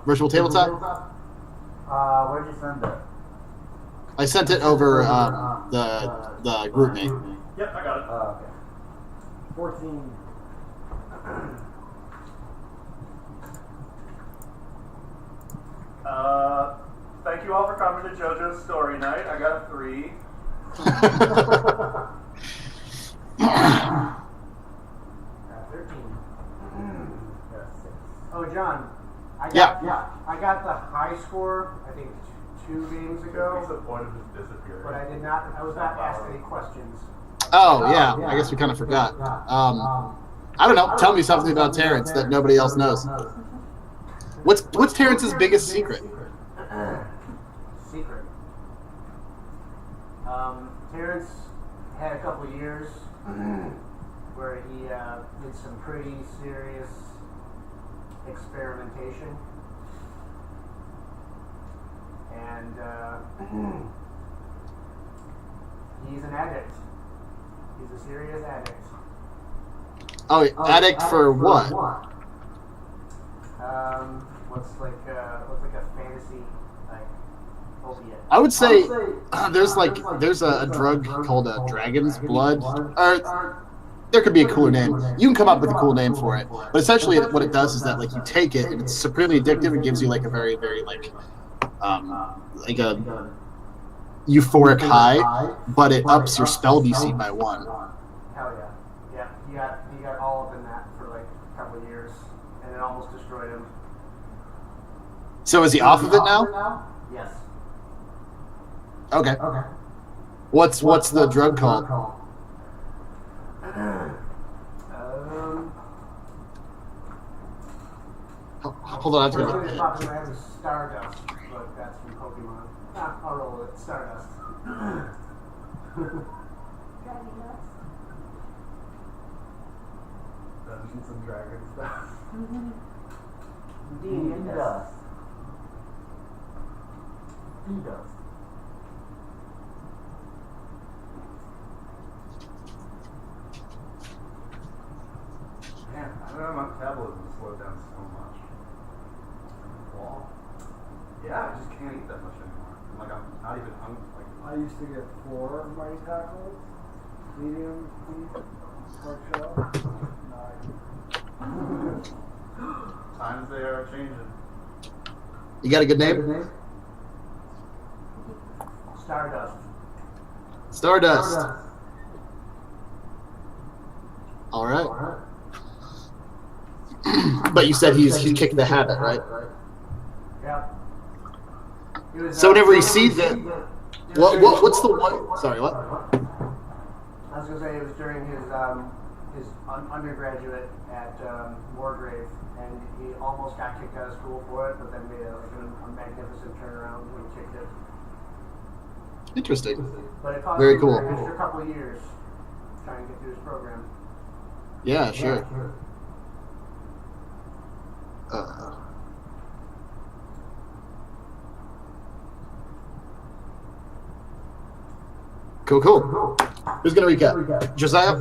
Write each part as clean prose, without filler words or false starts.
Virtual tabletop? Where'd you send it? I sent it over the group me. Yep, I got it. Okay. 14. Thank you all for coming to JoJo's Story Night. I got a 3. Uh, 13. Got a 6. Oh, John. I got the high score, I think, 2 games ago. What's the point of just disappearing? But I was not asked any questions. Oh, yeah. I guess we kind of forgot. I don't know. Tell me something about Terrence that nobody else knows. What's Terrence's biggest secret? Secret. Terrence had a couple years where he did some pretty serious experimentation. And he's an addict. He's a serious addict. Oh, addict for what? What's like a fantasy like opiate? I would say there's a drug called dragon's blood. Or there could be a cooler name. You can come up with a cool name for it. But essentially what it does is that like you take it and it's supremely addictive. It gives you like a very, very like a euphoric high, but it ups your spell DC by 1. Hell yeah. Yeah, he got all up in that for like a couple of years and it almost destroyed him. So is he off of it now? Yes. Okay. What's the drug called? Hold on, I have to First go. thing that popped in my head was Stardust, but that's from Pokemon. I'll roll with it. Stardust. Driving nuts. Dungeons and Dragons stuff. D-Dust. D-Dust. Man, I don't know, my metabolism slowed down so much. Wall. Yeah, I just can't eat that much anymore. I'm not even hungry. I used to get 4 mighty tackles, medium beef, pork shell. Times they are changing. You got a good name? Stardust. Stardust. All right. But you said he's kicked the habit, right? Yep. So whenever he sees it, what's the one? Sorry, what? I was gonna say it was during his undergraduate at Wargrave, and he almost got kicked out of school for it, but then made a magnificent turnaround when he kicked it. Interesting. But it cost Very him cool. an extra couple of years trying to get through his program. Yeah, sure. Cool. Who's gonna recap? Josiah?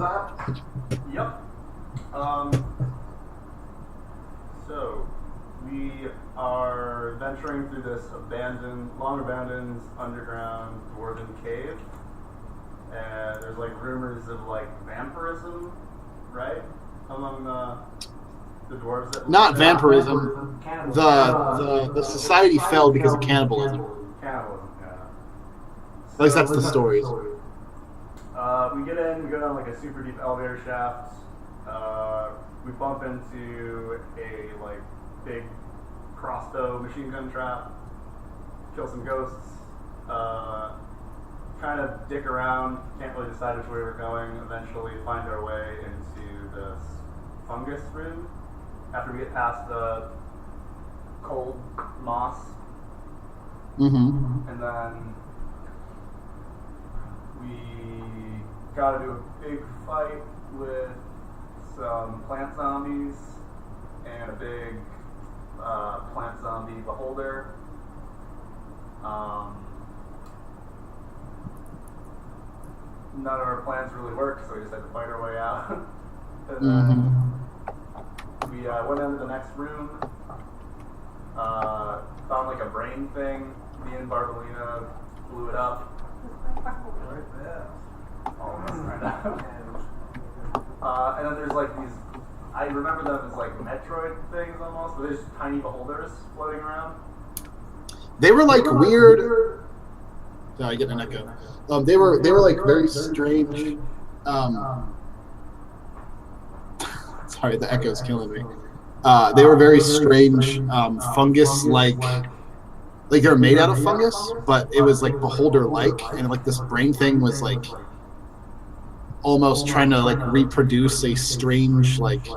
Yep. So we are venturing through this long abandoned underground dwarven cave, and there's like rumors of like vampirism, right, among the dwarves that Not live there. vampirism. The society fell because of cannibalism. Cannibalism, yeah. At least that's the stories. We get in, we go down like a super deep elevator shaft. We bump into a like big crossbow machine gun trap. Kill some ghosts. Kind of dick around. Can't really decide which way we're going. Eventually find our way into this fungus room. After we get past the cold moss. Mm-hmm. And then we gotta do a big fight with some plant zombies and a big plant zombie beholder. None of our plans really worked, so we just had to fight our way out. And then we went into the next room. like a brain thing. Me and Barbolina blew it up. Right there. All of us right now. And then there's like these, I remember them as like Metroid things almost, but there's tiny beholders floating around. They were like weird. Sorry, getting an echo. They were like very strange. Sorry, the echo's killing me. They were very strange, fungus-like. Like they were made out of fungus, but it was like beholder-like, and like this brain thing was like almost trying to like reproduce a strange like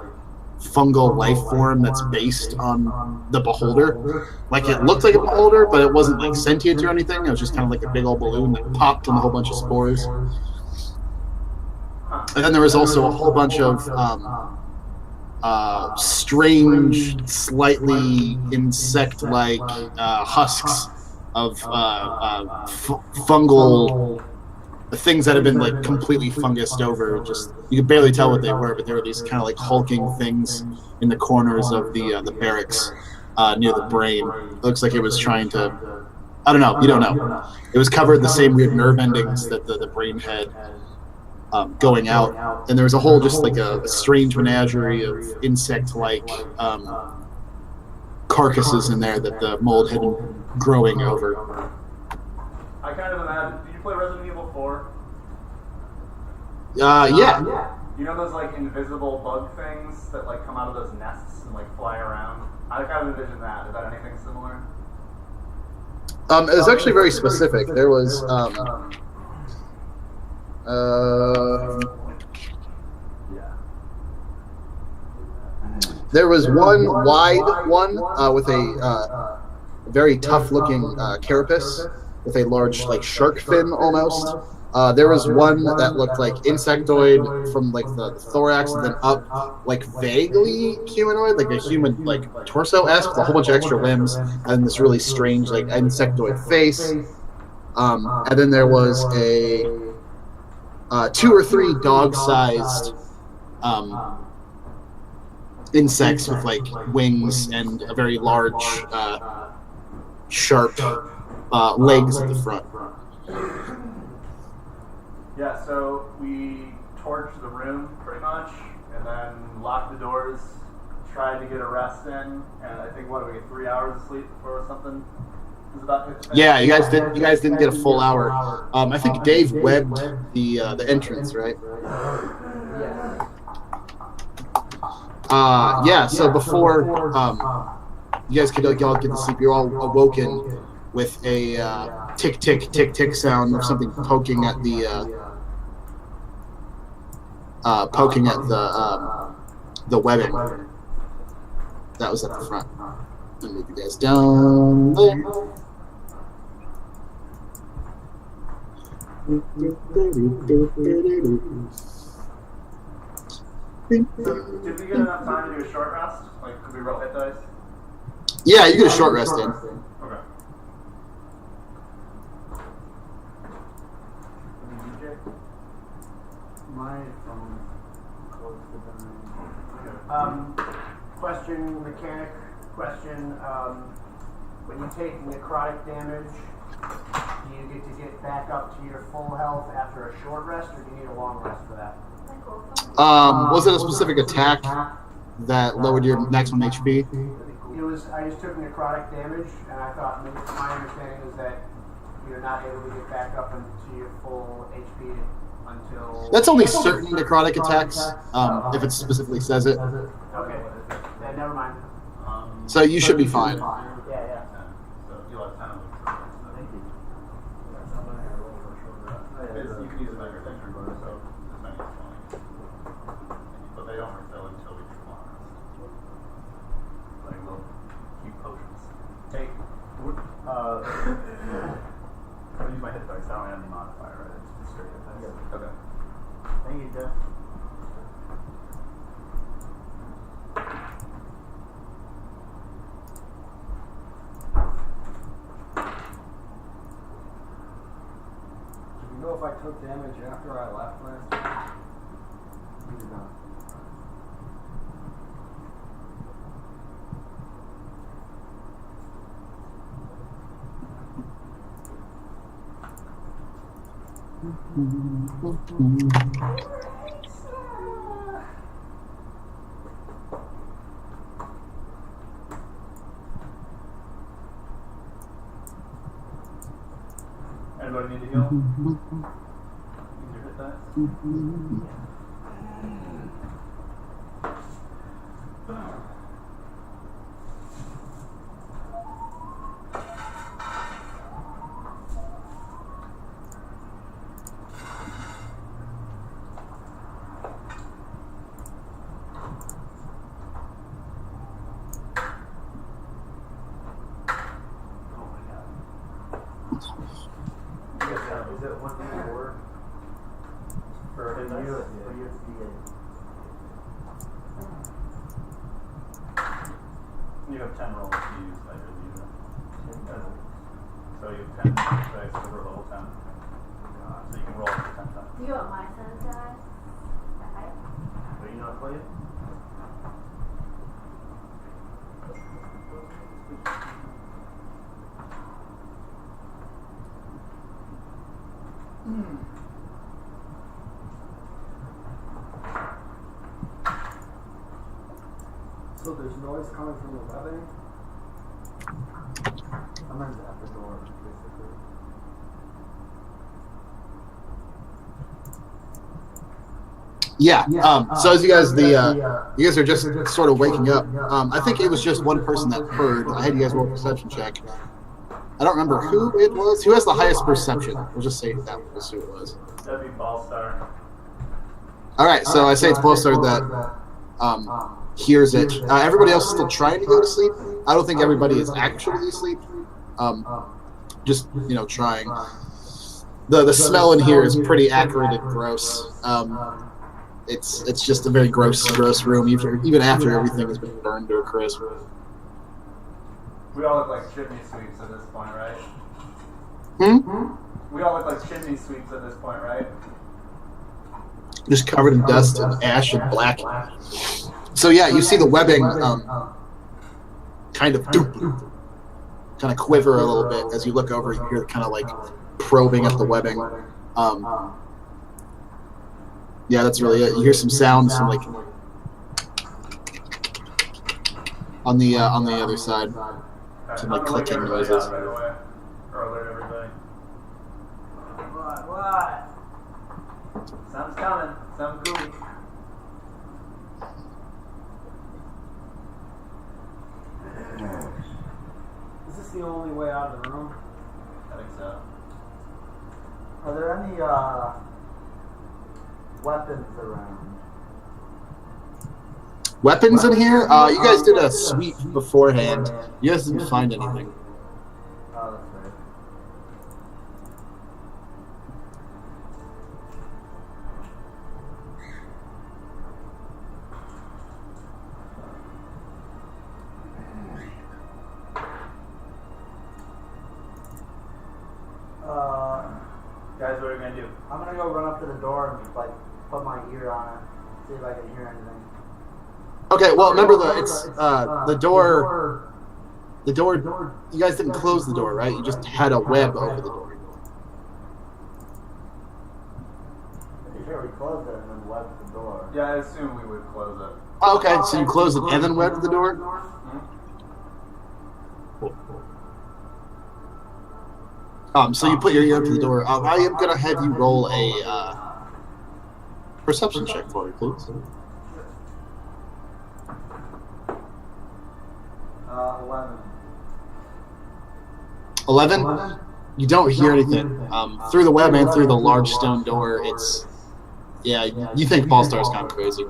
fungal life form that's based on the beholder. Like it looked like a beholder, but it wasn't like sentient or anything. It was just kind of like a big old balloon that popped in a whole bunch of spores. And then there was also a whole bunch of strange, slightly insect-like husks of fungal things that have been like completely fungused over. Just you could barely tell what they were, but they were these kind of like hulking things in the corners of the barracks near the brain. It looks like it was trying to. I don't know. You don't know. It was covered in the same weird nerve endings that the brain had. Going out, and there was a whole just like a strange menagerie of insect-like carcasses in there that the mold had been growing over. I kind of imagine. Did you play Resident Evil 4? Yeah. You know those like invisible bug things that like come out of those nests and like fly around? I kind of envision that. Is that anything similar? It was actually very specific. There was there was one wide one with a very tough-looking carapace with a large, like shark fin almost. There was one that looked like insectoid from like the thorax and then up, like vaguely humanoid, like a human like torso-esque with a whole bunch of extra limbs and this really strange like insectoid face. And then there was a 2 or 3 dog-sized insects with like wings and a very large, sharp legs at the front. Yeah, so we torched the room pretty much, and then locked the doors, tried to get a rest in, and I think what do we get 3 hours of sleep or something? It was about 50 minutes. Yeah, you guys didn't get a full hour. I think Dave webbed the entrance, right? Yeah. So before you guys could all get to sleep, you're all awoken with a tick tick tick tick sound of something poking at the webbing that was at the front. I'll move you guys down there. Did we get enough time to do a short rest? Like, could we roll hit dice? Yeah, you get a short rest in. Okay. My phone close to the Question, mechanic question. When you take necrotic damage, do you get to get back up to your full health after a short rest, or do you need a long rest for that? Was it a specific attack that lowered your maximum HP? It was. I just took necrotic damage, and I thought my understanding is that you're not able to get back up into your full HP until. That's only certain necrotic attacks, if it specifically says it. Okay. Then never mind. So you should be fine. Yeah. So you'll have 10 of them. Thank you. You can use it like your extra bonus, so as many as you want. But they don't refill until we do long rest. Like, we'll keep potions. Hey, I'll use my hit dice. I don't have any modifier, right? It's just straight hit dice. Okay. Thank you, Jeff. Do you know if I took damage after I left last time? You did not. Anybody need to heal? Use your hit dice. Is it 1d4? For hit For dice? you, it's d8. You have 10 rolls to use that you're using. So you have 10 dice over the whole 10. So you can roll up to 10 times. Do you want my son's die? Are you not playing? So there's noise coming from the webbing? Sometimes at the door, basically. Yeah. So as you guys, you guys are just sort of waking up. I think it was just one person that heard. I had you guys roll a perception check. I don't remember who it was. Who has the highest perception? We'll just say that was who it was. That'd be Ballstar. All right. So I say it's Bolster that hears it. Everybody else is still trying to go to sleep. I don't think everybody is actually asleep. Just trying. The smell in here is pretty acrid and gross. It's just a very gross room, even after everything has been burned to a crisp. We all look like chimney sweeps at this point, right? We all look like chimney sweeps at this point, right? Just covered in dust and ash and black. So yeah, you see the webbing kind of quiver a little bit as you look over. You hear kind of like probing at the webbing. Yeah, that's really it. You hear some sounds, some like on the other side, some like clicking noises. Right away. Or alert everybody. What? Something's coming. Something cool. Is this the only way out of the room? I think so. Are there any weapons around? Weapons in here? You guys did a sweep beforehand. You guys didn't find anything. Oh, that's right. Guys, what are we gonna do? I'm gonna go run up to the door and like put my ear on it, see if I can hear anything. Okay, well remember the door. The door. You guys didn't close the door, right? You just had a web over the door. Pretty sure we closed it and then webbed the door. Yeah, I assume we would close it. Oh, okay, so you closed it and then webbed the door. So you put your ear up to the door. I am gonna have you roll a perception check for me, please. 11. 11? You don't hear anything. Through the web and through the large stone door, you think Ballstar's kind of crazy.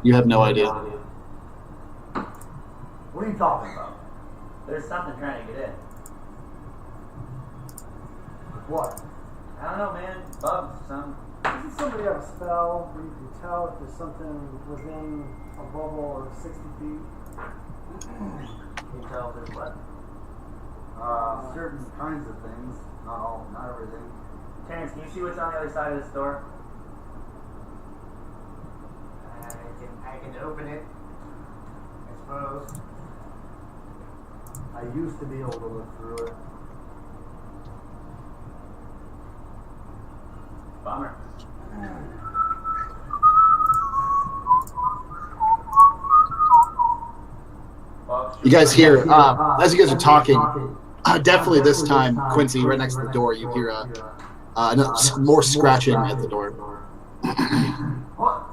You have no idea. What are you talking about? There's something trying to get in. What? I don't know, man. Bugs, some. Doesn't somebody have a spell where you can tell if there's something within a bubble of 60 feet? Can you tell if there's what? Certain kinds of things. Not all, not everything. Terrence, can you see what's on the other side of this door? I can open it, I suppose. I used to be able to look through it. Bummer. Well, You guys hear, as you guys are talking, definitely this time, Quincy, right next to the door, you hear more scratching at the door. What?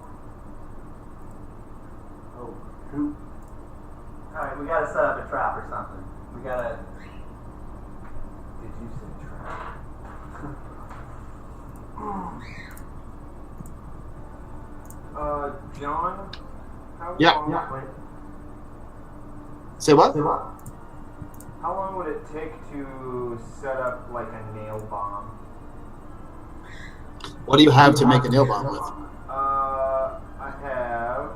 Oh, who? Alright, we gotta set up a trap or something. We gotta. Did you say trap? John? How Yeah. long, Say what? How long would it take to set up like a nail bomb? What do you have to make a nail bomb with? I have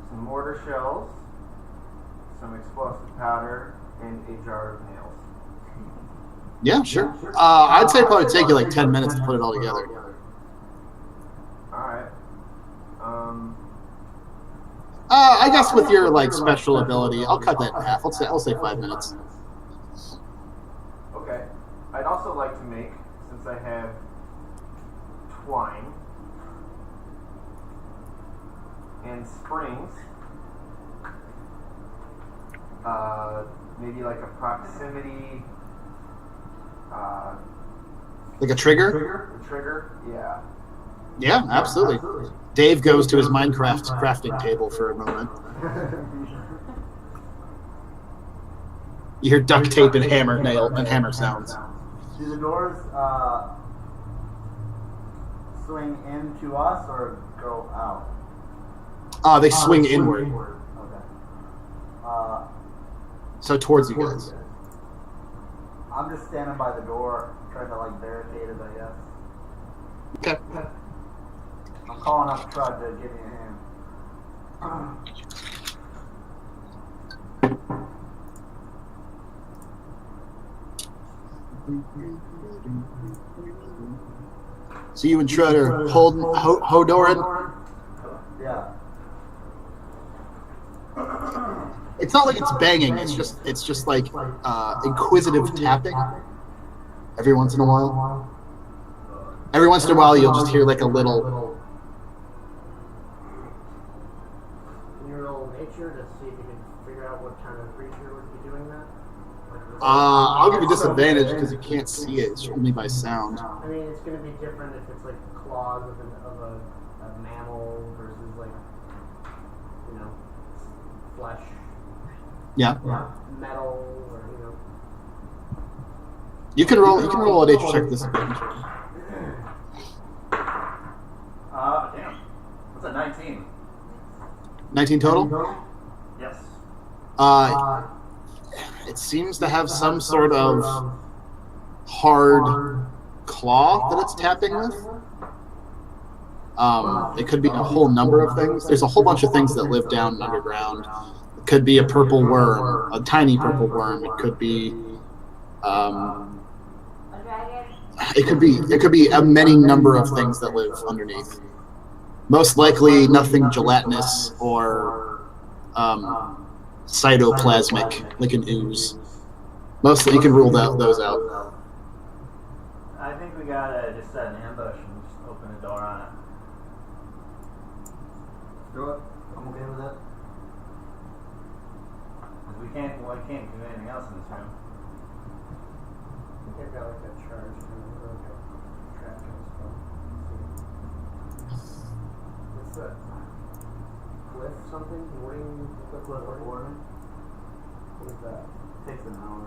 some mortar shells, some explosive powder, and a jar of nails. Yeah, sure. I'd say probably take you like 10 minutes to put it all together. Alright. I guess with your like special ability, I'll cut that in half. I'll say 5 minutes. Okay. I'd also like to make, since I have twine and springs, maybe like a proximity, Like a trigger? a trigger. Yeah. Yeah, absolutely. Dave goes to his Minecraft crafting table for a moment. You hear duct tape and hammer sounds. Do the doors swing into us or go out? They swing inward, Okay. so towards you guys. I'm just standing by the door, trying to like barricade it, I guess. Okay. I'm calling up Trud to give me a hand. So you and Trud are holding Hodoran. Yeah. It's not like it's banging. It's just like inquisitive tapping. Every once in a while. Every once in a while, you'll just hear like a little. Can you roll nature to see if you can figure out what kind of creature would be doing that? I'll give you disadvantage because you can't see it. It's only by sound. I mean, it's going to be different if it's like claws of a mammal versus like, you know, flesh, Yeah. metal, or you know. You can roll a nature check with disadvantage. Damn. What's a 19? 19 total. Yes. It seems to have some sort of hard claw that it's tapping with. It could be a whole number of things. There's a whole bunch of things that live down underground. It could be a purple worm, a tiny purple worm. It could be, it could be a many number of things that live underneath. Most likely, nothing gelatinous or cytoplasmic, like an ooze. Mostly, you can rule those out. I think we gotta just set an ambush and just open the door on it. Do it. I'm okay with that. 'Cause we can't do anything else in this room. I think I've got like a charge or like a trap What's that? Cliff something? Warding? Cliff warding? What is that? Takes an hour.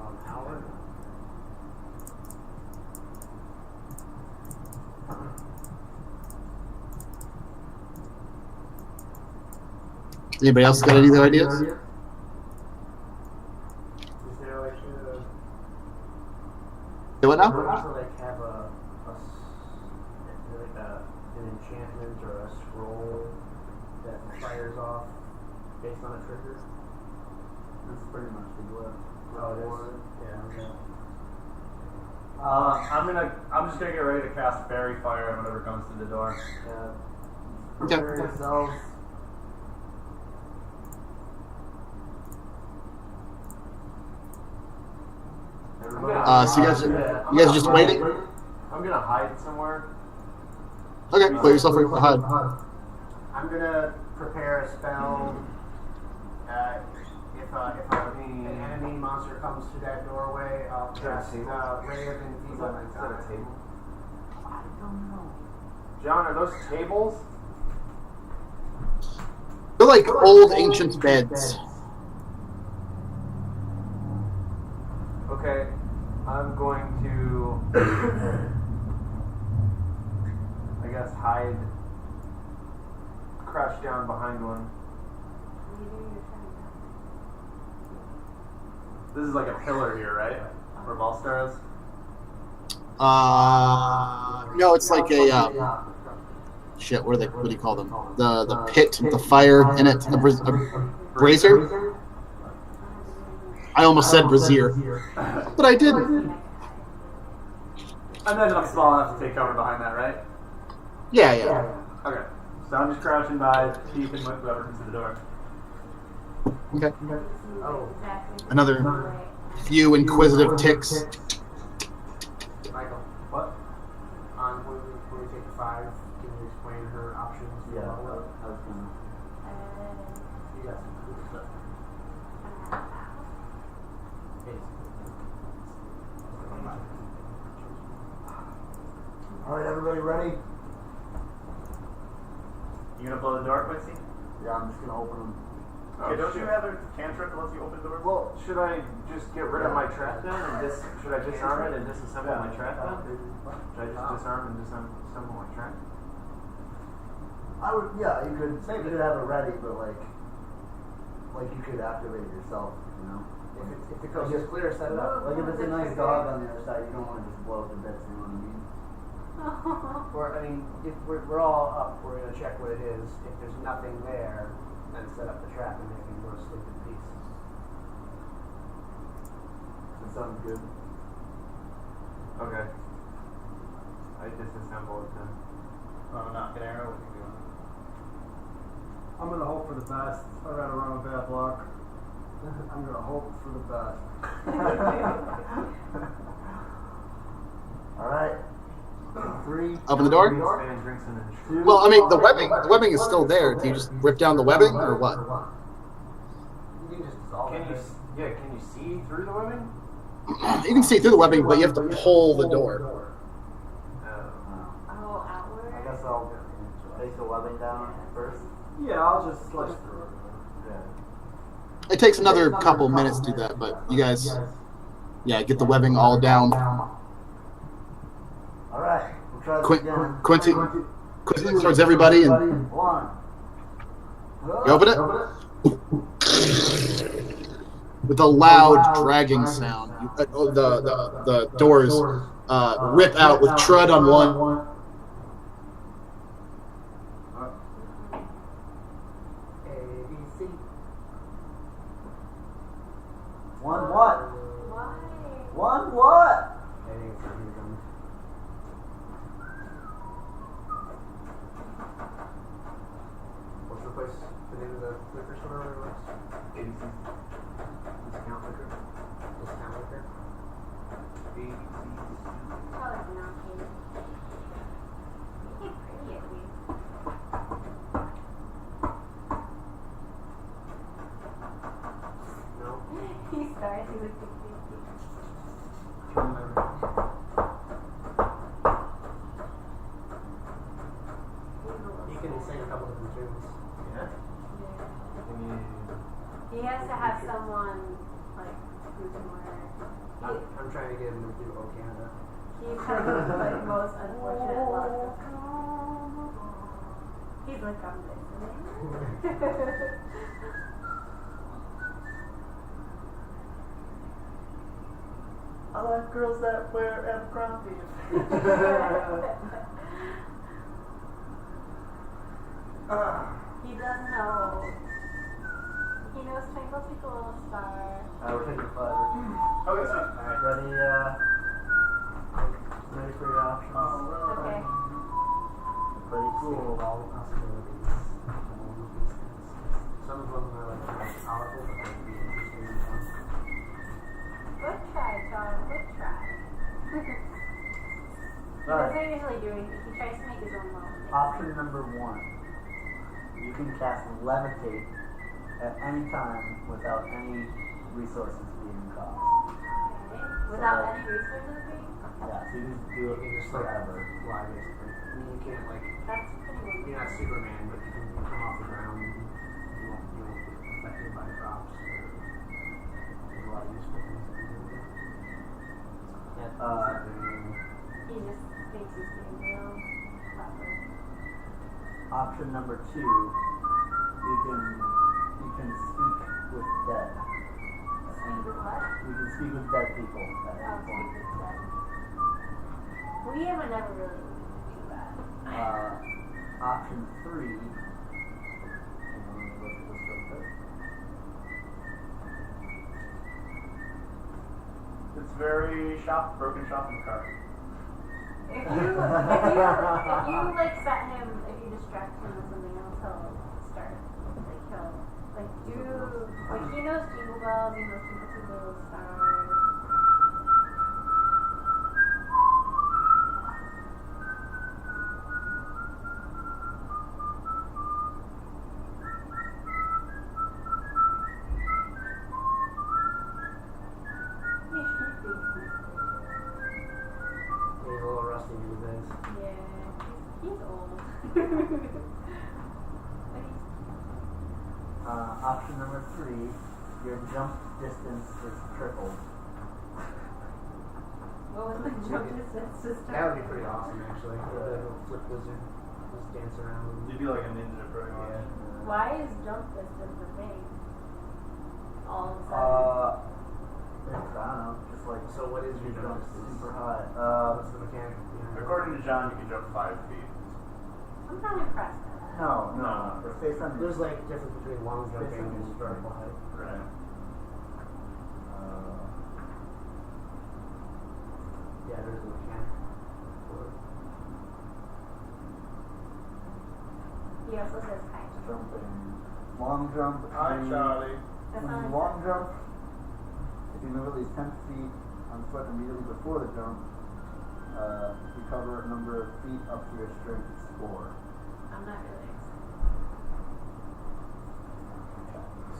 An hour? Anybody else got any other ideas? Is there like a... Say what now? also like have an enchantment or a scroll that fires off based on a trigger? That's pretty much the glyph. Oh, it is? Yeah, okay. I'm just gonna get ready to cast Fairy Fire on whatever comes to the door. Yeah. Okay. Prepare yourselves. So you guys are just waiting? I'm gonna hide somewhere. Okay, put yourself free to hide. I'm gonna prepare a spell. If an enemy monster comes to that doorway, I'll cast Ray of Enfeeblement on it. table? I don't know. John, are those tables? They're like old ancient beds. Okay, I'm going to, I guess, crouch down behind one. This is like a pillar here, right? Where Valstar is? No, it's like a shit. What do you call them? The pit, with the fire in it, a brazier. I almost said brazier, but I didn't. I imagine I'm small enough to take cover behind that, right? Yeah. Okay. So I'm just crouching by, keeping whoever comes to the door. Okay. Oh, Another few inquisitive ticks. Michael. What? When we take the 5, can you explain her options? Yeah, I was gonna. You got some cool stuff. Alright, everybody ready? You gonna blow the door, Quincy? Yeah, I'm just gonna open them. Okay, don't you have a cantrip that lets you open doors? Well, should I just get rid of my trap then? Should I disarm it and disassemble my trap then? Should I just disarm and disassemble my trap? I would, yeah, you could have it ready, but like you could activate it yourself, you know? If the coast is clear, set it up. Like if it's a nice dog on the other side, you don't want to just blow it to bits, you know what I mean? If we're all up, we're gonna check what it is. If there's nothing there, then set up the trap and they can go to sleep in peace. That sounds good. Okay. I disassemble it then. Oh, knock an arrow? What are you doing? I'm gonna hope for the best. I'd rather run with bad luck. I'm gonna hope for the best. Alright. 3. Open the door? Span drinks and then shoot. Well, I mean, the webbing is still there. Do you just rip down the webbing, or what? You can just dissolve Can you see through the webbing? You can see through the webbing, but you have to pull the door. Oh, outward? I guess I'll take the webbing down first. Yeah, I'll just slice through it. Yeah. It takes another couple minutes to do that, but you guys, get the webbing all down. Alright, we'll try this again. Quincy towards everybody, and 1. you open it with a loud dragging sound. The doors rip out with Trud on one. ABC. 1 what? Why? 1 what? I think it's here comes. What's the place? The name of the liquor store? Where it was? ABC. Discount liquor. Discount liquor. ABC. Probably not cute. He's pretty at least. No. He starts, he looks like You can sing a couple different tunes. Yeah? He has to have someone, like, who's more... I'm trying to get him to do O Canada. He's the like, most unfortunate luck. He's like, I'm listening. I like girls that wear Abercrombie. He does know. He knows Twinkle Twinkle Little Star. We're taking 5. Okay, so. Alright, ready for your options? Okay. Pretty cool. All the possibilities. Some of them are like very powerful, but they'd be interesting and fun. Good try, John. Good try. usually doing. He tries to make his own world. Option number 1. You can cast levitate at any time without any resources being cost. Okay. Without any resources being. Yeah, so you just do it just like forever. fly basically. I mean, you can't like. That's pretty wonderful. You're not Superman, but you can come off the ground. And you won't get affected by drops. There's a lot of useful things that you can do. He just thinks he's being real clever. Option number 2, you can speak with dead. Speak with what? You can speak with dead people at Oh, any point. speak with dead. We haven't never really do that. Option 3. Hang on, let me look at this real quick. It's very broken shopping cart. If you like set him, if you distract him with something else, he'll start he knows Jingle Bells, he knows Twinkle Twinkle Little Stars. He's a little rusty these days. Yeah, he's old. Option number 3, your jump distance is tripled. What was the jump distance system? That would be pretty awesome, actually. The little flip wizard just dance around. You'd be like a ninja pretty much. Yeah. Why is jump distance a thing? All of a sudden. I don't know, just like So what is your jump jump distance? super high. What's the mechanic behind it? According to John, you can jump 5 feet. I'm not impressed by that. No. It's based on There's like difference between long jumping and vertical height. Right. Yeah, there's a mechanic for it. He also says hi. jumping. Long jump. Hi, Charlie. That's When not you long jump, if you move at least 10 feet on foot immediately before the jump, you cover a number of feet up to your strength score. I'm not really excited.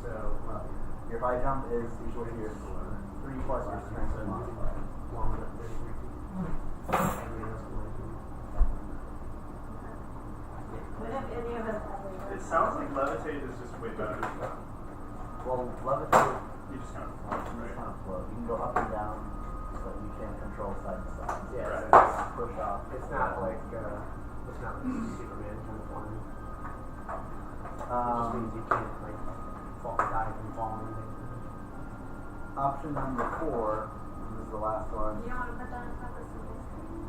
So, well, Your high jump is equal to your 3 plus your strength modifier. long jump 33 feet. Everybody else can like do. What if any of us ever It sounds like levitate is just way better than that. Well, levitate, You just kind of float, you just right? kind of float. You can go up and down, but you can't control side to side. Yeah, Right. so it's, Push off. it's not like Superman kind of flying. It just means you can't like die from falling. Option number 4, and this is the last one. You don't want to put that on top of some ice cream?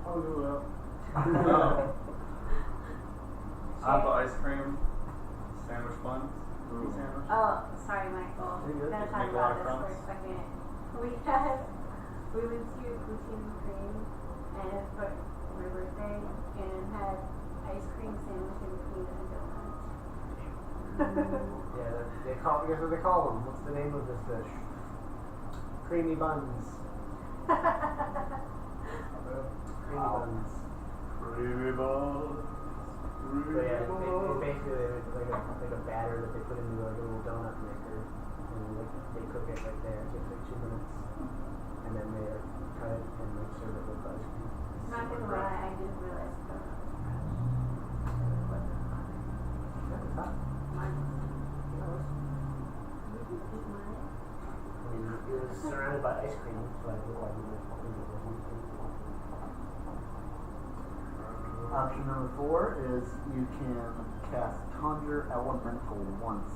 Oh, well. No. Apple ice cream, sandwich buns, Ooh. sandwich. Oh, sorry, Michael. You're good. We're gonna talk Make a lot about of this for a crumbs. second. We went to Poutine and Cream and for my birthday and had ice cream sandwich in between a donut. Yeah, guess what they call them? What's the name of this dish? Creamy buns. Creamy buns. Creamy balls. So yeah, it basically like a batter that they put into a little donut maker, and they cook it right there. It takes like 2 minutes, and then they cut it and like serve it with ice cream. Not gonna lie, I didn't realize donut was trash. Mine was gross. You can eat mine. I mean, it was surrounded by ice cream, so I feel like it was Option number 4 is you can cast Conjure Elemental once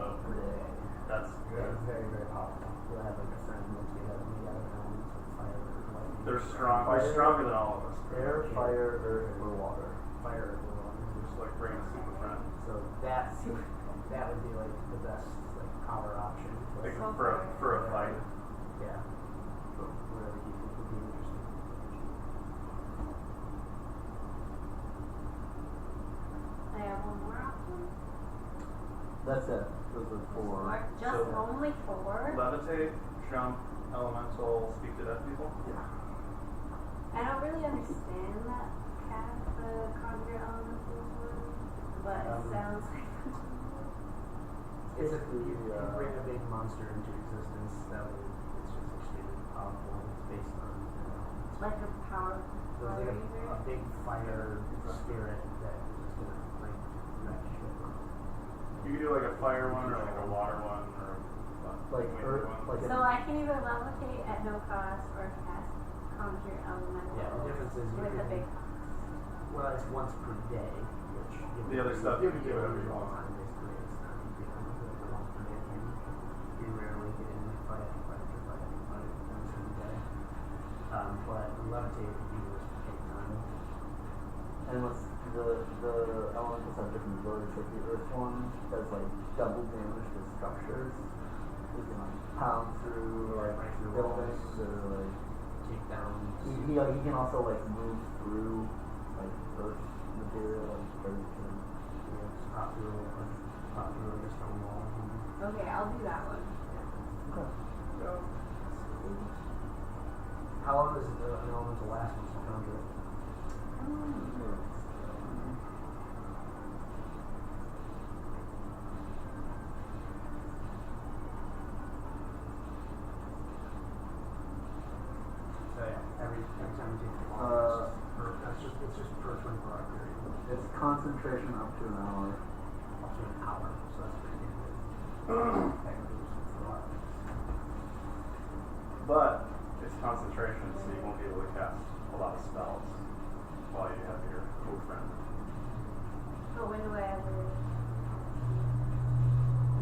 Oh, per day. that's Yeah, good. it's very, very powerful. You'll have like a friend that you have made out of elements like fire, lightning. They're strong. They're stronger than all of us. Air, fire, earth, or water. Fire or water. Just like bring a super friend. So that would be like the best like power option. Like So for a fight. Yeah. So whatever you think would be interesting. I have one more option. That's it. Those are 4. Or just So- only 4? Levitate, jump, elemental, speak to dead people. I I don't really understand that the conjure elementals word, but it sounds like It's a, you bring a big monster into existence that will, it's just extremely powerful. It's based on, like a power there's like user. a big fire spirit that is just gonna like wreck shit. You can do like a fire one or like a water one or Like wind earth, one. like So I can either levitate at no cost or cast conjure elemental Yeah, the difference is you with a can- big cost. well, it's once per day, which The other stuff you can do whatever you all want. the time. Basically, it's not like a once per day thing. You rarely get in like fight after fight after fight after fight every single day. But levitate you just take time. And what's the elementals have different abilities. Like the earth one does like double damage to structures. He can like pound through like Right through buildings walls. or like Take down. he can also like move through like earth material like furniture. Pop through like a stone wall. Okay, I'll do that one. Okay. How long does an elemental last once you conjure it? So yeah, every time you take it, it's just per 24-hour period. It's concentration up to an hour. Up to an hour, so that's pretty good. Technically, it's for a while. But it's concentration, so you won't be able to cast a lot of spells while you have your cool friend. But when do I ever?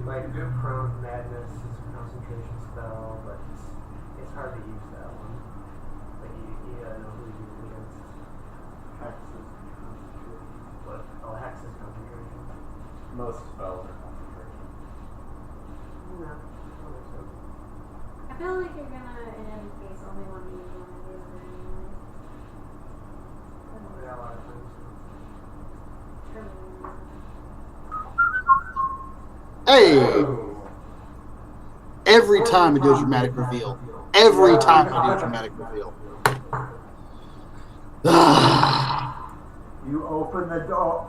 Like prone madness is a concentration spell, but it's hard to use that one. Like you gotta know who you're using against. Hexes. What? Oh, hex is concentration. Most spells are concentration. Yeah, that makes sense. I feel like you're gonna, in any case, only want to use one or the other anyway. Yeah, a lot of times. Hey! Every time I do a dramatic reveal. Every time I do a dramatic reveal. You open the door.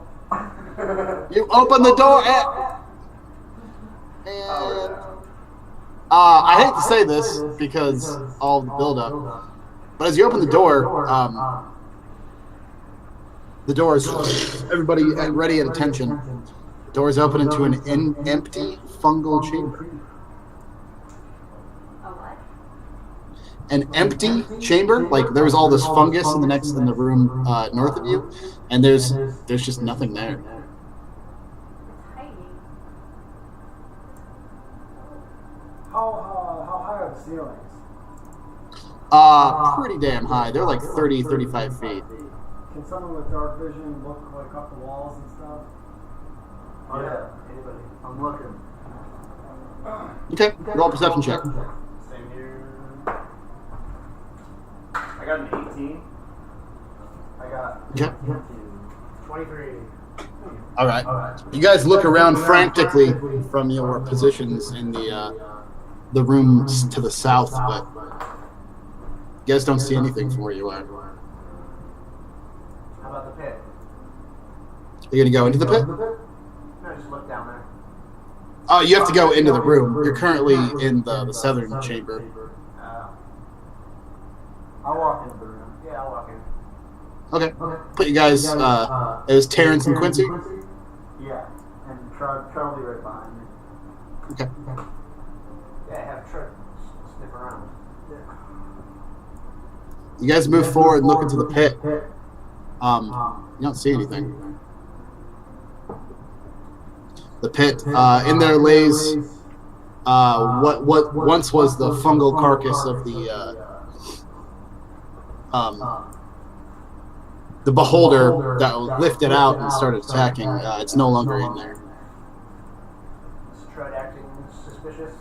You open the door and I hate to say this because all the build-up, but as you open the door is everybody ready at attention. The door is open into an empty fungal chamber. A what? An empty chamber, like there was all this fungus in the room north of you, and there's just nothing there. It's hiding. How high are the ceilings? Pretty damn high. They're like 30, 35 feet. Can someone with dark vision look like up the walls and stuff? Oh yeah. Anybody? I'm looking. Okay, roll a perception check. Same here. I got an 18. I got Okay. 23. All right. You guys look around frantically from your positions in the rooms to the south, but you guys don't see anything from where you are. How about the pit? You're gonna go into the pit? No, just look down there. Oh, you have to go into the room. You're currently in the southern chamber. I'll walk into the room. Yeah, I'll walk in. Okay. Put you guys. It was Terrence and Quincy. Yeah. And Charlie right behind me. Okay. Yeah, have Trip sniff around. You guys move forward and look into the pit. You don't see anything. The pit. In there lays what once was the fungal carcass of the beholder that lifted out and started attacking. It's no longer in there. Is Trud acting suspicious?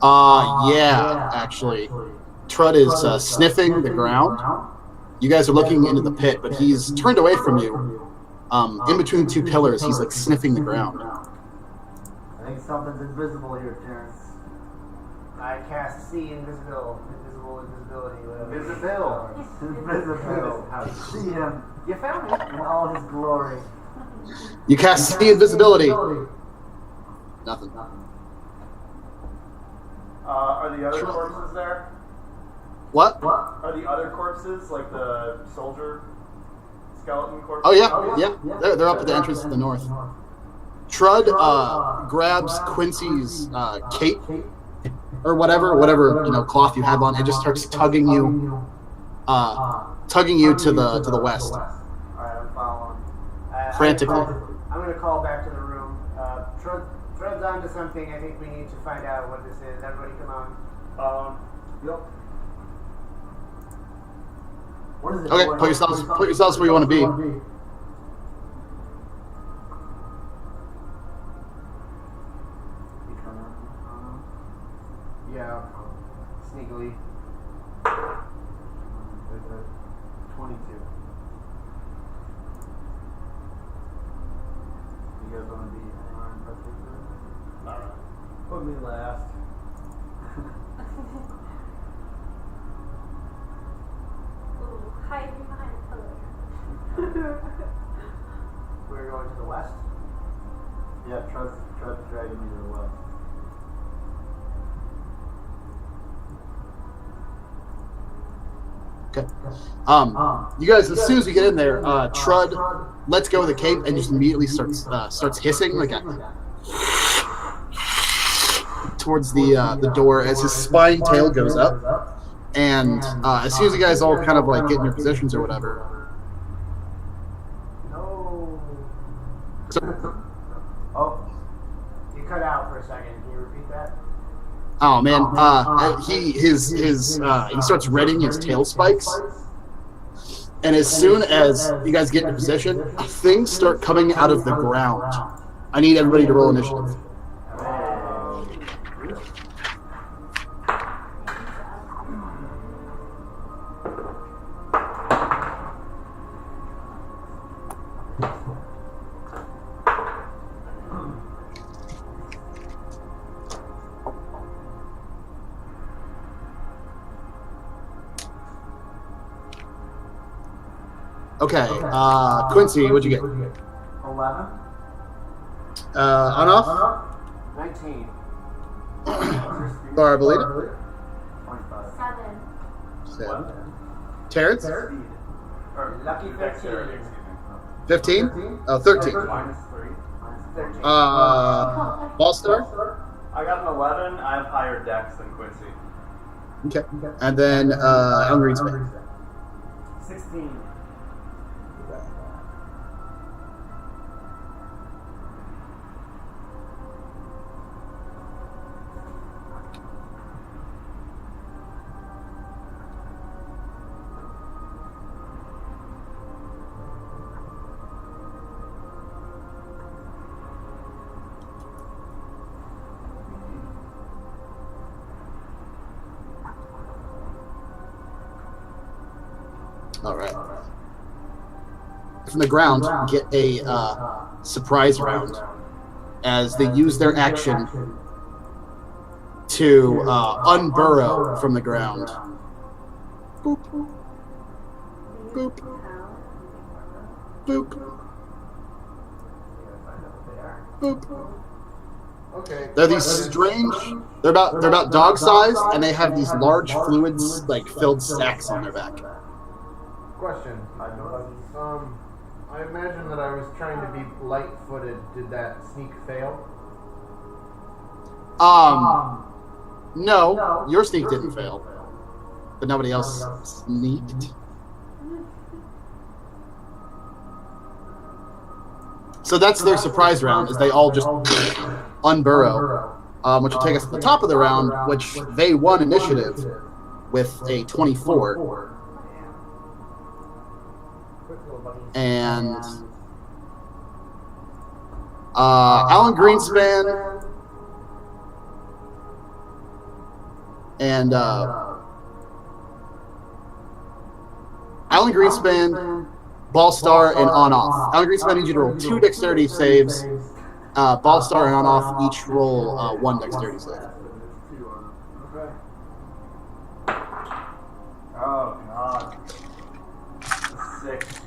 Yeah, actually. Trud is sniffing the ground. You guys are looking into the pit, but he's turned away from you. In between two pillars, he's like sniffing the ground. I think something's invisible here, Terrence. I I cast see invisibility. Whatever. Invisible. How you see him You found me. in all his glory. You cast see invisibility. Nothing. Are the other corpses there? What? Are the other corpses, like the soldier skeleton corpses? Oh yeah. They're up at the entrance to the north. Trud grabs Quincy's cape or whatever cloth you have on, and just starts tugging you to the west. Alright, I'm following. Frantically. I'm going to call back to the room. Trud's on to something. I think we need to find out what this is. Everybody come on. Yep. What is it? Okay, put yourselves where you want to be. Yeah. Sneakily. 22. You guys want to be anywhere in particular? Alright. Put me last. Ooh, hiding behind a pillar. We're going to the west. Yeah, Trud's dragging me to the west. Okay. You guys, as soon as you get in there, Trud lets go of the cape and just immediately starts hissing like towards the door as his spine tail goes up. And as soon as you guys all kind of like get in your positions or whatever, No. so, Oh. You cut out for a second. Can you repeat that? oh man, he starts retting his tail spikes. And as soon as you guys get into position, things start coming out of the ground. I need everybody to roll initiative. Okay, Quincy, what'd you get? 11? On off? 19. Barbalita? 25. 7. 7. Terrence? Or Lucky dexterity, 15. excuse me. 15? Oh, 13. Minus 3. 13. Ballstar? I got an 11. I have higher dex than Quincy. Okay. And then Alan Greenspan. 16. All right. From the ground, get a surprise round as they use their action to unburrow from the ground. Boop. Boop. Boop. Boop. Okay. They're these strange. They're about dog sized, and they have these large fluids like filled sacks on their back. Question. I imagine that I was trying to be light-footed. Did that sneak fail? No, your sneak didn't fail, but nobody else sneaked. So that's their surprise round, is they all just unburrow, which will take us to the top of the round, which they won initiative with a 24. And Alan Greenspan and Ballstar, and on-off. Alan Greenspan needs you to roll 2 dexterity saves. Ballstar and on-off each roll 1 dexterity save. Okay. Oh god. 6.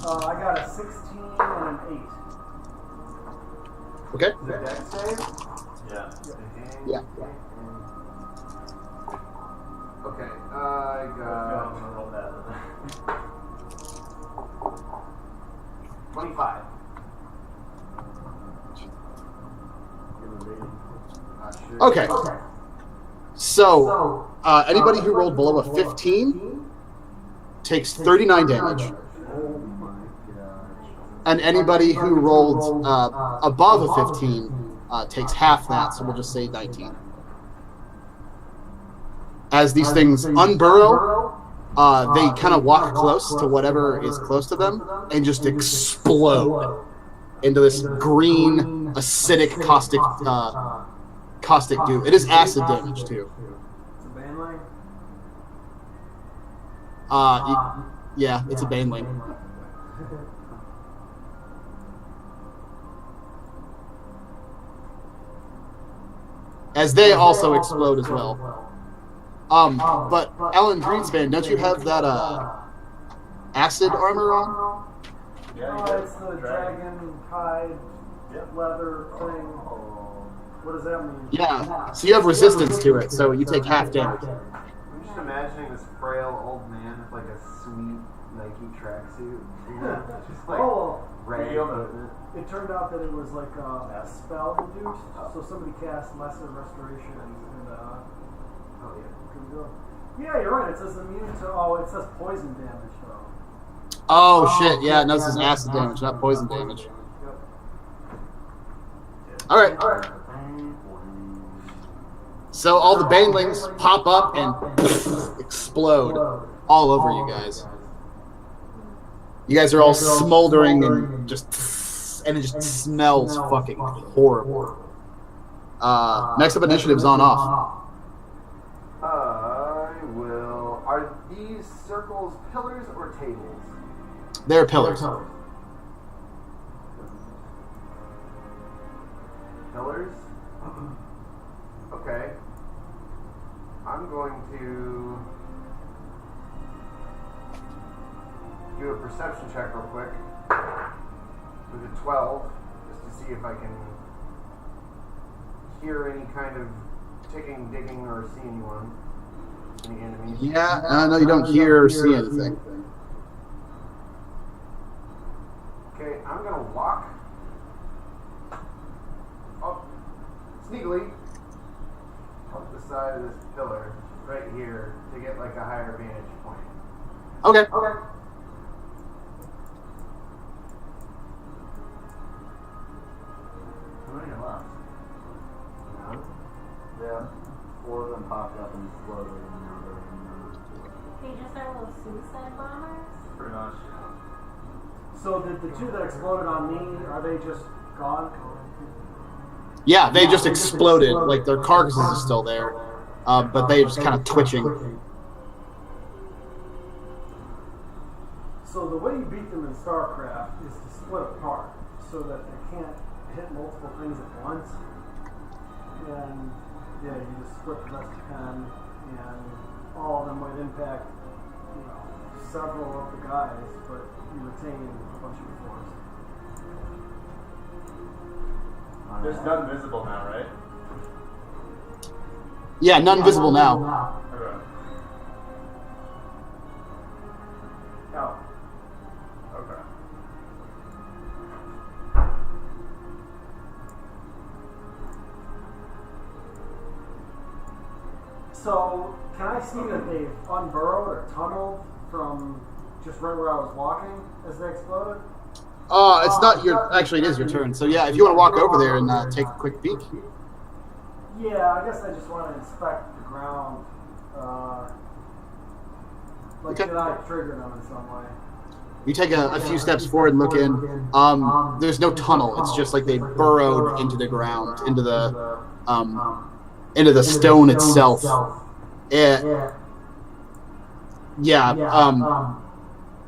I got a 16 and an 8. Okay. Is it dex save? Yeah. Yeah. Okay, I I'm got gonna roll that. 25. Okay. So, anybody who rolled below a 15 takes 39 damage. Oh my gosh. And anybody who rolled above a 15 takes half that, so we'll just say 19. As these things unburrow, they kind of walk close to whatever is close to them and just explode into this green, acidic, caustic goo. It is acid damage, too. It's a Baneling. Yeah, it's a Baneling. As they also explode as well. But Alan Greenspan, don't you have that acid armor on? Yeah, you Oh, did. it's the dragon hide leather thing. What does that mean? Yeah. So you have resistance to it, so you take half damage. I'm just imagining this frail old man with like a sweet Nike tracksuit. You know? Just like Oh, red equipment. it turned out that it was like a spell induced, so somebody cast lesser restoration and Oh yeah. good to go. Yeah, you're right. It says immune to. Oh, it says poison damage though. Oh shit! Yeah, no, this is acid damage, not poison damage. All right. So all the banelings pop up and explode all over you guys. You guys are all smoldering and it just smells fucking horrible. Next up, initiative's on off. I will. Are these circles pillars or tables? They're pillars. Pillars? Okay. I'm going to do a perception check real quick with a 12, just to see if I can hear any kind of ticking, digging, or see anyone, any enemies. Yeah, no, you don't hear or see anything. Okay, I'm gonna walk up sneakily up the side of this pillar right here to get like a higher vantage point. Okay. How many are left? None? Yeah. 4 of them popped up and exploded, and now they're in They just are little suicide bombers. Pretty much. So did the two that exploded on me? Are they just gone? Yeah, they just exploded. Like their carcasses are still there, but they're just kind of twitching. So the way you beat them in StarCraft is to split apart so that they can't hit multiple things at once. And yeah, you just split the rest of 10, and all of them might impact, several of the guys, but you retain a bunch of your force. There's none visible now, right? Yeah, none visible now. Okay. Oh. Okay. So, can I see that they've unburrowed or tunneled from just right where I was walking as they exploded? It's not your. Actually, it is your turn. So yeah, if you want to walk over there and take a quick peek. Yeah, I guess I just want to inspect the ground. Like, Okay. did I trigger them in some way? You take a few steps forward and look in. There's no tunnel. It's just like they burrowed into the ground, into the stone itself.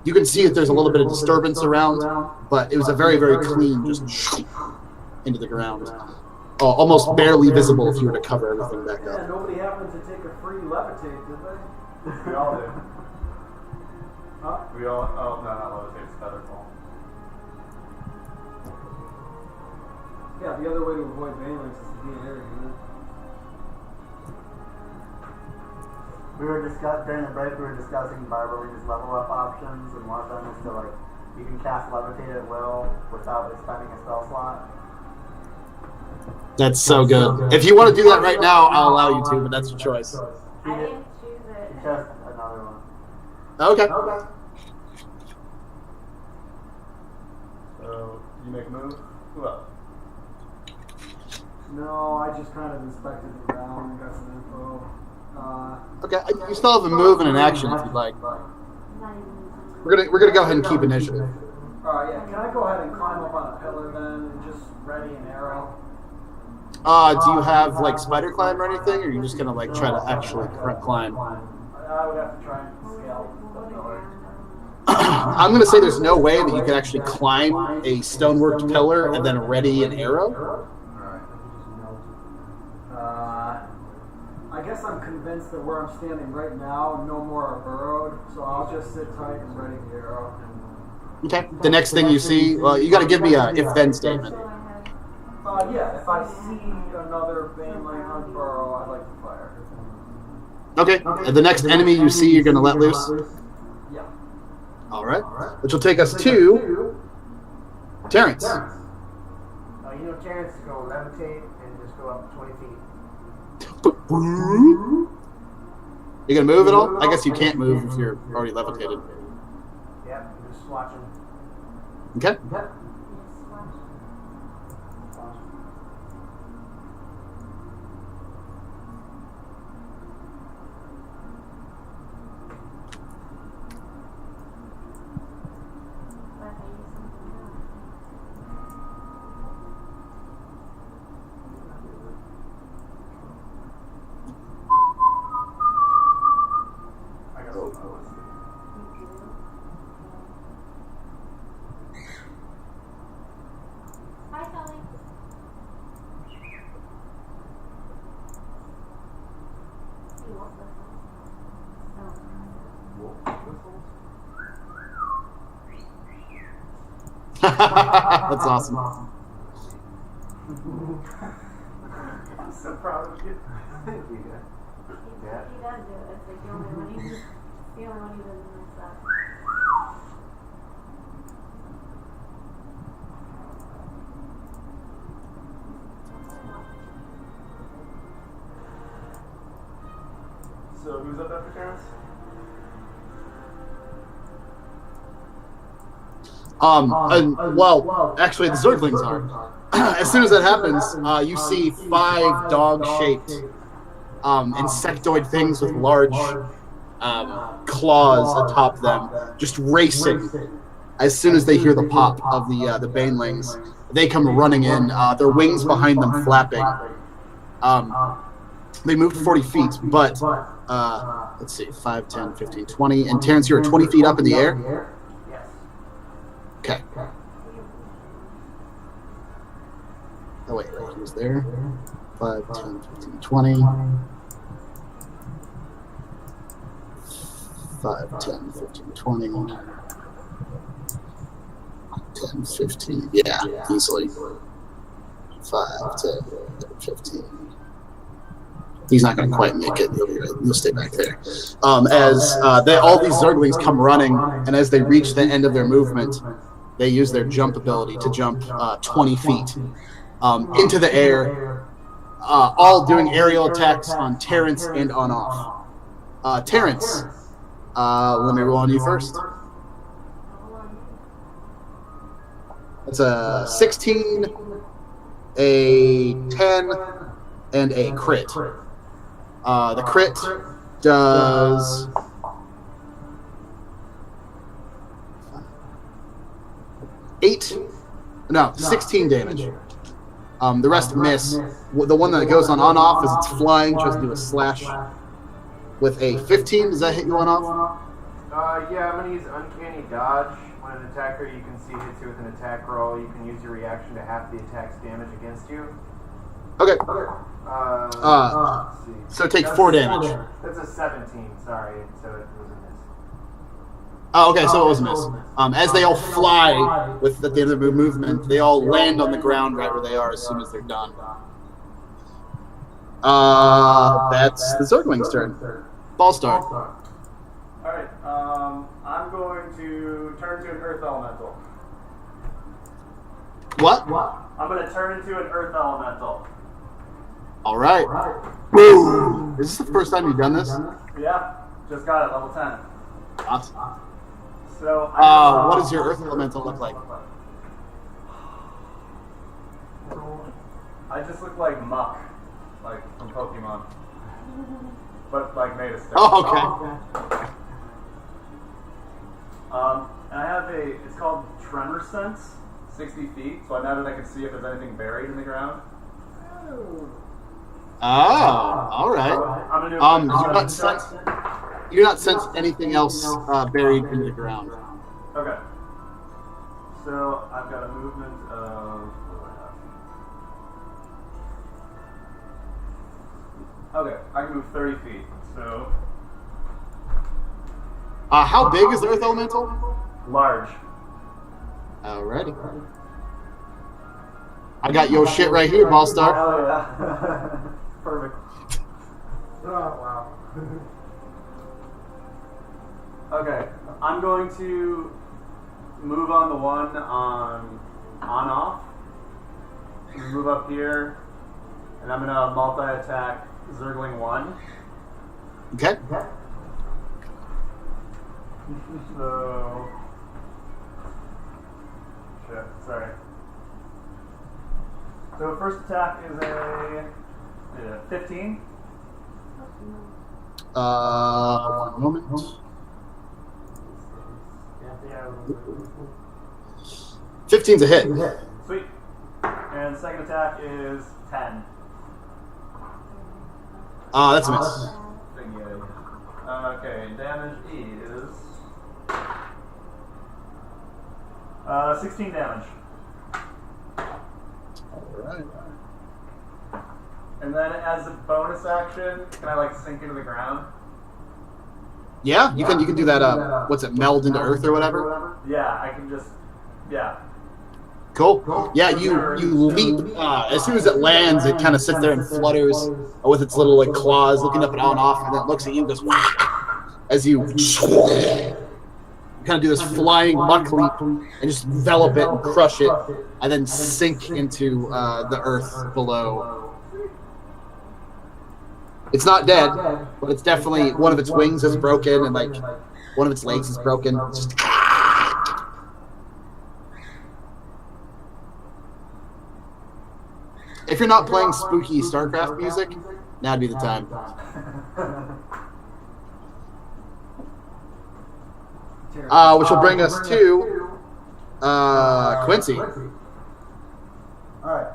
You can see that there's a little bit of disturbance around, but it was a very, very clean, just into the ground. almost barely visible if you were to cover everything back Yeah, up. nobody happened to take a free levitate, did they? We all do. Huh? We all. Oh no, not levitate. It's featherfall. Yeah, the other way to avoid banelings is to be an area unit. We were during the break. We were discussing Barbarina's level up options, and one of them is to like you can cast levitate at will without expending a spell slot. That's so good. If you want to do that right now, I'll allow you to, but that's your choice. I didn't choose it. Just another one. Okay. So you make a move. Who up? No, I just kind of inspected the ground and got some info. Okay. You still have a move and an action if you'd like. Not even. We're gonna go ahead and keep initiative. Alright, yeah. Can I go ahead and climb up on a pillar then and just ready an arrow? Do you have like spider climb or anything, or are you just gonna like try to actually climb? I would have to try and scale the pillar. I'm gonna say there's no way that you could actually climb a stoneworked pillar and then ready an arrow. I guess I'm convinced that where I'm standing right now, no more are burrowed, so I'll just sit tight and ready the arrow. Okay. The next thing you see, well, you got to give me a if-then statement. Yeah, if I see another baneling on burrow, I'd like to fire. Okay. The next enemy you see, you're gonna let loose. Yeah. All right. Which will take us to Terrence. You know, Terrence, to go levitate and just go up 20 feet. You gonna move at all? I guess you can't move if you're already levitated. Yep, I'm just watching. Okay. I got some. Hi, Sally. You want this That's awesome. I'm so proud of you. Thank you. He does do it. It's like the only one he doesn't mess up. So who's up after Terrence? Well, actually, the Zerglings are. As soon as that happens, you see 5 dog-shaped insectoid things with large claws atop them, just racing. As soon as they hear the pop of the banelings, they come running in. Their wings behind them flapping. They moved 40 feet, but let's see, 5, 10, 15, 20. And Terrence, you're 20 feet up in the air? Yes. Okay. Oh, wait, he was there. 5, 10, 15, 20. 5, 10, 15, 20. 10, 15. Yeah, easily. 5, 10, 15. He's not going to quite make it. He'll stay back there. As all these Zerglings come running, and as they reach the end of their movement, they use their jump ability to jump 20 feet into the air, all doing aerial attacks on Terrence and on off. Terrence, let me roll on you first. It's a 16, a 10, and a crit. The crit does 16 damage. The rest miss. The one that goes on off as it's flying tries to do a slash with a 15. Does that hit you on off? Yeah, I'm gonna use Uncanny Dodge. When an attacker you can see hits you with an attack roll, you can use your reaction to half the attack's damage against you. Okay. Let's see. So take 4 damage. That's a 17. Sorry, so it was a miss. Oh, okay, so it was a miss. As they all fly with the end of their movement, they all land on the ground right where they are as soon as they're done. That's the Zergling's turn. Ballstar. Alright, I'm going to turn to an earth elemental. What? I'm going to turn into an earth elemental. All right. Boom. Is this the first time you've done this? Yeah, just got it, level 10. Awesome. So, What does your earth elemental look like? I just look like muck, like from Pokemon. But like made of stone. Oh, okay. And I have it's called Tremor Sense, 60 feet, so now that I can see if there's anything buried in the ground. Oh, all right. I'm gonna do You do not sense anything else buried in the ground. Okay. So I've got a movement of what do I have? Okay, I can move 30 feet. So How big is the earth elemental? large. Alrighty. I got your shit right here, Ballstar. Hell yeah. Perfect. Oh, wow. Okay, I'm going to move on the one on off. Move up here, and I'm gonna multi-attack Zergling 1. Okay. So, shit, sorry. So first attack is a 15. One moment. 15's a hit. Sweet. And second attack is 10. That's a miss. Okay, damage is 16 damage. Alright. And then as a bonus action, can I like sink into the ground? Yeah, you can do that. What's it? Meld into earth or whatever. Yeah, I can just Cool. Yeah, you leap. As soon as it lands, it kind of sits there and flutters with its little like claws, looking up and on off, and then it looks at you and goes wah, as you kind of do this flying muck leap and just envelop it and crush it, and then sink into the earth below. It's not dead, but it's definitely one of its wings is broken and like one of its legs is broken. It's just if you're not playing spooky StarCraft music, now'd be the time. Which will bring us to Quincy. Alright.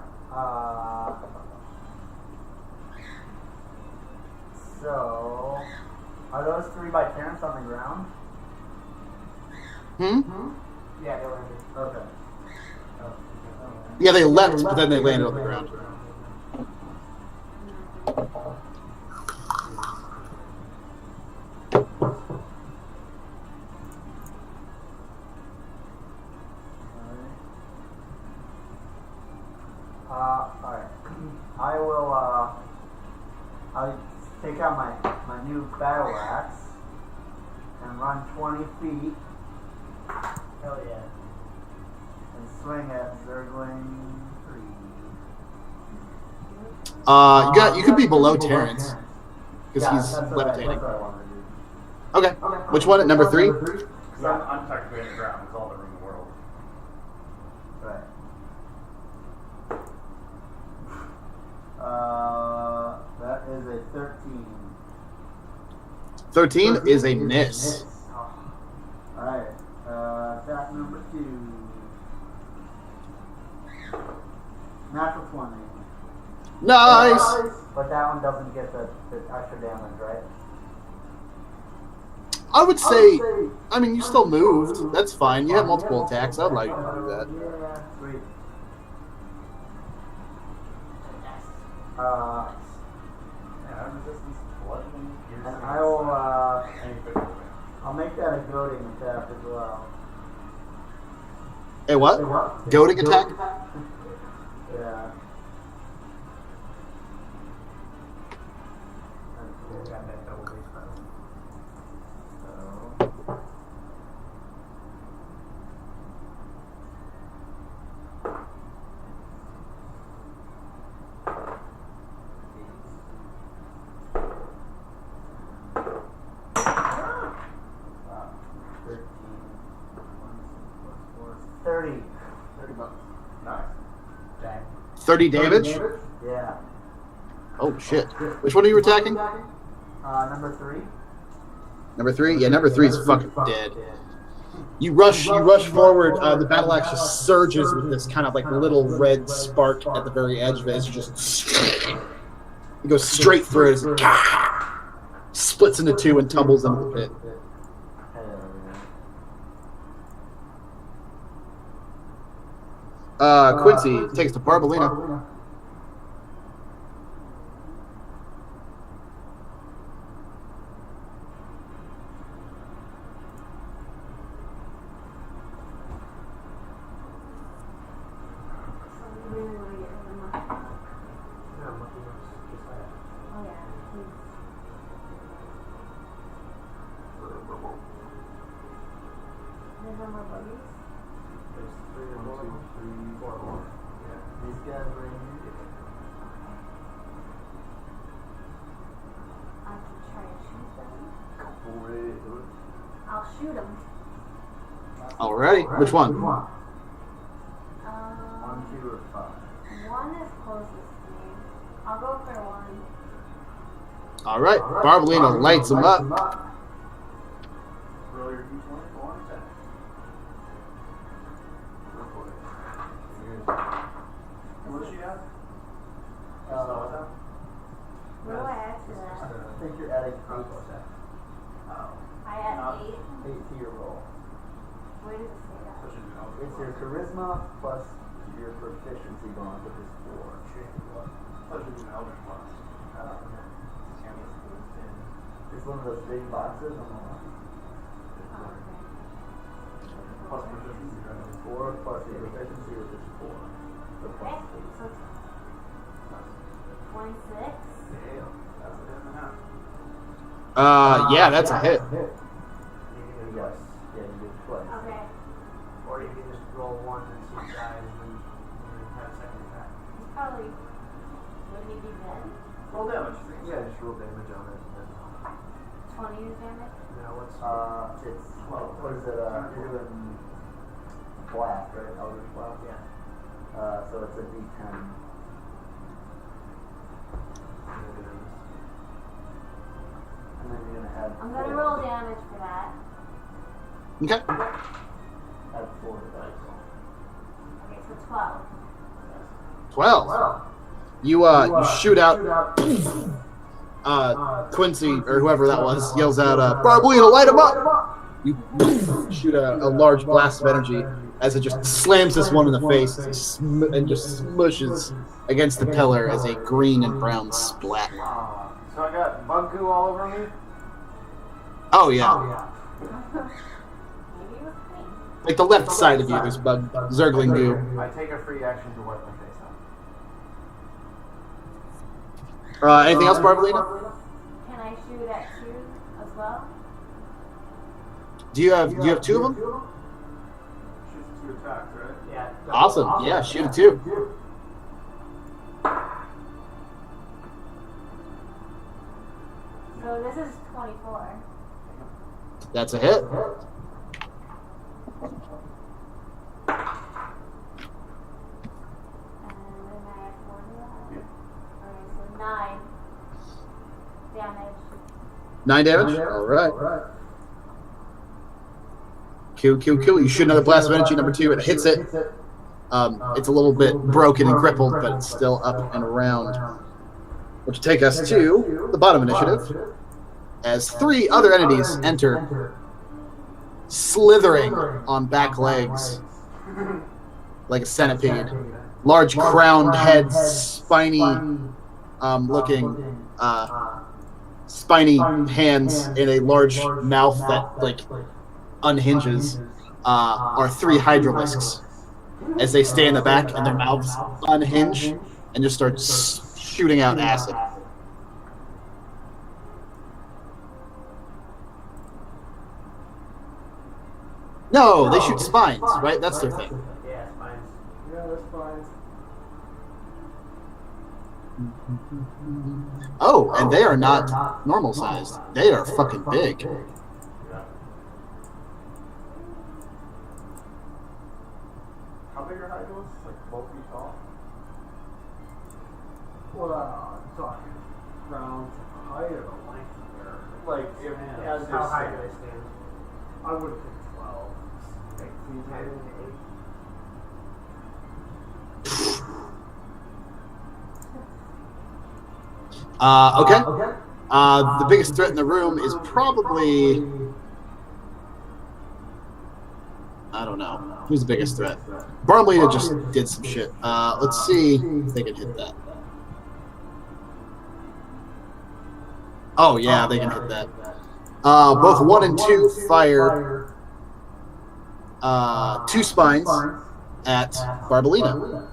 So, are those 3 by Terrence on the ground? Hmm? Yeah, they landed. Okay. Yeah, they leapt, but then they landed on the ground. Alright. I will, I'll take out my new battle axe and run 20 feet Hell yeah. and swing at Zergling 3. You could be below Terrence because Yeah, he's that's what levitating. I wanted to do. Okay. Which one? At number 3? because I'm technically in the ground. It's all the room in the world. Right. That is a 13. 13 is a miss. Alright. Attack number 2. Natural 20. Nice. But that one doesn't get the extra damage, right? I would say, I mean, you still moved. That's fine. You have multiple attacks. I'd like you to do that. Yeah, sweet. Yeah, resistance, bludgeoning, piercing, And I will, any physical damage. I'll make that a goading attack as well. Hey, what? Goading attack? Yeah. We got that double base spell. So. Wow. 13. 30. 30 bucks. Nice. Okay. 30 damage? Yeah. Oh, shit. Which one are you attacking? Number 3. Number 3? Yeah, number 3 is fucking dead. You rush forward. The battle axe just surges with this kind of like little red spark at the very edge of it. It's just it goes straight through it. It's like, splits into two and tumbles into the pit. Quincy takes to Barbalina. I'll shoot him. Alrighty, which one? 1, 2, or 5. One is closest to me. I'll go for one. Alright, Barbalina lights him up. Roll your d20 for one attack. What does she have? What do I add to that? I think you're adding 8. I add 8. 8 to your roll. Where does it say that? It's your charisma plus your proficiency bonus, which is 4. It's one of those big boxes on the left. Oh, okay. Plus proficiency, right? 4 plus your proficiency, which is 4. So plus Okay, so it's 26. Damn, that's a hit and a half. Yeah, that's a hit. You can Yes. Yeah, you did twice. Okay. or you can just roll one and see if dies and have a second attack. He's probably. Wouldn't he be dead? Roll damage. Yeah, just roll damage on it. 20 is damage? Now what's It's, what is it, you're doing blast, right? Eldritch blast? yeah. So it's a d10. And then you're gonna add I'm gonna 4. roll damage for that. Okay. Add 4 to that. Okay, so 12. 12. You shoot out. Quincy, or whoever that was, yells out, Barbalina, light him up! You shoot a large blast of energy as it just slams this one in the face and just smushes against the pillar as a green and brown splat. So I got bug goo all over me? Oh, yeah. Maybe it was green. Like the left side of you, there's bug zergling goo. I take a free action to wipe my face out. Anything else, Barbalina? Can I shoot at 2 as well? Do you have 2 of them? Shoots 2 attacks, right? Yeah. Awesome. Yeah, shoot it too. So this is 24. That's a hit. And then I add 4 to that. Alright, so 9 damage. 9 damage? Alright. Kill. You shoot another blast of energy, number 2. It hits it. It's a little bit broken and crippled, but it's still up and around. Which will take us to the bottom initiative, as 3 other entities enter, slithering on back legs like a centipede. Large crowned heads, spiny looking spiny hands and a large mouth that like unhinges are 3 hydralisks as they stay in the back and their mouths unhinge and just start shooting out acid. No, they shoot spines, right? That's their thing. Yeah, spines. Yeah, that's fine. Oh, and they are not normal sized. They are fucking big. How big are hydralisks? Like 12 feet tall? Well, I'm talking round height or the length of their. Like, if span. as How they're high do they stand? I would think 12. 8 feet 10 maybe. to 8. Okay. The biggest threat in the room is probably... I don't know. Who's the biggest threat? Barmelina just did some shit. Let's see if they can hit that. Oh, yeah, they can hit that. Both 1 and 2 fire 2 spines at Barmelina.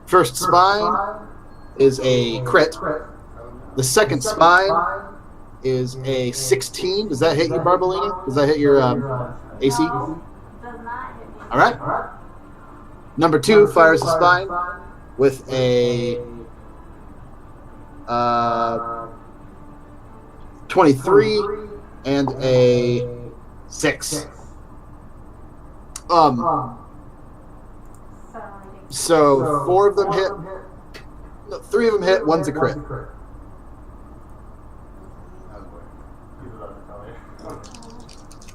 First spine is a crit. The second spine is a 16. Does that hit you, Barmelina? Does that hit your AC? Does not hit me. All right. Number 2 fires a spine with a 23 and a 6. So 4 of them hit. No, 3 of them hit. 1's a crit.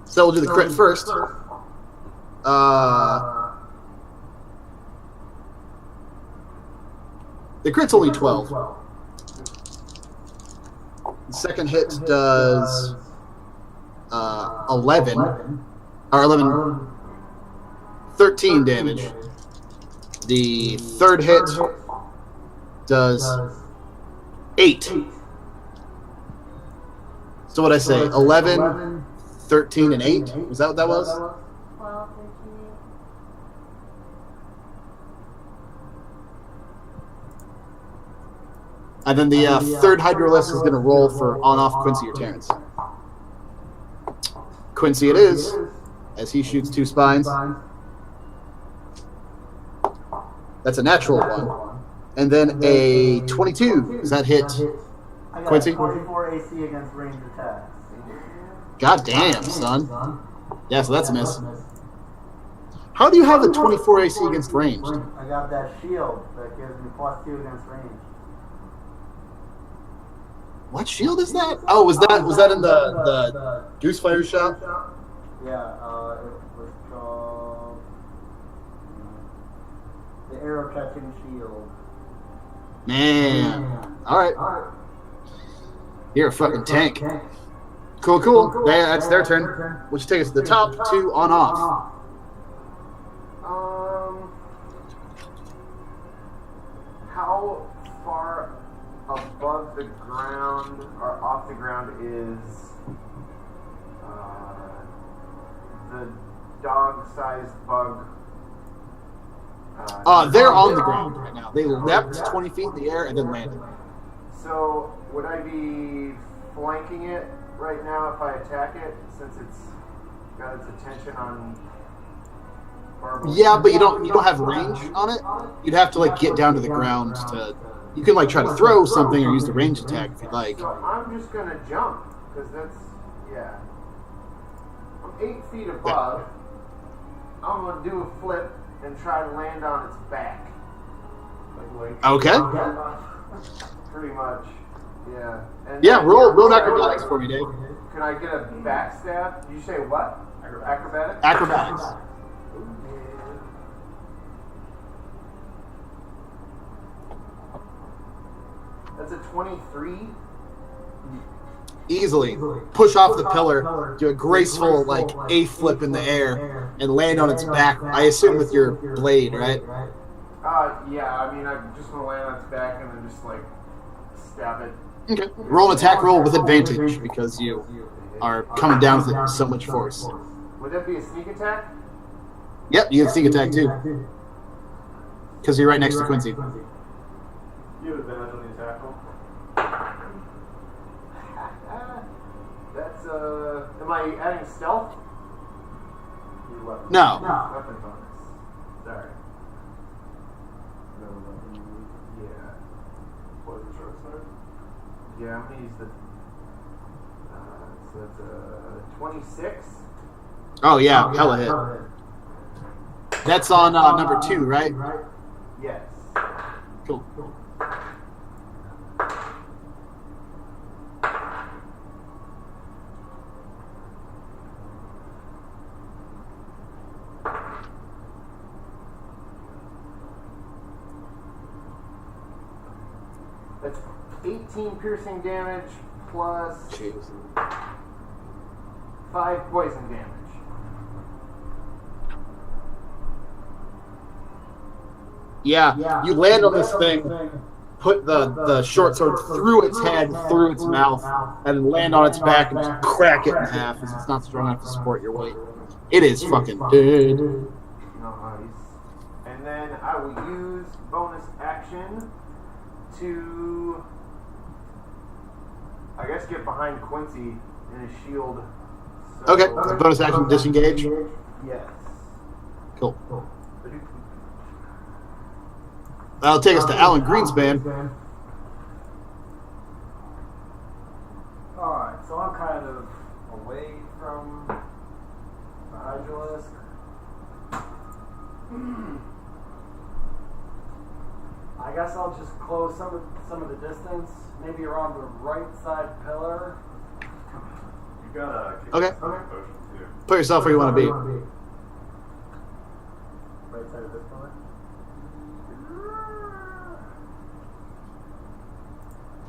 So we'll do the crit first. The crit's only 12. The second hit does 11, or 11, 13 damage. The third hit does 8. So what I say, 11, 13, and 8? Was that what that was? 12, 13, And then the third Hydralisk is going to roll for on-off Quincy or Terrence. Quincy it is, as he shoots 2 spines. That's a natural 1. And then a 22. Does that hit I got Quincy? 24 AC against ranged attacks. God damn, son. Yeah, so that's a miss. How do you have a 24 AC against ranged? I got that shield that gives me +2 against range. What shield is that? Oh, was that in the Goosefire shop? Yeah, it was called the arrow catching shield. Man. Alright. You're a fucking tank. Cool. That's their turn. Which takes us to the top 2 on off. How far above the ground or off the ground is the dog-sized bug? They're on the ground right now. They leapt 20 feet in the air and then landed. So would I be flanking it right now if I attack it, since it's got its attention on Barbara? Yeah, but you don't have range on it. You'd have to like get down to the ground to. You can like try to throw something or use the range attack if you'd like. So I'm just gonna jump, because that's, yeah. I'm 8 feet above. I'm gonna do a flip and try to land on its back. Like Okay. pretty much, yeah. And Yeah, then- roll acrobatics for me, Dave. Can I get a backstab? Did you say what? Acrobatics? Acrobatics. That's a 23. Easily push off the pillar, do a graceful like A flip in the air, and land on its back. I assume with your blade, right? Yeah, I mean, I just want to land on its back and then just like stab it. Okay. Roll an attack roll with advantage because you are coming down with so much force. Would that be a sneak attack? Yep, you can sneak attack too. Because you're right next to Quincy. You have advantage on the attack roll. That's am I adding stealth? No. Weapon bonus. Sorry. Yeah. What is the short sword? Yeah, I'm gonna use the. So that's 26. Oh yeah, hella hit. That's on number 2, right? Yes. Cool. That's 18 piercing damage plus 5 poison damage. Yeah, you land on this thing, put the short sword through its head, through its mouth, and land on its back and just crack it in half as it's not strong enough to support your weight. It is fucking dead. Nice. And then I will use bonus action to, I guess, get behind Quincy in his shield. So, Okay, bonus action disengage. Yes. Cool. That'll take us to Alan Greenspan. Alright, so I'm kind of away from the Hydralisk. I guess I'll just close some of the distance, maybe around the right side pillar. You got a Okay. potion too. Put yourself where you want to be. Right side of this pillar.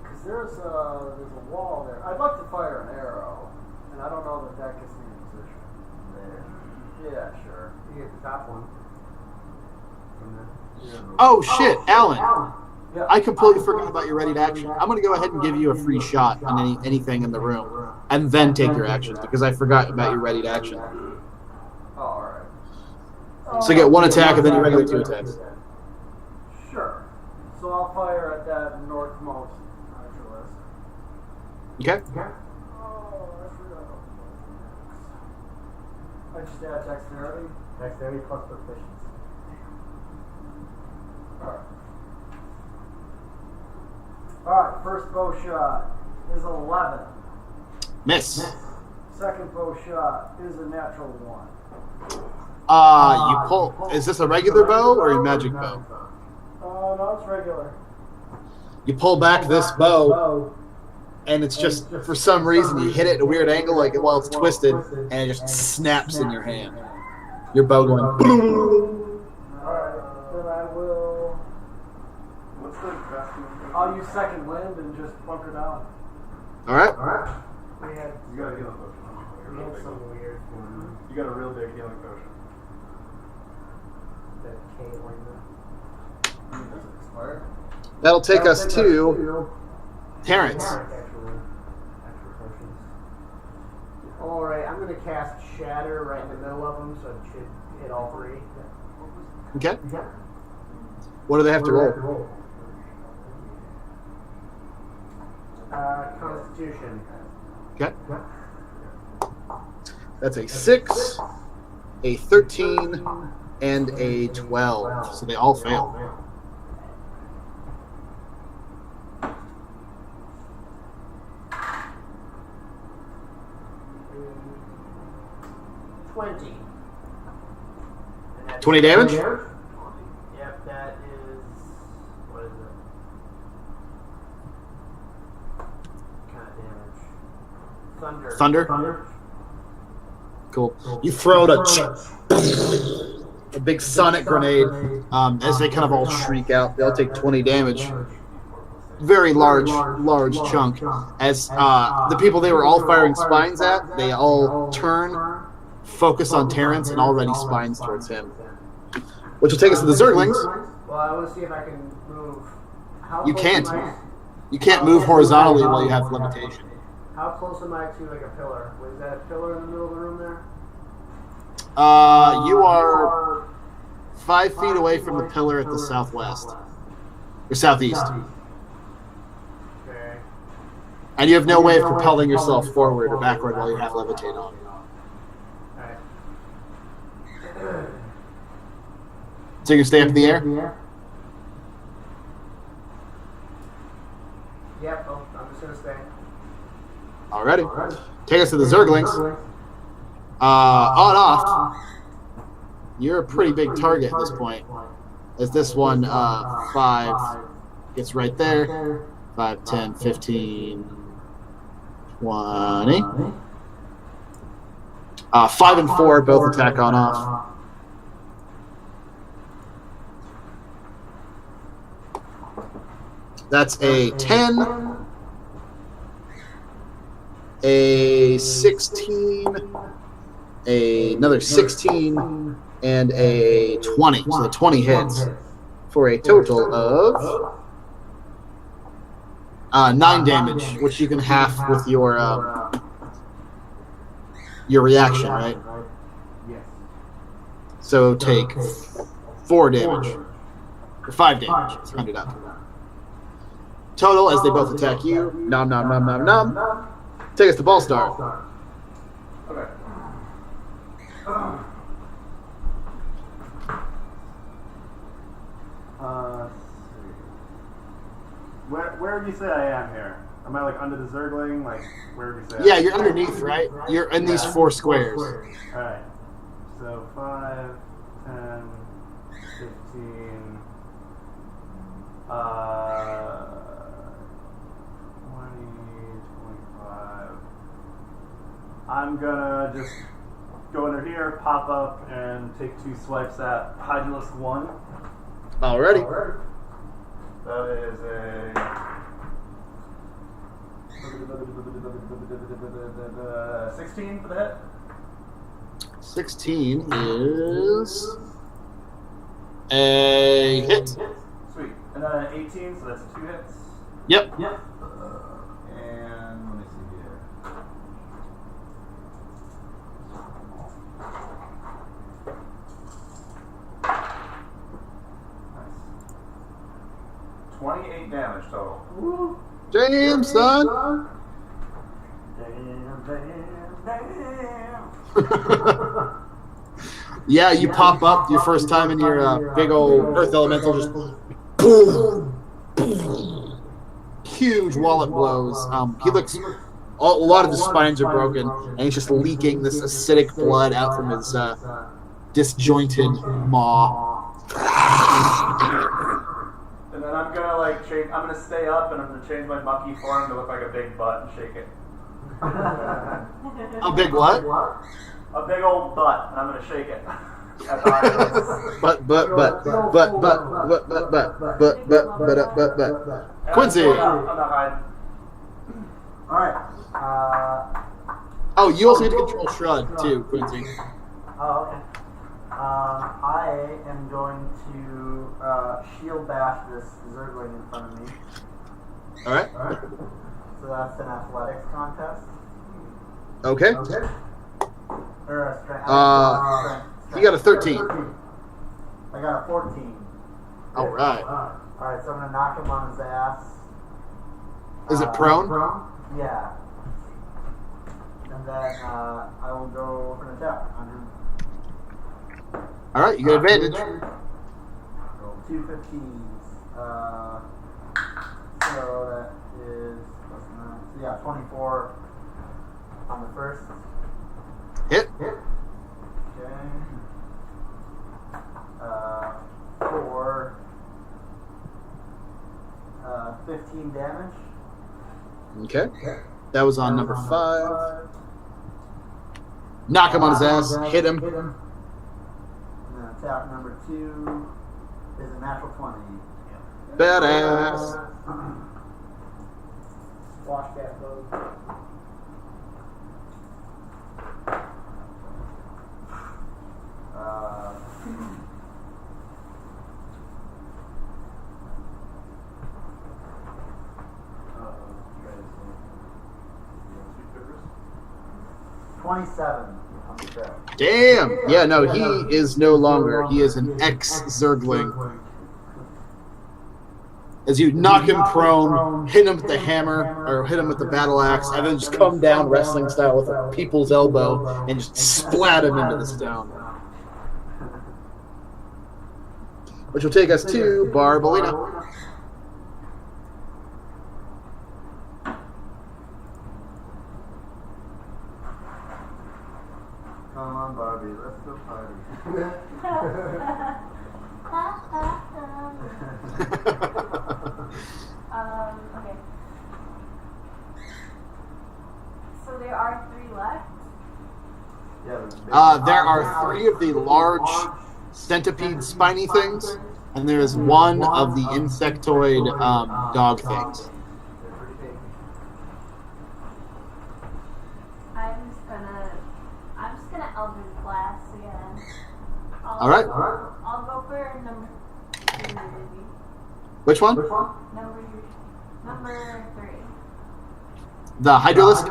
Because there's a wall there. I'd like to fire an arrow, and I don't know that gets me in position. There. Yeah, sure. You get the top one. Oh shit, Alan! Yeah. I completely forgot about your ready to action. I'm gonna go ahead and give you a free shot on anything in the room, and then take your action because I forgot about your ready to action. Alright. So you get 1 attack and then your regular 2 attacks. Sure. So I'll fire at that northmost Hydralisk. Okay. Oh, I forgot. I just add dexterity. Dexterity plus proficiency. Alright, first bow shot is 11. Miss. Second bow shot is a natural 1. You pull. Is this a regular bow or a magic bow? No, it's regular. You pull back this bow, and it's just for some reason you hit it at a weird angle, like while it's twisted, and it just snaps in your hand. Your bow going. Boom. Alright, then I will. What's the best one? I'll use second wind and just bunker down. All right. We had, You got a healing potion. we had some weird one You got a real big healing potion. that came like that. Expired. That'll take us to Terrence. Actual potions. Alright, I'm going to cast Shatter right in the middle of them, so it should hit all 3. Okay. What do they have to roll? Constitution. Okay. That's a 6, a 13, and a 12. So they all fail. And that's 20 damage? Yep, that is. What is it? Kind of damage. Thunder? Cool. You throw a big sonic grenade as they kind of all shriek out. They'll take 20 damage. Very large chunk. As the people they were all firing spines at, they all turn, focus on Terrence, and all ready spines towards him. Which will take us to the Zerglings. Well, I want to see if I can move. How You close can't. am I? You can't move horizontally while you have levitation. How close am I to like a pillar? Was that a pillar in the middle of the room there? You are 5 feet away from the pillar at the southwest or southeast, Okay. and you have no way of propelling yourself forward or backward while you have levitate on. Alright. So you can stay up in the air. Yep. Oh, I'm just gonna stay. Alrighty. Take us to the Zerglings. On off. You're a pretty big target at this point. As this one, 5 gets right there. 5, 10, 15, 20. 5 and 4 both attack on off. That's a 10, a 16, another 16, and a 20. So the 20 hits for a total of 9 damage, which you can half with your reaction, right? Yes. So take 4 damage, or 5 damage. Let's round it up. Total, as they both attack you. Nom nom nom nom nom. Take us to Ballstar. Okay. Let's see. Where do you say I am here? Am I like under the Zergling? Like where do you say? Yeah, you're underneath, right? You're in these 4 squares. All right. So 5, 10, 15, 20, 25. I'm gonna just go under here, pop up, and take 2 swipes at Hydralisk 1. Alrighty. That is a 16 for the hit. 16 is a hit. Sweet. And then an 18, so that's 2 hits. Yep. And let me see here. Nice. 28 damage total. Damn, son. Yeah, you pop up your first time in your big old earth elemental, just boom, boom. Huge wallet blows. He looks, a lot of his spines are broken, and he's just leaking this acidic blood out from his disjointed maw. And then I'm gonna like change. I'm gonna stay up, and I'm gonna change my monkey form to look like a big butt and shake it. A big what? A big old butt, and I'm gonna shake it. At the but. Quincy. I'm not hiding. Alright. Oh, you also need to control Shrud too, Quincy. Oh, okay. I am going to shield bash this Zergling in front of me. Alright. So that's an athletics contest. Okay. Or a strength. You got a 13. I got a 14. Alright. Alright, so I'm going to knock him on his ass. Is it prone? Yeah. And then I will go for an attack on him. Alright, you get advantage. Roll 2 15s. So that is plus 9. So yeah, 24 on the first. Hit. Okay. 4. 15 damage. Okay. That was on number 5. Knock him on his ass. Hit him. And then attack number 2 is a natural 20. Badass. Wash that boat. 27 on the trail. Damn. Yeah, no, he is no longer. He is an ex-Zergling. As you knock him prone, hit him with the hammer, or hit him with the battle axe, and then just come down wrestling style with a people's elbow and just splat him into the stone. Which will take us to Barbolina. Come on, Barbie, let's go party. Okay. So there are 3 left. Yeah, There are 3 of the large centipede spiny things, and there is 1 of the insectoid dog things. they're pretty big. I'm just gonna Eldritch Blast again. All right. I'll go for number 2, maybe. Which one? Number 3. The Hydralisk?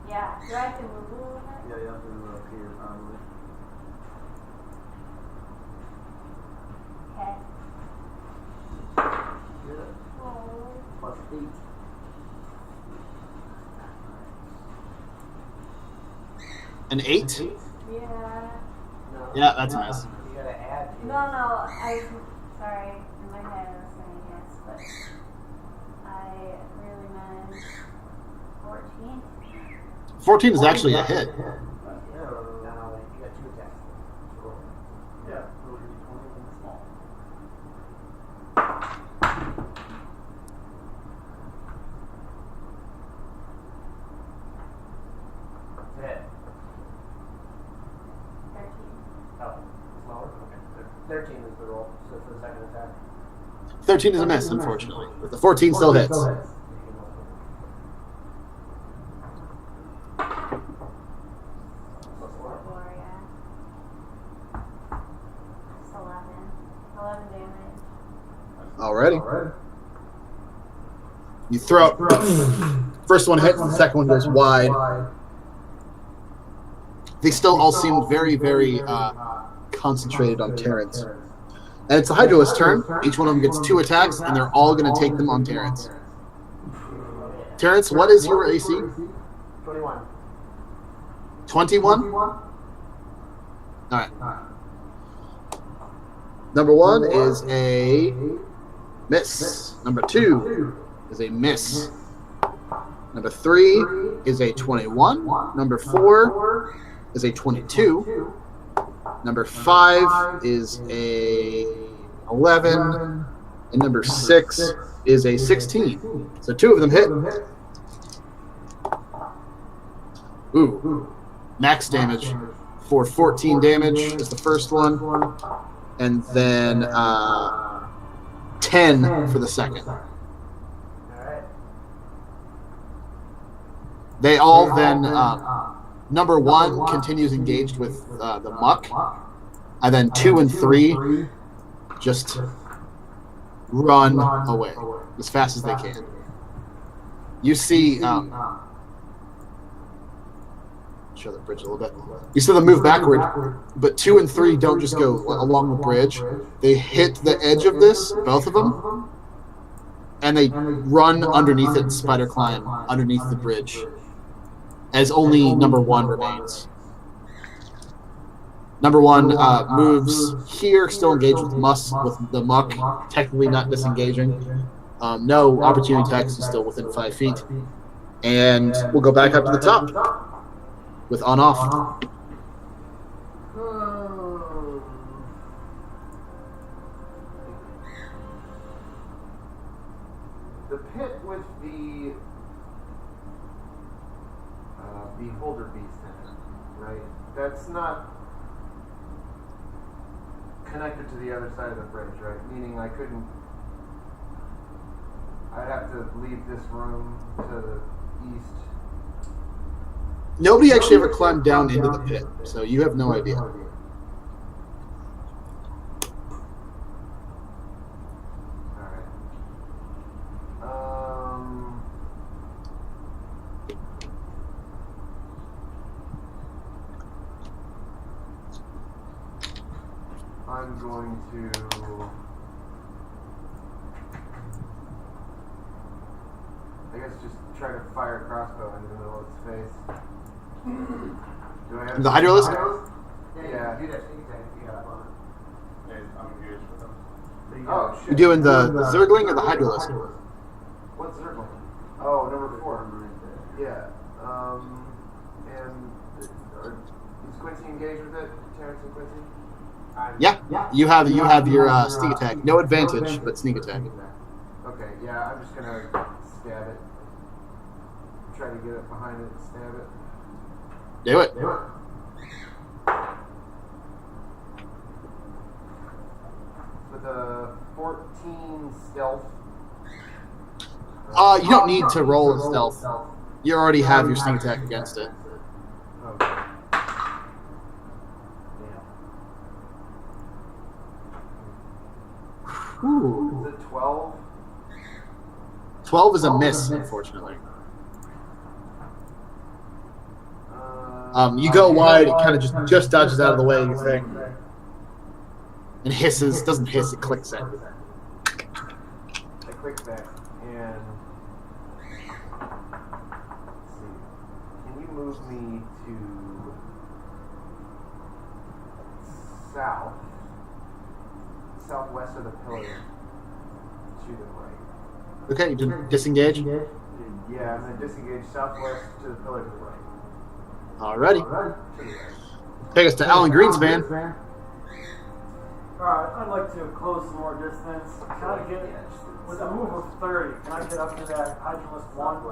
Yeah. Do I have to move a little bit? Yeah, you have to move up here, probably. Okay. Yeah, Oh. plus 8. An 8? Yeah. Yeah, that's nice. You gotta add. No, I was sorry. In my head, I was saying yes, but I really meant 14. 14 is actually a hit. Now you got 2 attacks. Roll. Yeah, roll your d20 and small. Hit. 13. Oh, it's lower? Okay. 13 is the roll, so for the second attack. 13 is a miss, unfortunately. But the 14 still hits. Gloria. It's 11. 11 damage. Alrighty. You throw it. First one hits, the second one goes wide. They still all seem very, very concentrated on Terrence. And it's the Hydralisk's turn. Each one of them gets 2 attacks, and they're all going to take them on Terrence. Terrence, what is your AC? 21. 21? Alright. Number 1 is a miss. Number 2 is a miss. Number 3 is a 21. Number 4 is a 22. Number 5 is a 11. And number 6 is a 16. So 2 of them hit. Ooh. Max damage for 14 damage is the first one. And then 10 for the second. Alright. They all then, number 1 continues engaged with the muck, and then 2 and 3 just run away as fast as they can. You see, show the bridge a little bit. You see them move backward, but 2 and 3 don't just go along the bridge. They hit the edge of this, both of them, and they run underneath it and spider climb underneath the bridge, as only number 1 remains. Number 1 moves here, still engaged with the muck, technically not disengaging. No opportunity attacks, is still within 5 feet. And we'll go back up to the top with on-off. The pit with the beholder beast in it, right? That's not connected to the other side of the bridge, right? Meaning I'd have to leave this room to the east. Nobody actually ever climbed down into the pit, so you have no idea. Alright. I'm going to. I guess just try to fire a crossbow into the middle of its face. Do I have The Hydralisk? Yeah. You do that sneak attack. You got one. Yeah, I'm engaged with them. So you Oh, got- shit. You doing the Zergling or the Hydralisk? What's circle? Oh, number 4. Right there. Yeah. And is Quincy engaged with it? Terrence and Quincy? Yeah. You have your sneak attack. No advantage, but sneak attack. Okay, yeah, I'm just gonna stab it. Try to get it behind it and stab it. Do it. With a 14 stealth. You don't need to roll a stealth. You already have your sneak attack against it. Okay. Ooh. Is it 12? 12 is a miss, unfortunately. You go wide, it kind of just dodges out of the way of your thing. And hisses. Doesn't hiss, it clicks at you. I click back and let's see. Can you move me to southwest of the pillar to the right? Okay, you didn't disengage? Yeah, I'm gonna disengage southwest to the pillar to the right. Alrighty. To the right. Take us to Alan Greenspan. Alright, I'd like to close some more distance. Can I get, with a move of 30, can I get up to that Hydralisk 1?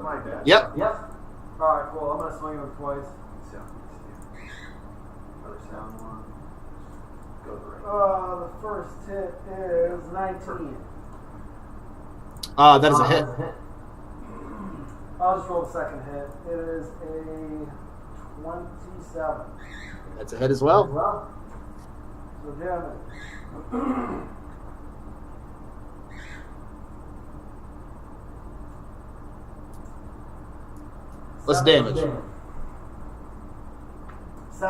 My bad. Yep. Alright, cool. I'm going to swing him twice. Other sound one. Go to the right. The first hit is 19. That is a hit. I'll just roll the second hit. It is a 27. That's a hit as well. So damage. What's damage? 17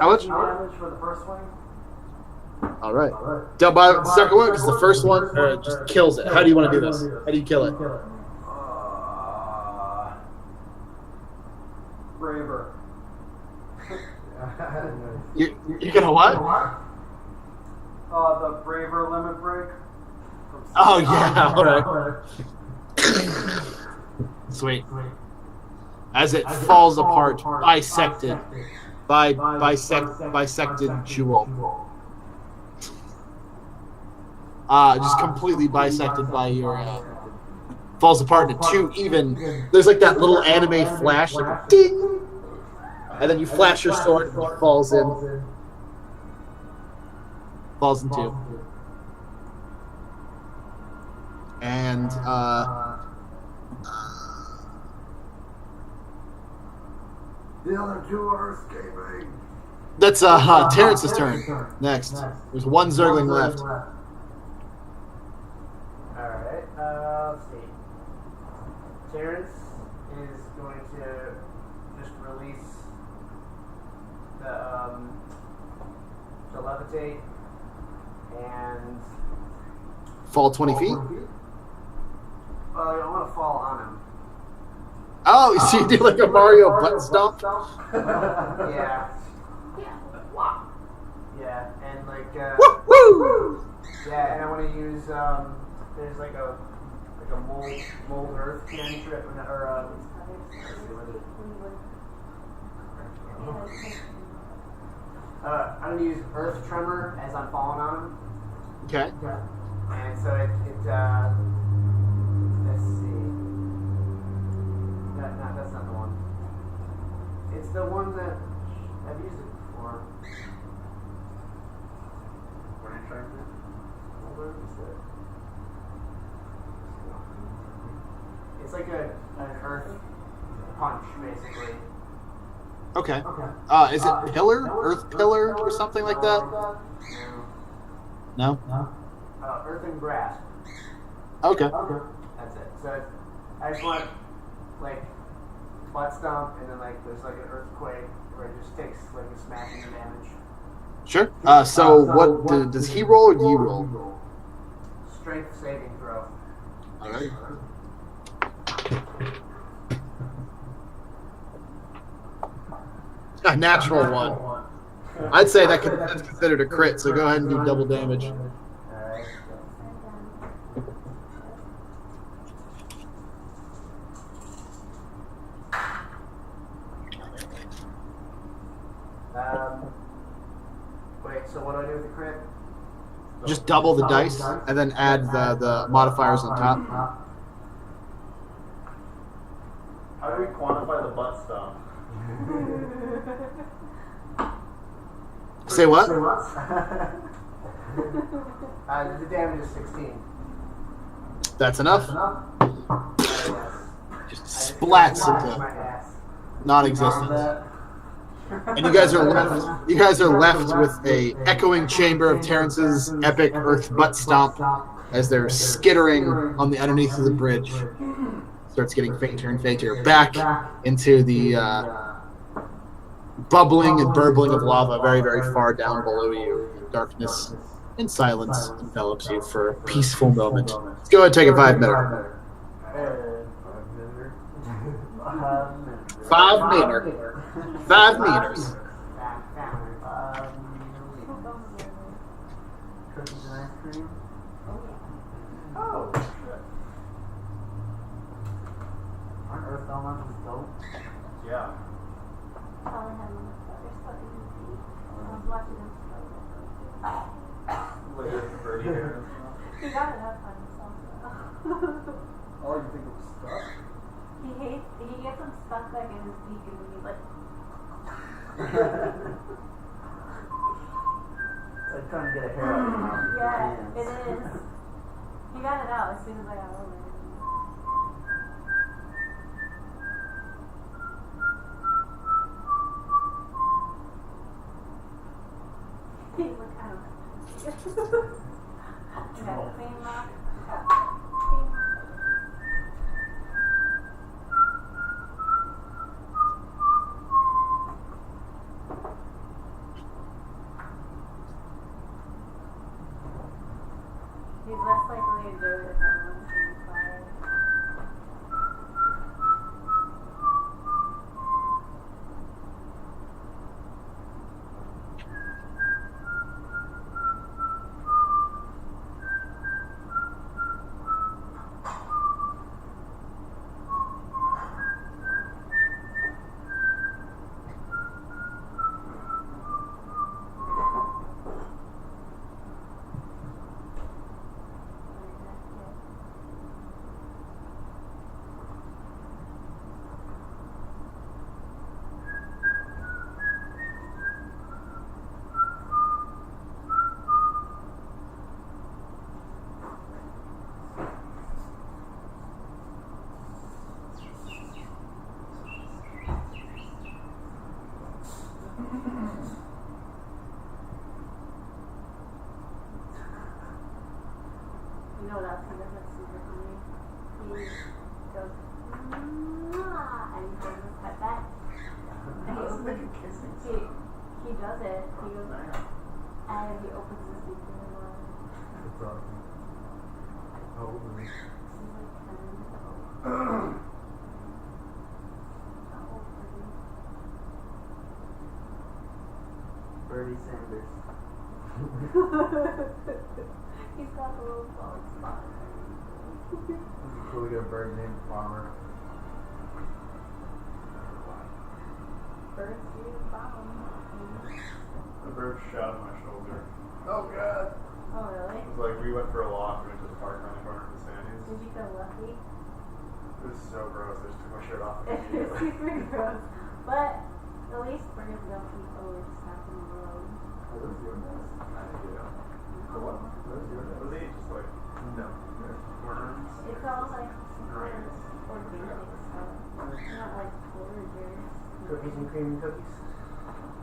How much? damage for the first swing. Alright. Done by the second one, because the first one just kills it. How do you want to do this? How do you kill it? Braver. You're gonna what? The Braver limit break. Oh, yeah. Alright. Sweet. As it falls apart, bisected. Bisected jewel. Just completely bisected by your falls apart into two even. There's like that little anime flash, like a ding, and then you flash your sword and it falls in. Falls in two. And The other two are escaping. that's Terrence's turn. Next. There's one Zergling left. Alright, let's see. Terrence is going to just release the levitate and Fall 20 feet. I want to fall on him. Oh, so you do like a Mario butt stomp? Yeah. Yeah. Yeah, and like Woo! Woo! yeah, and I want to use there's like a mold earth cantrip or I'm gonna use earth tremor as I'm falling on him. Okay. And so it let's see. That's not the one. It's the one that I've used it before. What are you trying to do? Where is it? It's like an earth punch, basically. Okay. Is it pillar? Earth pillar or something like that? No? Earth and grass. Okay. That's it. So I just want like butt stomp, and then like there's like an earthquake where it just takes like a smashing damage. Sure. So what does he roll or do you roll? Strength saving throw. All right. A natural one. I'd say that's considered a crit. So go ahead and do double damage. Alright. Wait, so what do I do with the crit? Just double the dice and then add the modifiers on top. How do we quantify the butt stuff? Say what? The damage is 16. That's enough. Yes. Just splats My into ass. non-existence. And you guys are left with a echoing chamber of Terrence's epic earth butt stomp as they're skittering on the underneath of the bridge. Starts getting fainter and fainter. Back into the bubbling and burbling of lava very, very far down below you. Darkness and silence envelops you for a peaceful moment. Let's go ahead and take a 5 minute. 5 meter. 5 meters. Cookies and ice cream. Oh, shit. Aren't Earth Elementals dope? Yeah. Probably had one of those stuck in his feet. I was lucky enough to go Look at birdie hair and stuff. He got it up on himself though. Oh, you think it was stuck? He gets them stuck like in his beak and then he's like, It's like trying to get a hair out of your mouth. with your yeah, hands. it is. He got it out as soon as I got over. He's like, I don't know. You got a clean lock. Clean. He's less likely to do it if everyone's being quiet. You know what else he does that's super funny? He goes, "Mwah," and he goes to pet that. And he opens, he does it. He goes, and he opens his beak in the water. It's awesome. How old is he? He's like 10. How old are you? Bertie Sanders. He's got the little bald spot. Cool, we got a bird named Farmer. Birds do bomb. The bird shot at my shoulder. Oh god. Oh, really? It was like we went for a walk, we went to the park around the corner from the Sandies. Did you feel lucky? It was so gross, I just took my shirt off. It's super gross. But at least birds don't eat over stuff in the road. What was your nest? What? Was he just like, no, worms? It's all like Grains. organic stuff. It's not like foragers. Cookies and cream cookies.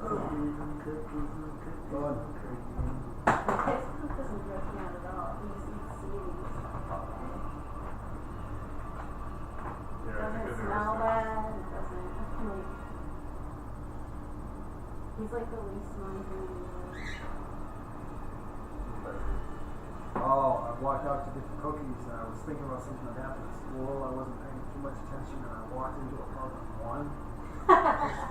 Cookies and cookies and cookies and cream. His poop doesn't gross me out at all. He just eats seeds and stuff all day. Yeah, I Doesn't think smell bad. It doesn't like. He's He's like the least money thing in the world. Oh, I walked out to get the cookies and I was thinking about something that happened at school. I wasn't paying too much attention and I walked into apartment 1.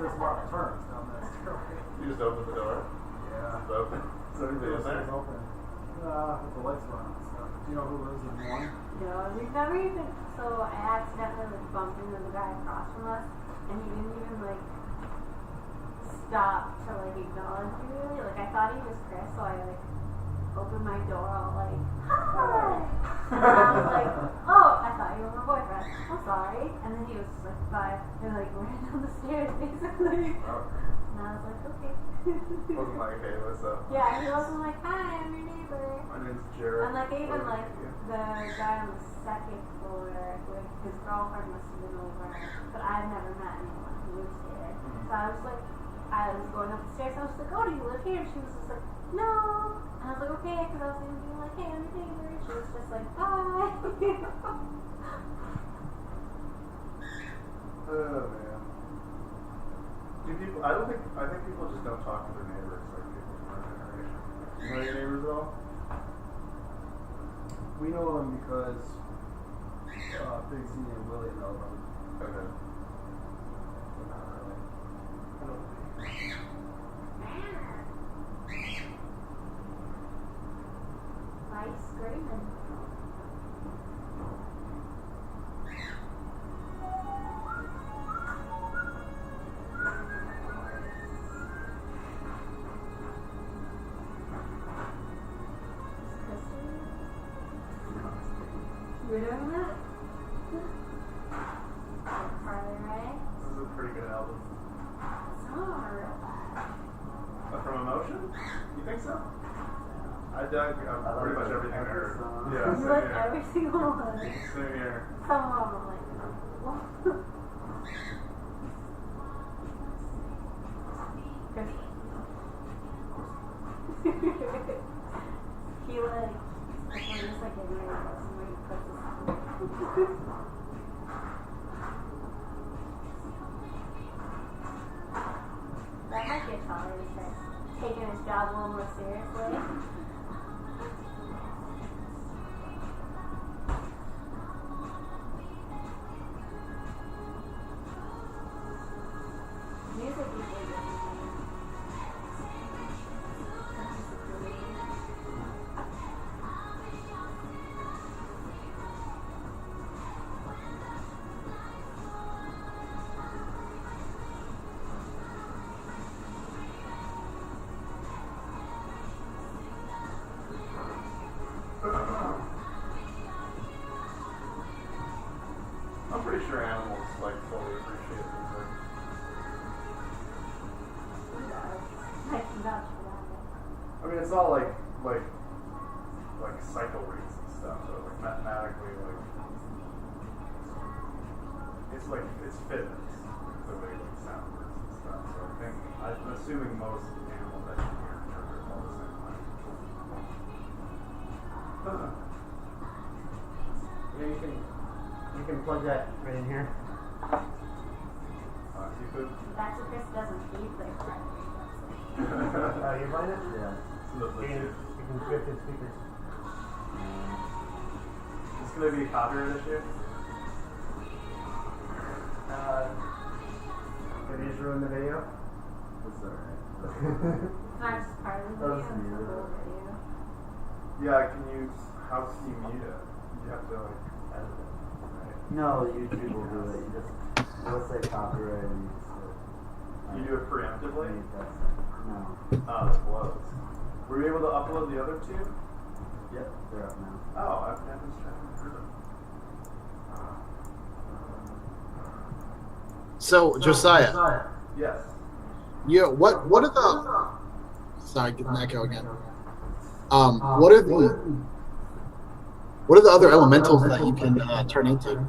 There's a lot of turns down that stairway. You just opened the door. Yeah. It's open. Is anybody in there? It's open. With the lights were on and stuff. Do you know who lives in 1? No, we've never even. So I accidentally like bumped into the guy across from us, and he didn't even like stop to like acknowledge me. Really, like I thought he was Chris, so I like opened my door all like hi, and I was like, oh, I thought you were my boyfriend. I'm sorry. And then he was just like bye, and like ran down the stairs basically. And I was like, okay. Wasn't like, hey, what's up? Yeah, he wasn't like, hi, I'm your neighbor. My name's Jared. And like even What like do you do? the guy on the second floor, like his girlfriend must have been over, but I've never met anyone who lives here. So I was like, I was going up the stairs. I was like, oh, do you live here? And she was just like, no. And I was like, okay, because I was gonna be like, hey, I'm your neighbor. And she was just like, bye. Oh man. Do people? I think people just don't talk to their neighbors like people from our generation. You know your neighbors at all? We know them because Big Z and Willie know them. Okay. But not really. I don't think. Nice screaming. You're doing that? Carly Rae? This is a pretty good album. Some of them are real bad. From Emotion? You think so? I dug pretty much everything I heard. Yeah, You same like here. every single one. Same here. Some of them I'm like, what? He like, when he's like getting ready to go somewhere, he puts his That might get Charlie to start taking his job a little more seriously. Music usually gets me. I'm pretty sure animals like fully appreciate music. I can vouch for that. I mean, it's all like cycle rates and stuff. So like mathematically, it's fitness the way like sound works and stuff. So I'm assuming most animals that you hear interpret all the same way. Yeah, you can plug that right in here. Seafood. That's what Chris doesn't keep there. You find it? Yeah. So You can script in speakers. it's gonna be a copyright issue. Did you just ruin the video? It's alright. It's not just part of the That video, was it's the me, whole right? video. Yeah, how can you mute it? You have to like edit it, right? No, YouTube will do it. You just, it'll say copyright and you just You do it preemptively? mute that thing. No. Oh, that blows. Were you able to upload the other two? Yep, they're up now. Oh, I've never heard them. So Josiah, Yes. what are the? Sorry, get an echo again. What are the other elementals that you can turn into?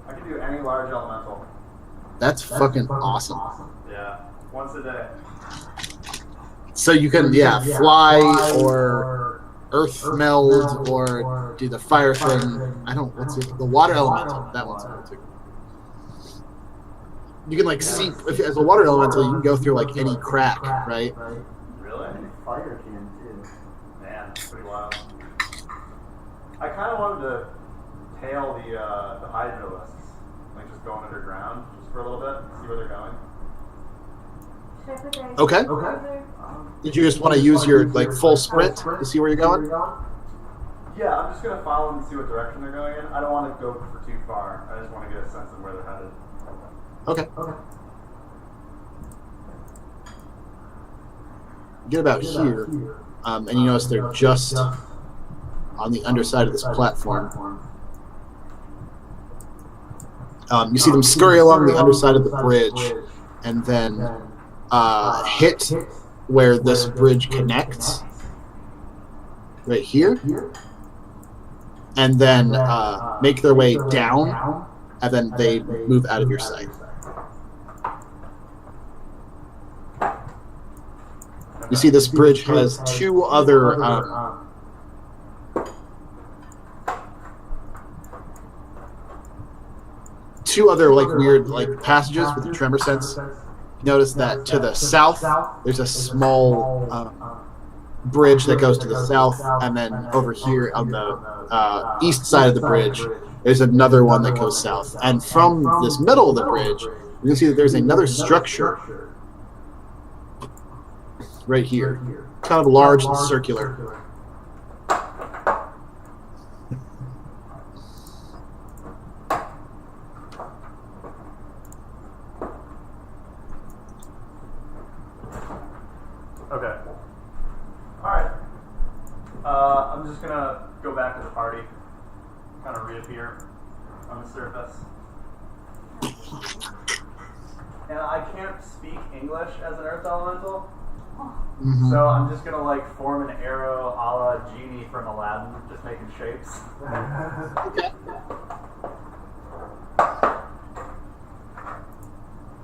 I can do any large elemental. That's fucking awesome. Yeah. Once a day. So you can fly or earth meld or do the fire thing. I don't. What's it? The water elemental. That one's cool too. you can like see if as a water elemental, you can go through like any crack, right? Really? And fire can too. Man, that's pretty wild. I kind of wanted to tail the hydralisks, like just going underground just for a little bit, see where they're going. Should I put the Okay. Closer? Did you just want to use your like full sprint to see where you're going? Yeah, I'm just gonna follow them and see what direction they're going in. I don't want to go for too far. I just want to get a sense of where they're headed. Okay. Get about here, and you notice they're just on the underside of this platform. You see them scurry along the underside of the bridge, and then hit where this bridge connects, right here, and then make their way down, and then they move out of your sight. You see this bridge has two other like weird like passages with the tremor sense. You notice that to the south there's a small bridge that goes to the south, and then over here on the east side of the bridge there's another one that goes south. And from this middle of the bridge you can see that there's another structure right here, kind of large and circular. Okay. Alright. I'm just gonna go back to the party. Kind of reappear on the surface. And I can't speak English as an earth elemental. Mm-hmm. So I'm just gonna like form an arrow a la Genie from Aladdin, just making shapes. Okay.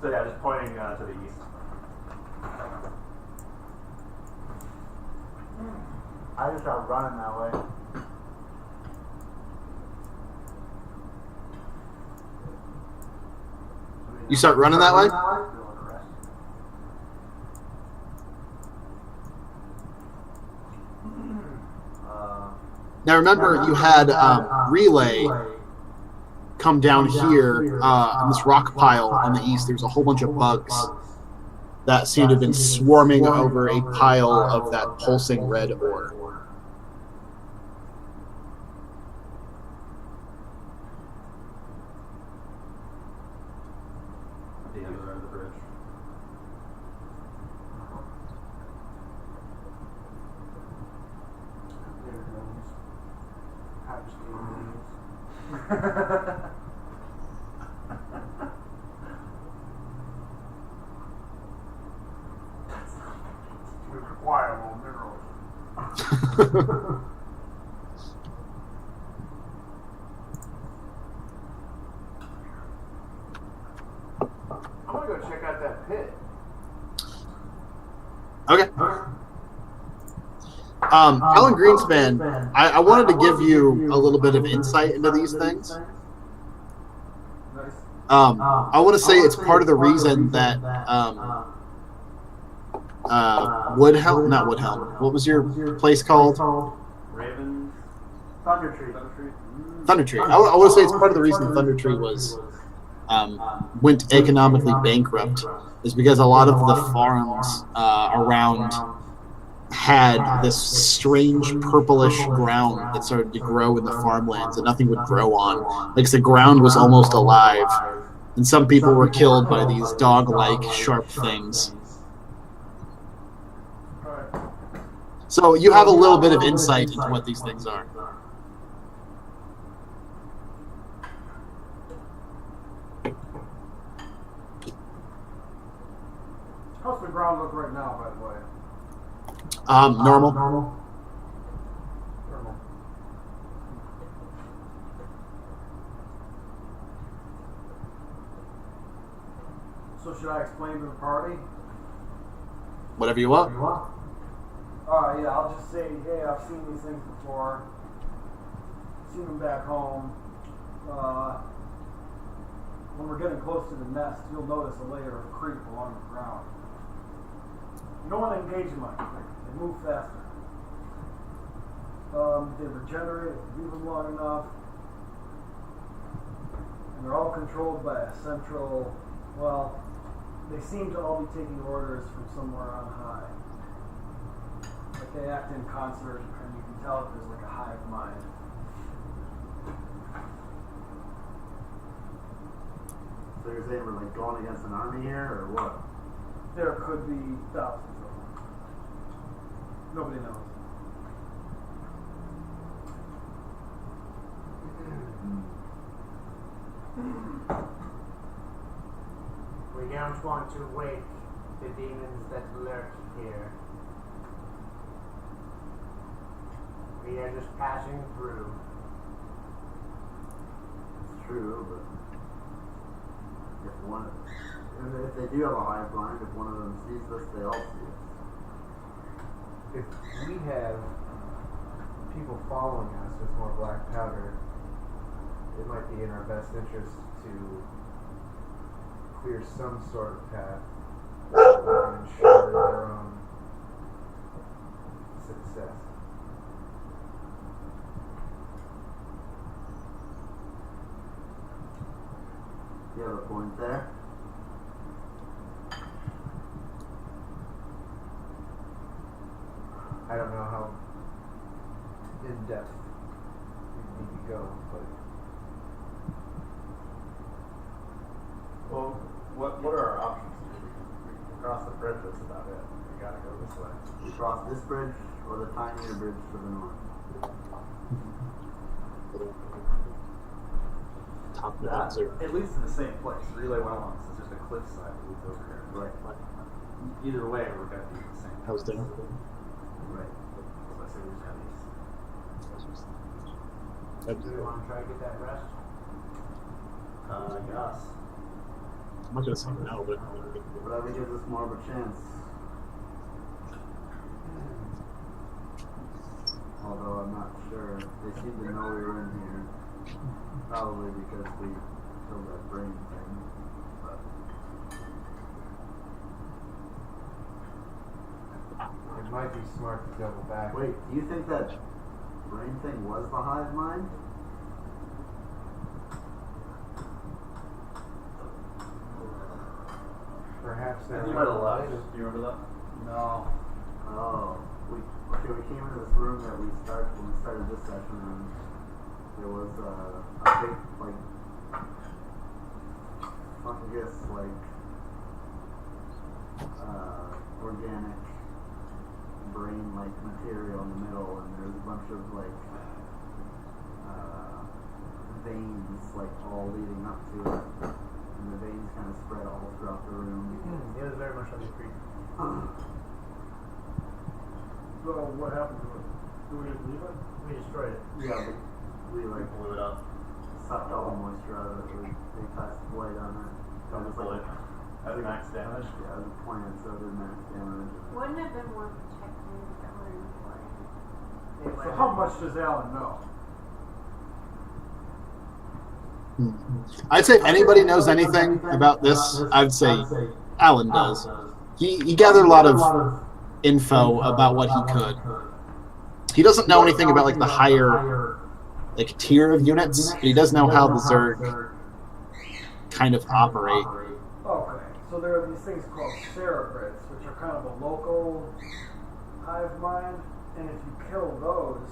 So yeah, just pointing to the east. I just start running that way. You start running that way? Now remember, you had Relay come down here on this rock pile on the east. There's a whole bunch of bugs that seem to have been swarming over a pile of that pulsing red ore. At the end of the bridge. We require more minerals. I'm gonna go check out that pit. Okay. Alan Greenspan, I wanted to give you a little bit of insight into these things. I want to say it's part of the reason that Woodhelm, not Woodhelm, what was your place called? Raven. Thunder Tree. Thunder Tree. I want to say it's part of the reason Thunder Tree was went economically bankrupt is because a lot of the farms around had this strange purplish ground that started to grow in the farmlands that nothing would grow on. Like the ground was almost alive, and some people were killed by these dog-like sharp things. So you have a little bit of insight into what these things are. How's the ground look right now, by the way? Normal. Normal. So should I explain to the party? Whatever you want. Alright, yeah, I'll just say, hey, I've seen these things before. Seen them back home. when we're getting close to the nest, you'll notice a layer of creep along the ground. You don't want to engage them much. They move faster. They regenerate if you leave them long enough. And they're all controlled by a central, well, they seem to all be taking orders from somewhere on high. Like they act in concert, and you can tell if there's like a hive mind. So you're saying we're like going against an army here, or what? There could be thousands of them. Nobody knows. We don't want to wake the demons that lurk here. We are just passing through. It's true, but if they do have a hive mind, if one of them sees us, they all see us. If we have people following us with more black powder, it might be in our best interest to clear some sort of path so that we can ensure their own success. You have a point there. I don't know how in depth we need to go, but Well, what are our options? We cross the bridge, that's about it. We gotta go this way. We cross this bridge or the tinier bridge to the north. Top of the That desert. it leads to the same place. Relay Wetlands is just a cliffside that leads over here. Right. Either way, we're gonna be the same. How's dinner? Right. So I say we just have these. Do we want to try to get that rest? Yes. I'm not gonna say no, but Whatever gives us more of a chance. Although I'm not sure. They seem to know we were in here. Probably because we killed that brain thing. But it might be smart to double back. wait, do you think that brain thing was the hive mind? Perhaps You they're might have left. related. Do you remember that? No. Oh, we came into this room that when we started this session, and there was a big like fungus organic brain like material in the middle, and there's a bunch of veins like all leading up to it, and the veins kind of spread all throughout the room. It was very much like a creep. So what happened to it? Do we just leave it? We destroyed it. Yeah, but we like Blew it up. sucked all the moisture out of it. They cast blight on it. That was like at max damage. Yeah, the plant, so it did max damage. Wouldn't it have been more protected if it were in play? So how much does Alan know? I'd say if anybody knows anything about this, I'd say Alan does. He gathered a lot of info about what he could. He doesn't know anything about like the higher tier of units, but he does know how the Zerg kind of operate. Okay, so there are these things called cerebrids, which are kind of a local hive mind, and if you kill those,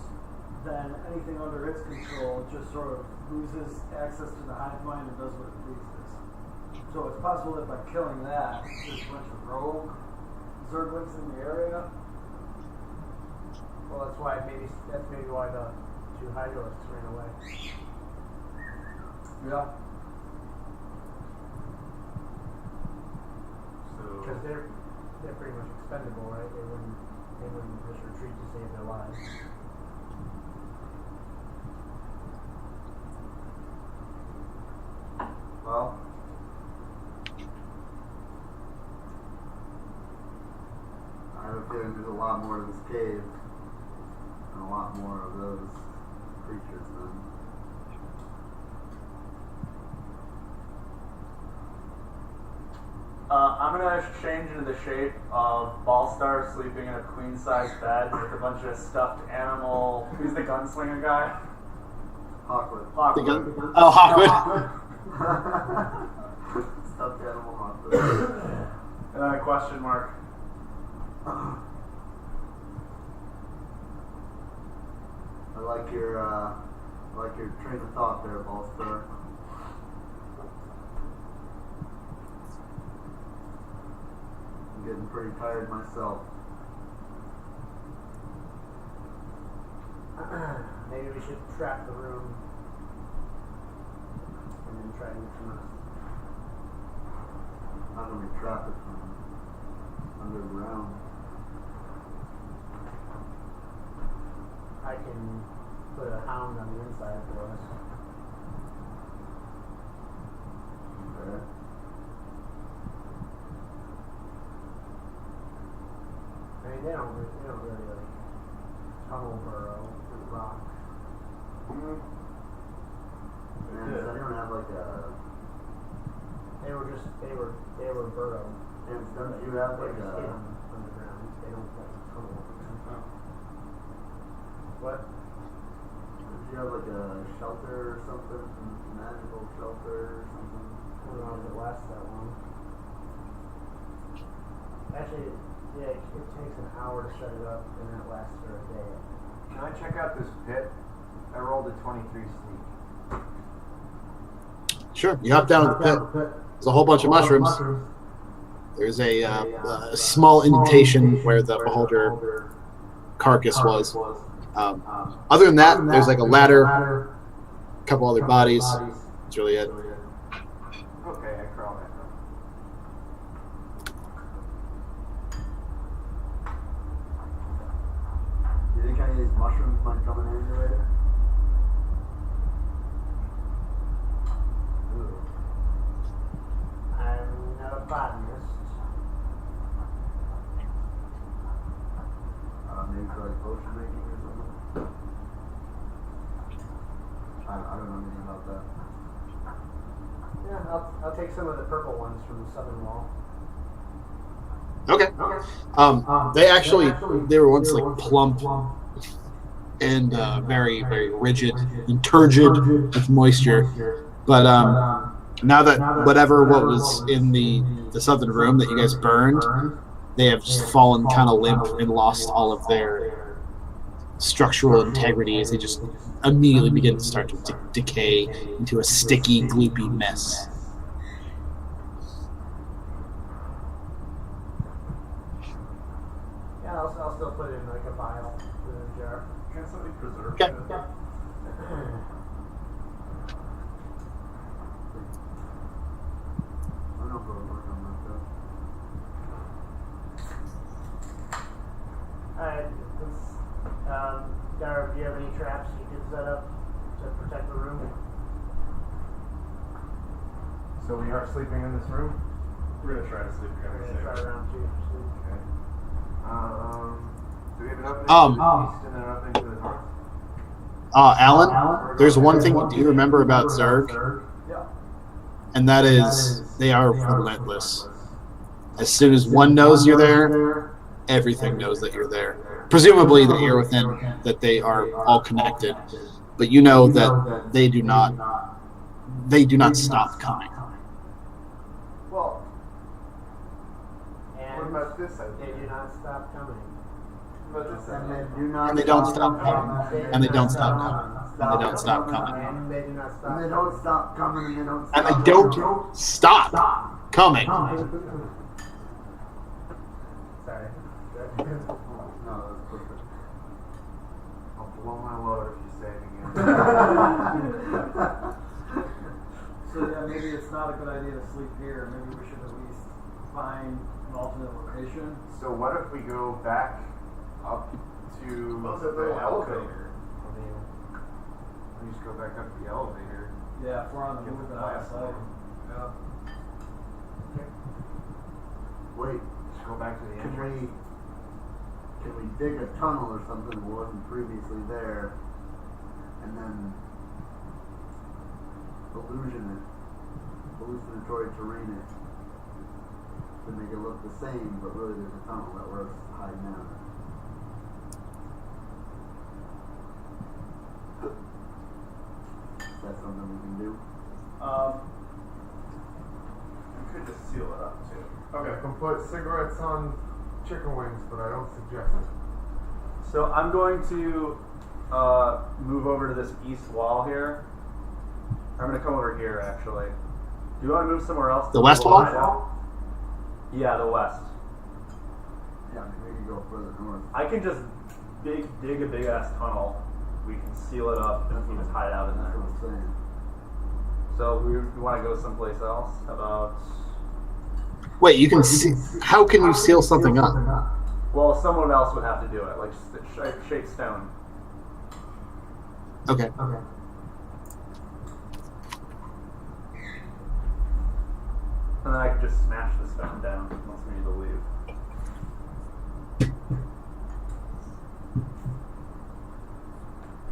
then anything under its control just sort of loses access to the hive mind and does what it pleases. So it's possible that by killing that, there's a bunch of rogue Zerglings in the area. Well, that's maybe why the two Hydralisks ran away. Yeah. Because they're pretty much expendable, right? They wouldn't just retreat to save their lives. Well, I have a feeling there's a lot more to this cave, and a lot more of those creatures then. I'm gonna change into the shape of Ballstar sleeping in a queen-size bed with a bunch of stuffed animal. Who's the gunslinger guy? Awkward. Hawkwood. Oh, Hawkwood. Stuffed animal awkward. And then a question mark. I like your train of thought there, Ballstar. I'm getting pretty tired myself. Maybe we should trap the room and then try and get from us. How do we trap it from underground? I can put a hound on the inside for us. Okay. I mean, they don't really like tunnel burrow through rocks. Man, does anyone have like a? They were burrowed. And don't you have They're like just a? hidden underground. They don't like tunnel underground. What? Did you have like a shelter or something? Magical shelter or something? I don't know if it lasts that long. Actually, yeah, it takes an hour to set it up, and then it lasts for a day. Can I check out this pit? I rolled a 23 sneak. Sure. You hop down in the pit. There's a whole bunch of mushrooms. There's a small indentation where the beholder carcass was. Other than that, there's like a ladder, a couple other bodies. That's really it. Okay, I crawl back up. Do you think any of these mushrooms might come in handy later? Ooh. I'm not a botanist. Maybe for like potion making or something? I don't know anything about that. Yeah, I'll take some of the purple ones from the southern wall. Okay. They were once like plump and very, very rigid and turgid with moisture. But now that what was in the southern room that you guys burned, they have just fallen kind of limp and lost all of their structural integrity as they just immediately begin to start to decay into a sticky, gloopy mess. Yeah, I'll still put it in like a vial, put it in a jar. Can somebody preserve Okay. it? I don't know if we'll work on that though. Alright, Dara, do you have any traps you could set up to protect the room? So we are sleeping in this room? We're gonna try to sleep We're together gonna try soon. around two. Okay. Do we have an opening to the east and then an opening to the north? Alan, there's one thing do you remember about Zerg, Yeah. and that is they are relentless. As soon as one knows you're there, everything knows that you're there. Presumably that you're within, that they are all connected, but you know that they do not stop coming. Well, And what about this they idea? do not stop coming. What about this And idea? they do not. And they don't stop coming. And they don't stop coming. And they don't stop coming. And they do not stop And they don't stop coming. And they don't. And Stop they don't stop coming. Sorry. No, that's perfect. I'll blow my load if you say it again. So yeah, maybe it's not a good idea to sleep here. Maybe we should at least find an alternate location. So what if we go back up to Well, it's a the little elevator? I mean, we just go back up the elevator. Yeah, if we're on the move and outside. Yeah. Wait, Just go back to the can entrance. we dig a tunnel or something that wasn't previously there, and then hallucinatory terrain it, to make it look the same, but really there's a tunnel that we're hiding out. Is that something we can do? You could just seal it up too. I Okay. can put cigarettes on chicken wings, but I don't suggest it. So I'm going to move over to this east wall here. I'm going to come over here actually. Do you want to move somewhere else? The west wall? Yeah, the west. Yeah, we can go further north. I can just dig a big ass tunnel. We can seal it up and we can just hide out in That's there. what I'm saying. So we want to go someplace else? How about? Wait, you can see. How can you seal something up? Well, someone else would have to do it, like shape stone. Okay. And then I could just smash the stone down once we need to leave.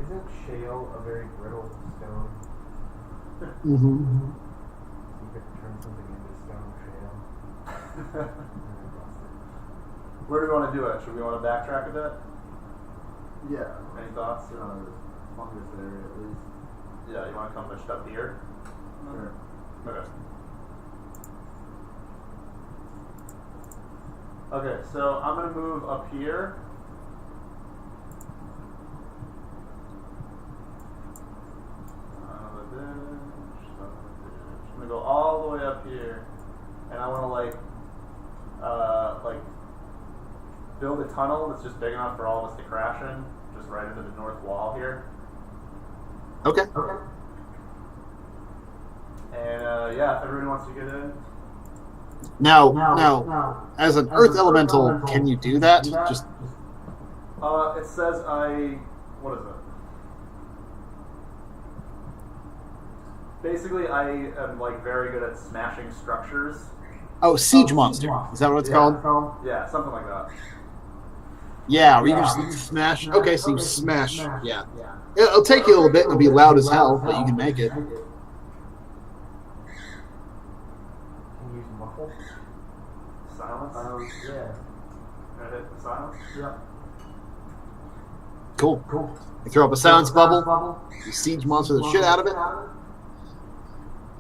Isn't shale a very brittle stone? Mm-hmm. You could turn something into stone shale. And then rust it. Where do we want to do it? Should we want to backtrack a bit? Yeah. Any thoughts? Fungus area at least. Yeah, you want to come just up here? Sure. Okay. Okay, so I'm gonna move up here. I'm gonna go all the way up here, and I want to like build a tunnel that's just big enough for all of us to crash in, just right into the north wall here. Okay. And yeah, if everybody wants to get in. Now, as an earth elemental, can you do that? Just It says what is it? Basically, I am like very good at smashing structures. siege monster. Is that what it's called? Yeah, something like that. Yeah, or you can just smash. Okay, so you smash. Yeah. It'll take you a little bit. It'll be loud as hell, but you can make it. Can you use muffle? Silence. Yeah. Can I hit the silence? Yep. Cool. You throw up a silence bubble. You siege monster the shit out of it.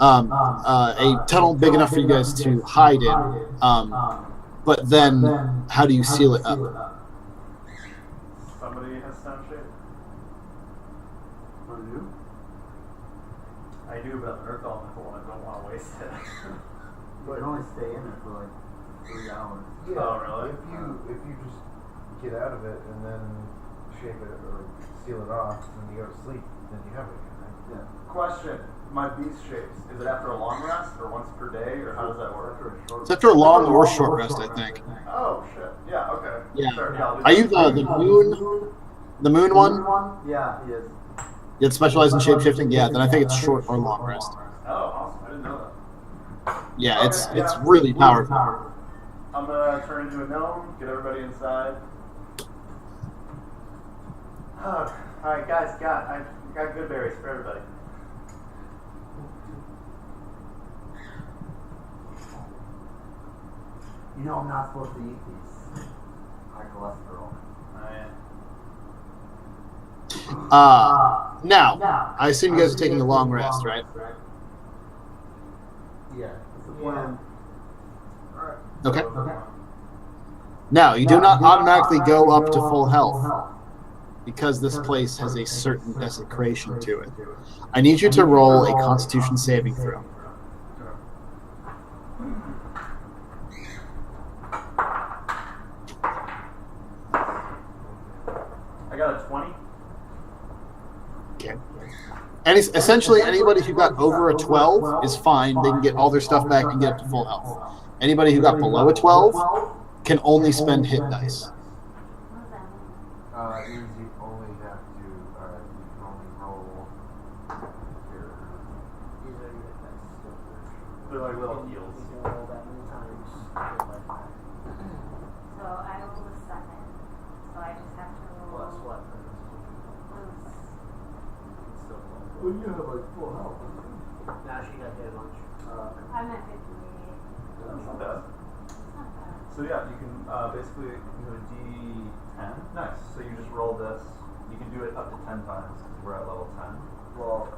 A tunnel big enough for you guys to hide in. But then, how do you seal it up? Somebody has stone shape. What do you do? I do, but I'm an earth elemental and I don't want to waste it. You can only stay in it for like 3 hours. Yeah. Oh, really? If you just get out of it and then shape it or seal it off, and you go to sleep, then you have it again, right? Yeah. Question: my beast shapes, is it after a long rest or once per day, or how does that work? It's after a long or short rest, I think. Oh shit! Yeah. Okay. Yeah. Sure, yeah, I'll do I that. use the moon one. Yeah, he is. It specializes in shapeshifting. Yeah, then I think it's short or long rest. Oh, awesome! I didn't know that. Yeah, it's really powerful. I'm gonna turn into a gnome. Get everybody inside. All right, guys, I got good berries for everybody. You know I'm not supposed to eat these. High cholesterol. Now, I assume you guys are taking a long rest, right? Yeah, that's the plan. Okay. Now, you do not automatically go up to full health because this place has a certain desecration to it. I need you to roll a Constitution saving throw. I got a 20. Okay. And essentially, anybody who got over a 12 is fine. They can get all their stuff back and get up to full health. Anybody who got below a 12 can only spend hit dice. What does that mean? It means you only have to, you can only roll your. These are your dice still. They're like little You heals. can roll that many times. So I rolled a 7. So I just have to roll. Plus what? Plus. Well, you have like full health. Now she got hit lunch. I'm at 58. That's not bad. So yeah, you can basically you have a D10. Nice. So you just roll this. You can do it up to 10 times because we're at level 10. Well,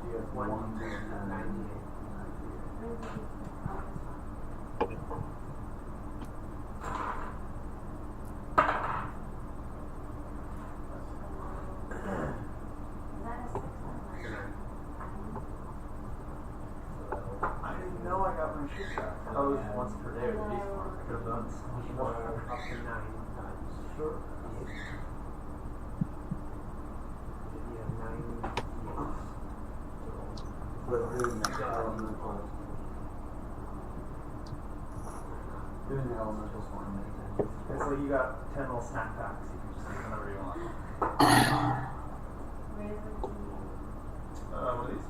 he has 1 to 10. 98. I didn't know I got my shit back. I was once per day with these ones. I could have done so much more. Up to 9 times. Sure. You have 9 years. But doing the elemental. Doing the elemental form many times. And so you got 10 little snack packs. You can just take whenever you want. What are these?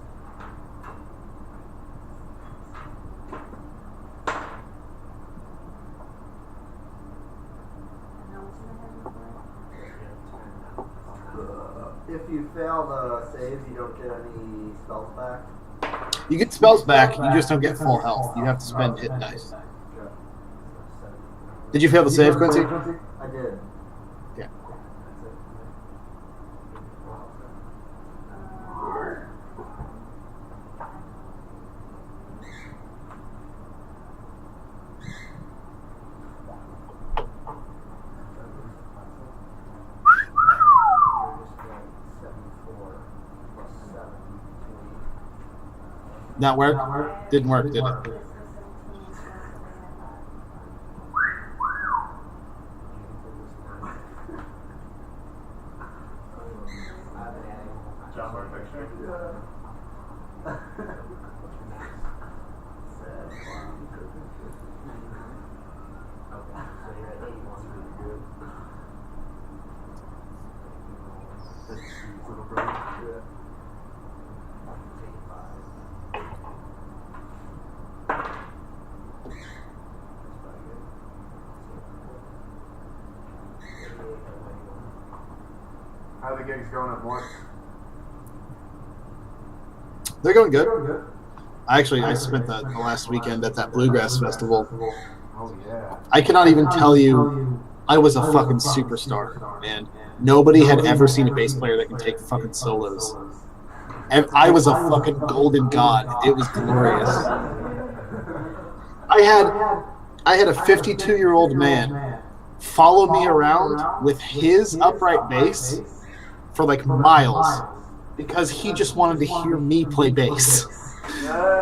If you fail the saves, you don't get any spells back. You get spells back, you just don't get full health. You have to spend hit dice. Did you fail the save, Quincy? I did. Yeah. Not work? Didn't work, did it? John Mark picture? How are the gigs going at Morse? They're going good. I spent the last weekend at that Bluegrass Festival. Oh yeah. I cannot even tell you, I was a fucking superstar, man. Nobody had ever seen a bass player that can take fucking solos. And I was a fucking golden god. It was glorious. I had a 52-year-old man follow me around with his upright bass for like miles because he just wanted to hear me play bass.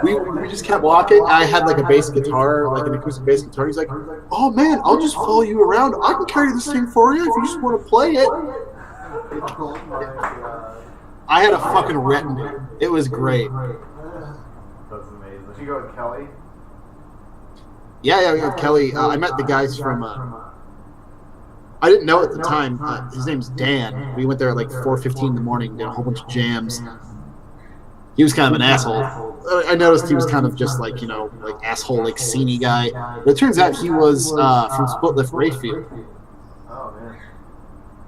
We just kept walking. I had like a bass guitar, like an acoustic bass guitar. He's like, "Oh man, I'll just follow you around. I can carry this thing for you if you just want to play it." I had a fucking retinue. It was great. That's amazing. Did you go with Kelly? Yeah, we got Kelly. I met the guys from. I didn't know at the time. His name's Dan. We went there at like 4:15 in the morning, did a whole bunch of jams. He was kind of an asshole. I noticed he was kind of just like, like asshole, like sceney guy. But it turns out he was from Splitlift Rayfield Oh man.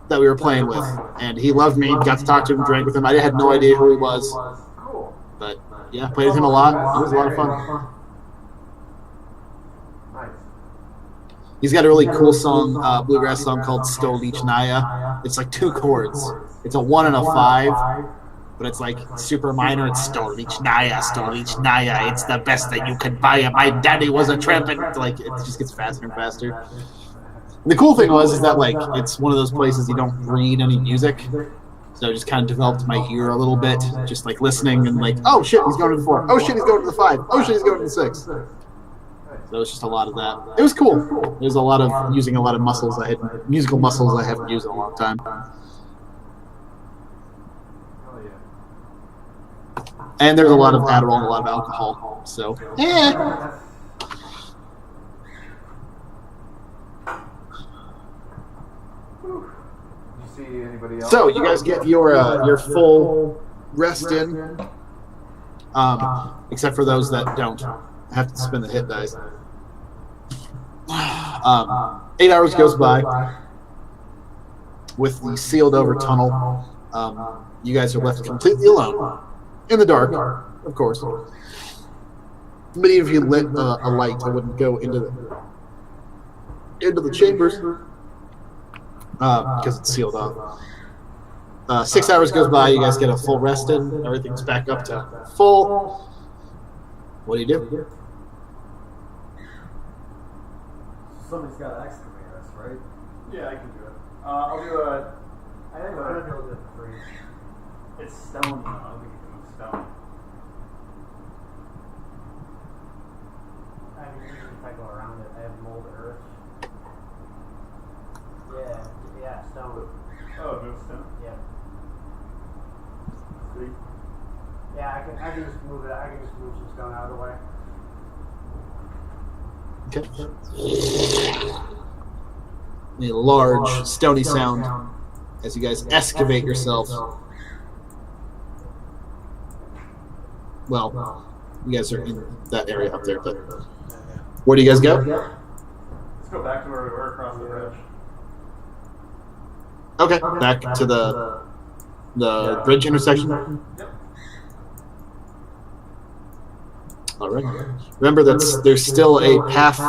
that we were playing with, and he loved me. Got to talk to him, drank with him. I had no idea who he was, Cool. but yeah, played with him a lot. It was a lot of fun. Nice. He's got a really cool song, bluegrass song called Stoličnaja. It's like 2 chords. It's a 1 and a 5, but it's like super minor. It's Stoličnaja, Stoličnaja. It's the best that you could buy. My daddy was a tramp, and like it just gets faster and faster. And the cool thing is that like it's one of those places you don't read any music, so I just kind of developed my ear a little bit, just like listening and like, oh shit, he's going to the 4. Oh shit, he's going to the 5. Oh shit, he's going to the 6. So it's just a lot of that. It was cool. There's a lot of using a lot of muscles musical muscles I haven't used in a long time. Hell yeah. And there's a lot of Adderall and a lot of alcohol. So, Did you see anybody else? So you guys get your full rest in, except for those that don't have to spend the hit dice. 8 hours goes by with the sealed over tunnel. You guys are left completely alone in the dark, of course. But even if you lit a light, I wouldn't go into the. into the chambers because it's sealed off. 6 hours goes by. You guys get a full rest in. Everything's back up to full. What do you do? Somebody's got to excavate us, right? Yeah, I can do it. I'll do a. I think I'm gonna be able to do it for free. It's stone. I don't think you can move stone. I mean, usually if I go around it, I have mold earth. Yeah, stone. Oh, move stone. Yeah. Sweet. Yeah, I can just move it. I can just move some stone out of the way. Okay. A large, stony sound as you guys excavate yourself. Well, you guys are in that area up there, but where do you guys go? Let's go back to where we were across the bridge. Okay, back to the bridge intersection. Yep. All right. Remember that there's still a path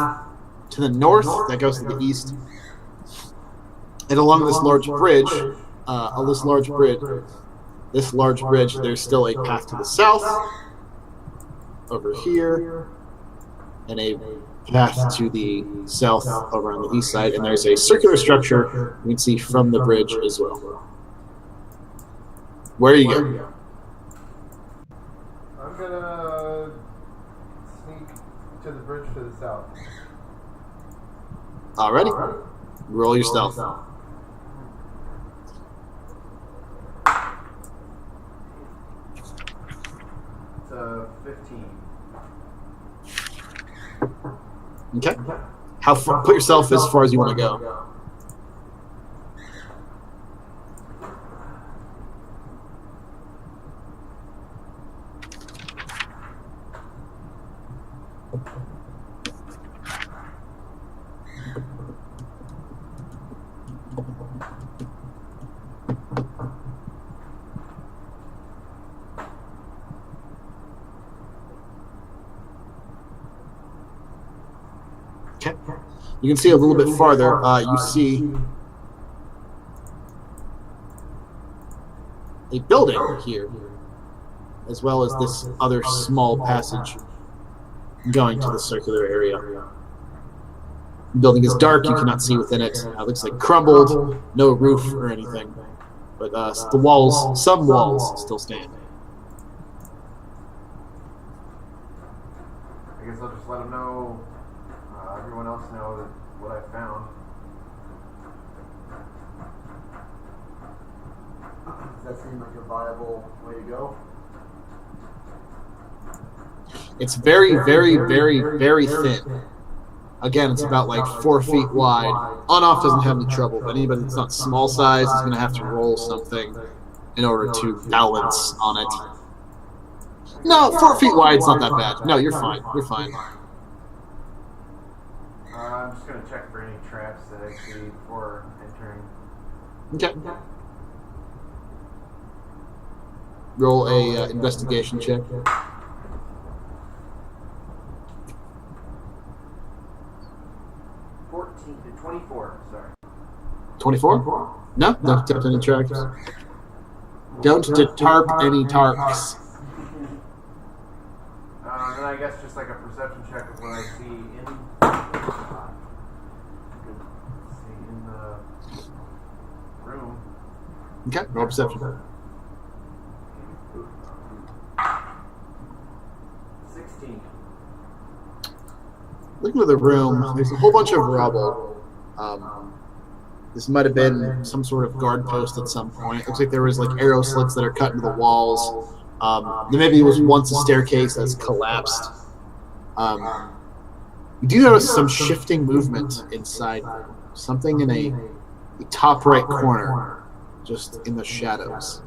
to the north that goes to the east, and along this large bridge, there's still a path to the south over here, and a path to the south over on the east side, and there's a circular structure you can see from the bridge as well. Where are you going? I'm gonna sneak to the bridge to the south. Alrighty. Roll your stealth. It's a 15. Okay. How far? Put yourself as far as you want to go. Okay. You can see a little bit farther. You see a building here, as well as this other small passage going to the circular area. The building is dark. You cannot see within it. It looks like crumbled, no roof or anything. But the walls, some walls, still stand. I guess I'll just let them know, everyone else know that what I found. Does that seem like a viable way to go? It's very, very, very, very thin. Again, it's about like 4 feet wide. On-off doesn't have any trouble, but anybody that's not small size is going to have to roll something in order to balance on it. No, 4 feet wide is not that bad. No, you're fine. You're fine. I'm just going to check for any traps that I see before entering. Okay. Roll a investigation check. 24, sorry. 24? No, don't detect any traps. Don't detarp any tarps. Then I guess just like a perception check of what I see in the room. Okay, roll perception. 16. Looking at the room, there's a whole bunch of rubble. This might have been some sort of guard post at some point. It looks like there was like arrow slits that are cut into the walls. There maybe was once a staircase that's collapsed. You do notice some shifting movement inside. Something in a top right corner, just in the shadows.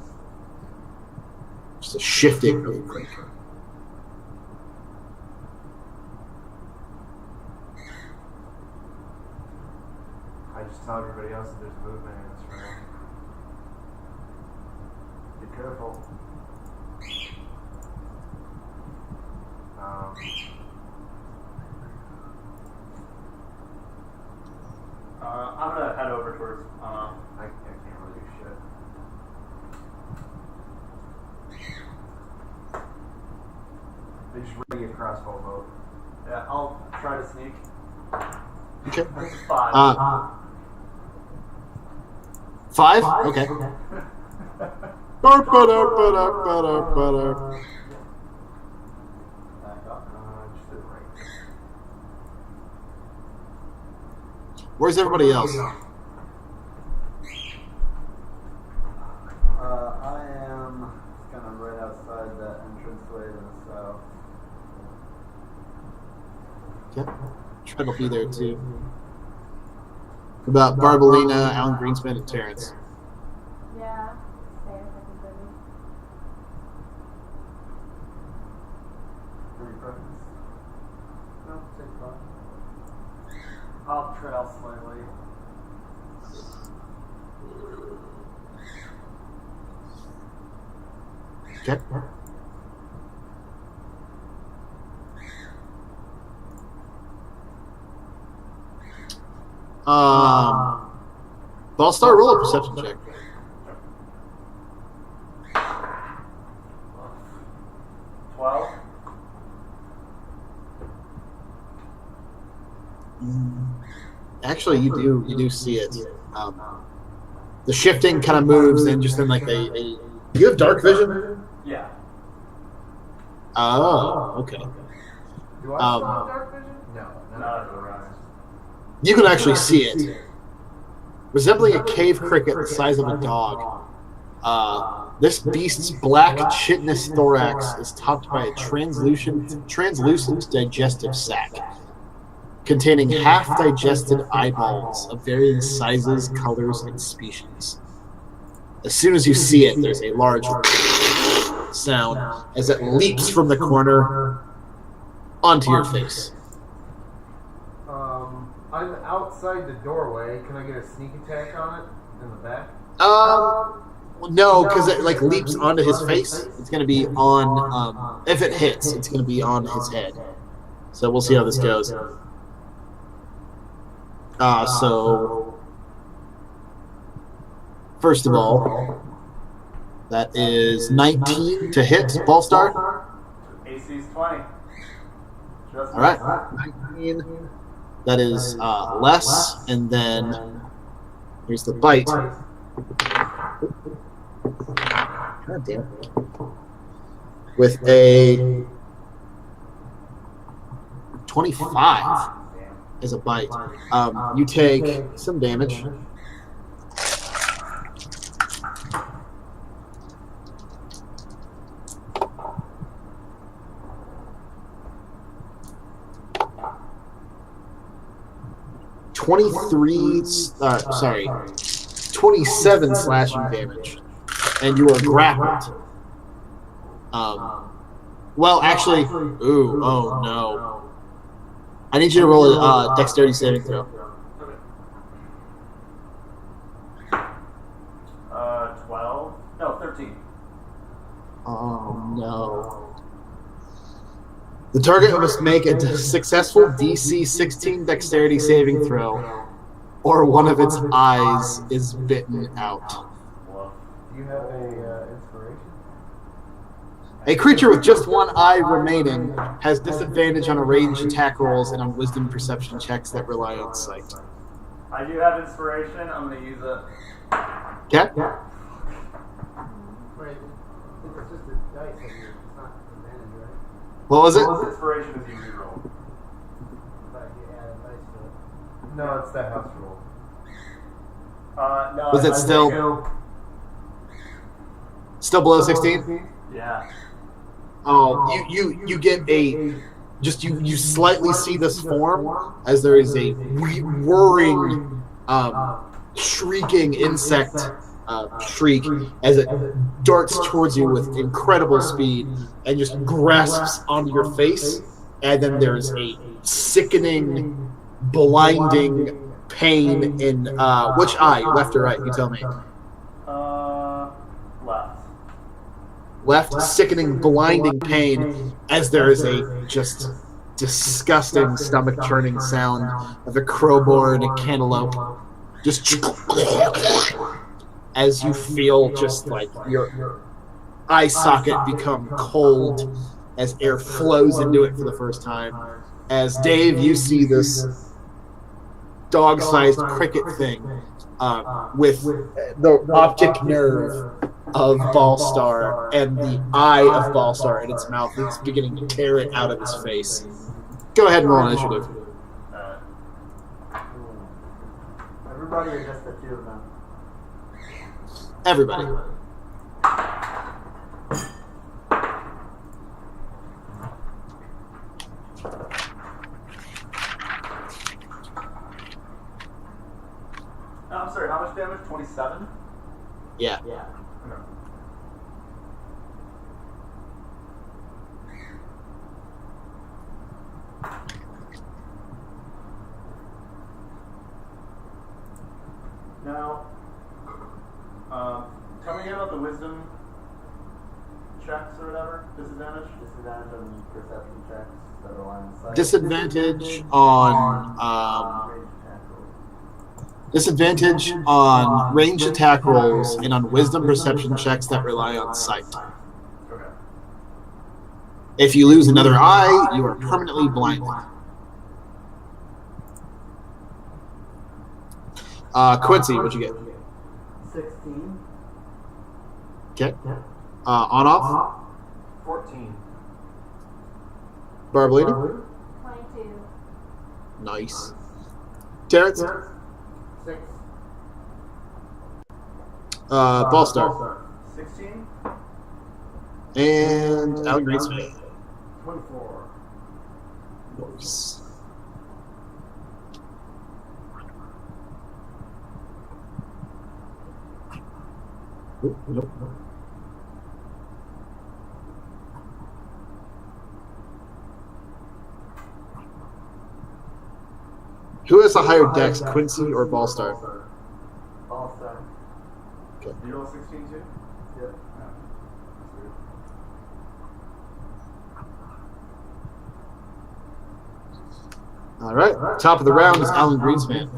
Just a shifting really quick. I just tell everybody else that there's movement in this room. Be careful. head over towards. I can't really do shit. They just ready a crossbow bolt. Yeah, I'll try to sneak. Okay. 5. 5? Okay. Back up. Just to the right. Where's everybody else? I am kind of right outside that entranceway to the south. Okay. Try to be there too. About Barbalina, Alan Greenspan, and Terrence. Yeah. Stairs, I think, maybe. Any preference? No, same spot. I'll trail slightly. Okay. Ballstar, roll a perception check. 12. Actually, you do see it. The shifting kind of moves, and just in like a. You have dark vision? Yeah. Oh, okay. Do I Um, still have dark vision? No, Not at the rest. You can actually see it. Resembling a cave cricket the size of a dog. This beast's black chitinous thorax is topped by a translucent digestive sac, containing half-digested eyeballs of varying sizes, colors, and species. As soon as you see it, there's a large sound as it leaps from the corner onto your face. I'm outside the doorway. Can I get a sneak attack on it in the back? No, because it like leaps onto his face. It's going to be on. If it hits, it's going to be on his head. So we'll see how this goes. So first of all, that is 19 to hit Ballstar. AC's 20. Just All right, 19. That is less, and then here's the bite. God damn it. With a 25 as a bite. You take some damage. Sorry, 27 slashing damage, and you are grappled. Well, actually, oh no. I need you to roll a dexterity saving throw. 12? No, 13. Oh no. The target must make a successful DC 16 dexterity saving throw, or one of its eyes is bitten out. Do you have a inspiration? A creature with just one eye remaining has disadvantage on a ranged attack rolls and on wisdom perception checks that rely on sight. I do have inspiration. I'm going to use it. Okay? Right. It's just a dice. It's not advantage, right? What was it? Inspiration is you reroll. But you add a dice to it. No, it's that house roll. No. Was it I still below 16? Yeah. Oh, you get a you slightly see this form as there is a whirring, shrieking insect shriek as it darts towards you with incredible speed and just grasps onto your face, and then there's a sickening, blinding pain in which eye, left or right? You tell me. Left, sickening, blinding pain as there is a just disgusting, stomach-churning sound of a crowbar and a cantaloupe just as you feel just like your eye socket become cold as air flows into it for the first time. As Dave, you see this dog-sized cricket thing with the optic nerve of Ballstar and the eye of Ballstar in its mouth. It's beginning to tear it out of his face. Go ahead and roll initiative. Everybody or just the two of them? Everybody. I'm sorry, how much damage? 27? Yeah. Okay. Now, tell me again about the wisdom checks or whatever. Disadvantage? Disadvantage on perception checks that are on sight. Disadvantage on disadvantage on range attack rolls and on wisdom perception checks that rely on sight. Okay. If you lose another eye, you are permanently blinded. Quincy, what'd you get? 16. Okay. On off. 14. Barbalina. 22. Nice. Terrence. 6. Ballstar. 16? And Alan Greenspan. 24. Nice. Nope. Who has a higher dex, Quincy or Ballstar? Ballstar. You roll 16 too? Yep. All right. Top of the round is Alan Greenspan.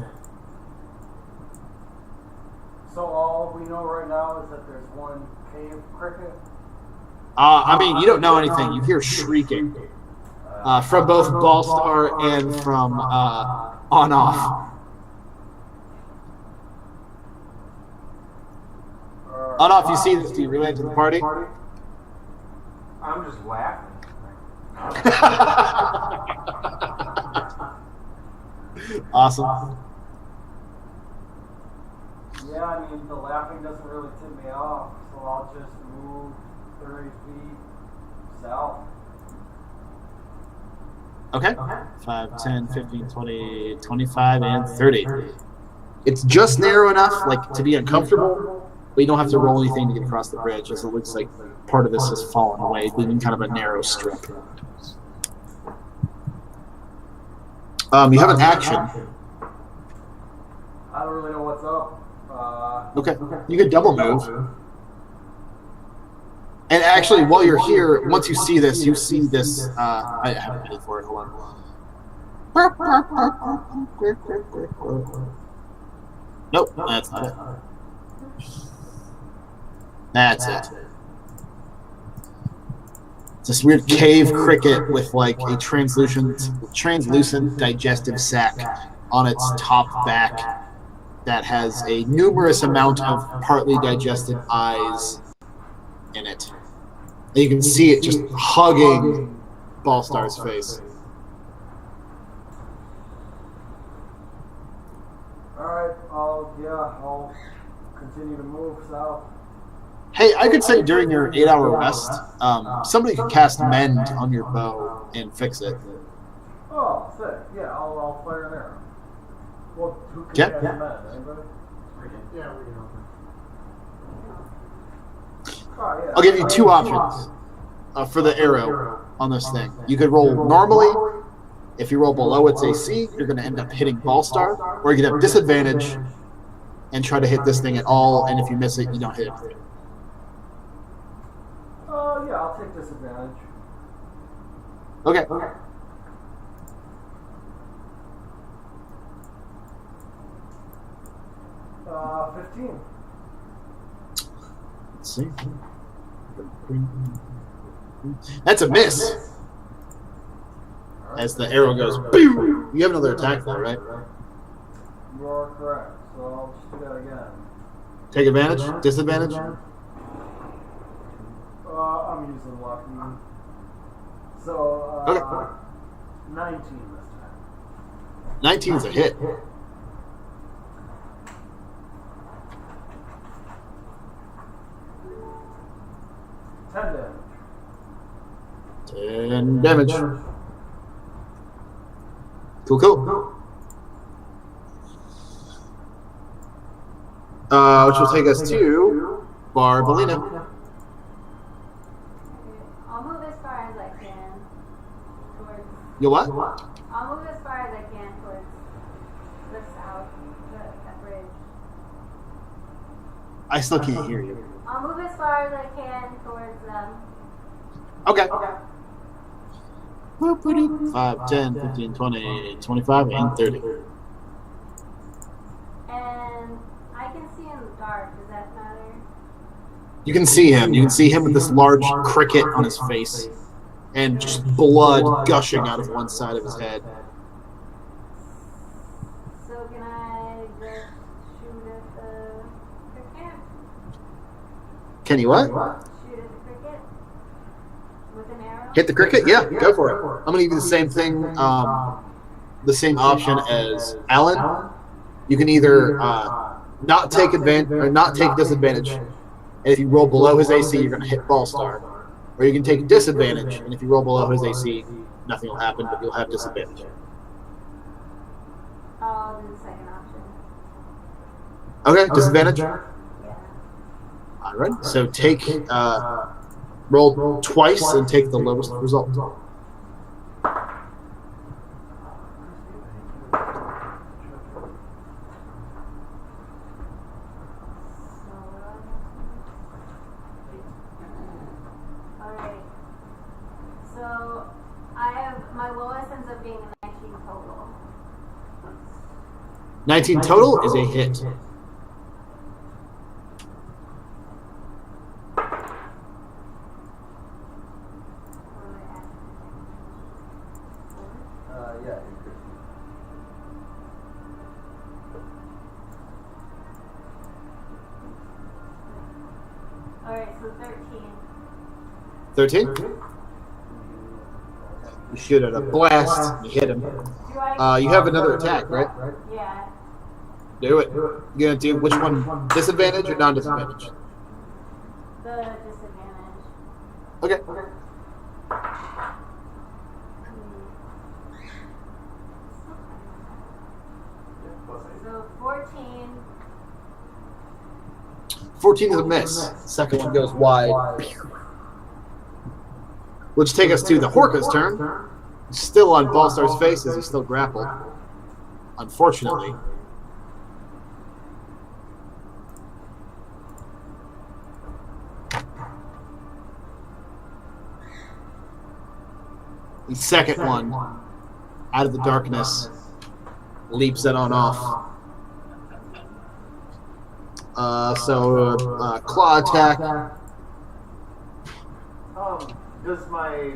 So all we know right now is that there's one cave cricket. I mean, you don't know anything. You hear shrieking from both Ballstar and from On Off. On Off, you see this. Do you relate to the party? I'm just laughing. Awesome. Yeah, I mean, the laughing doesn't really tip me off, so I'll just move 30 feet south. Okay. 5, 10, 15, 20, 25, and 30. It's just narrow enough like to be uncomfortable, but you don't have to roll anything to get across the bridge, as it looks like part of this has fallen away, leaving kind of a narrow strip. You have an action. I don't really know what's up. Okay. You could double move. And actually, while you're here, once you see this, I have a ready for it. Hold on. Nope, that's not it. That's it. It's this weird cave cricket with like a translucent digestive sac on its top back that has a numerous amount of partly digested eyes in it. And you can see it just hugging Ballstar's face. Alright, I'll continue to move south. Hey, I could say during your 8-hour rest, somebody could cast Mend on your bow and fix it. Oh, sick. Yeah, I'll fire an arrow. Well, who can Yeah. cast mend? Anybody? Yeah, we can open. Oh, yeah. I'll give you two options for the arrow on this thing. You could roll normally. If you roll below its AC, you're going to end up hitting Ballstar, or you could have disadvantage and try to hit this thing at all, and if you miss it, you don't hit it. Yeah, I'll take disadvantage. Okay. 15. Let's see. That's a miss. As the arrow goes, boom! You have another attack though, right? You are correct. So I'll just do that again. Take advantage? Disadvantage? I'm using lucky. So, Okay. 19 this time. 19 is a hit. 10 damage. 10 damage. Cool. Which will take us to Barbalina. I'll move as far as I can towards. You what? I'll move as far as I can towards the south, that bridge. I still can't hear you. I'll move as far as I can towards them. Okay. 5, 10, 15, 20, 25, and 30. And I can see in the dark. Does that matter? You can see him. You can see him with this large cricket on his face and just blood gushing out of one side of his head. So can I just shoot at the cricket? Can you what? Shoot at the cricket with an arrow? Hit the cricket? Yeah, go for it. I'm going to give you the same thing, the same option as Alan. You can either not take advantage or not take disadvantage. And if you roll below his AC, you're going to hit Ballstar. Or you can take disadvantage, and if you roll below his AC, nothing will happen, but you'll have disadvantage. I'll do the second option. Okay, disadvantage? Yeah. All right, so take, roll twice and take the lowest result. Alright. So I have my lowest ends up being a 19 total. 19 total is a hit. What do I add? Yeah, you could. Alright, so 13. 13? You shoot at a blast, you hit him. Do I? You have another attack, right? Yeah. Do it. You're going to do which one? Disadvantage or non-disadvantage? The disadvantage. Okay. So 14. 14 is a miss. Second one goes wide. Which take us to the Horka's turn. Still on Ballstar's face as he's still grappled. Unfortunately. The second one, out of the darkness, leaps it on off. Claw attack. Does my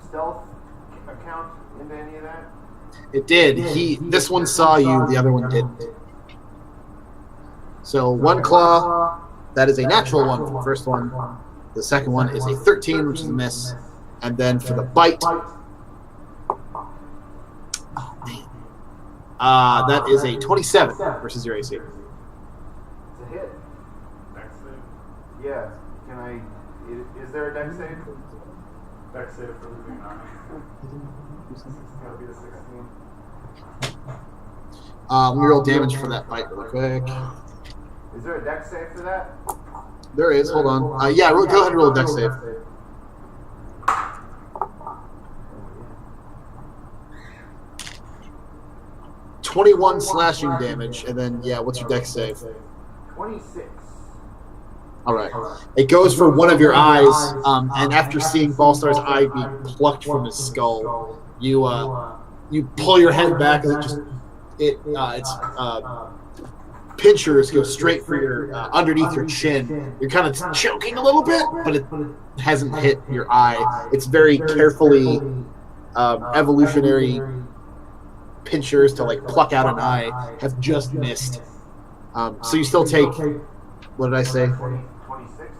stealth account into any of that? It did. This one saw you, the other one didn't. So one claw, that is a natural one for the first one. The second one is a 13, which is a miss. And then for the bite, that is a 27 versus your AC. It's a hit. Dex save. Yeah. Can I? Is there a dex save? Dex save for losing 9. It's gotta be the 16. Let me roll damage for that bite really quick. Is there a dex save for that? There is. Hold on. Yeah, go ahead and roll a dex save. .21 slashing damage, and then what's your dex save? 26. All right. It goes for one of your eyes, and after seeing Ballstar's eye being plucked from his skull, you pull your head back, and it's pinchers go straight for your underneath your chin. You're kind of choking a little bit, but it hasn't hit your eye. It's very carefully evolutionary pinchers to like pluck out an eye have just missed. So you still take, what did I say? 26.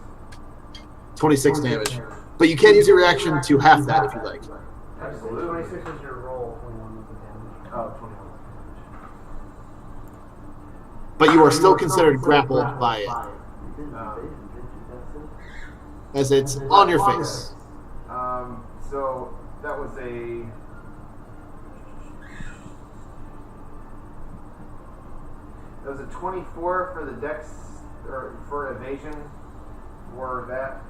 26 damage. But you can use your reaction to half that if you like. Absolutely. 26 is your roll. 21 was the damage. Oh, 21. But you are still considered grappled by it, You did an evasion, didn't you, Dexter? as it's on your face. So that was a. That was a 24 for the dex, or for evasion, for that.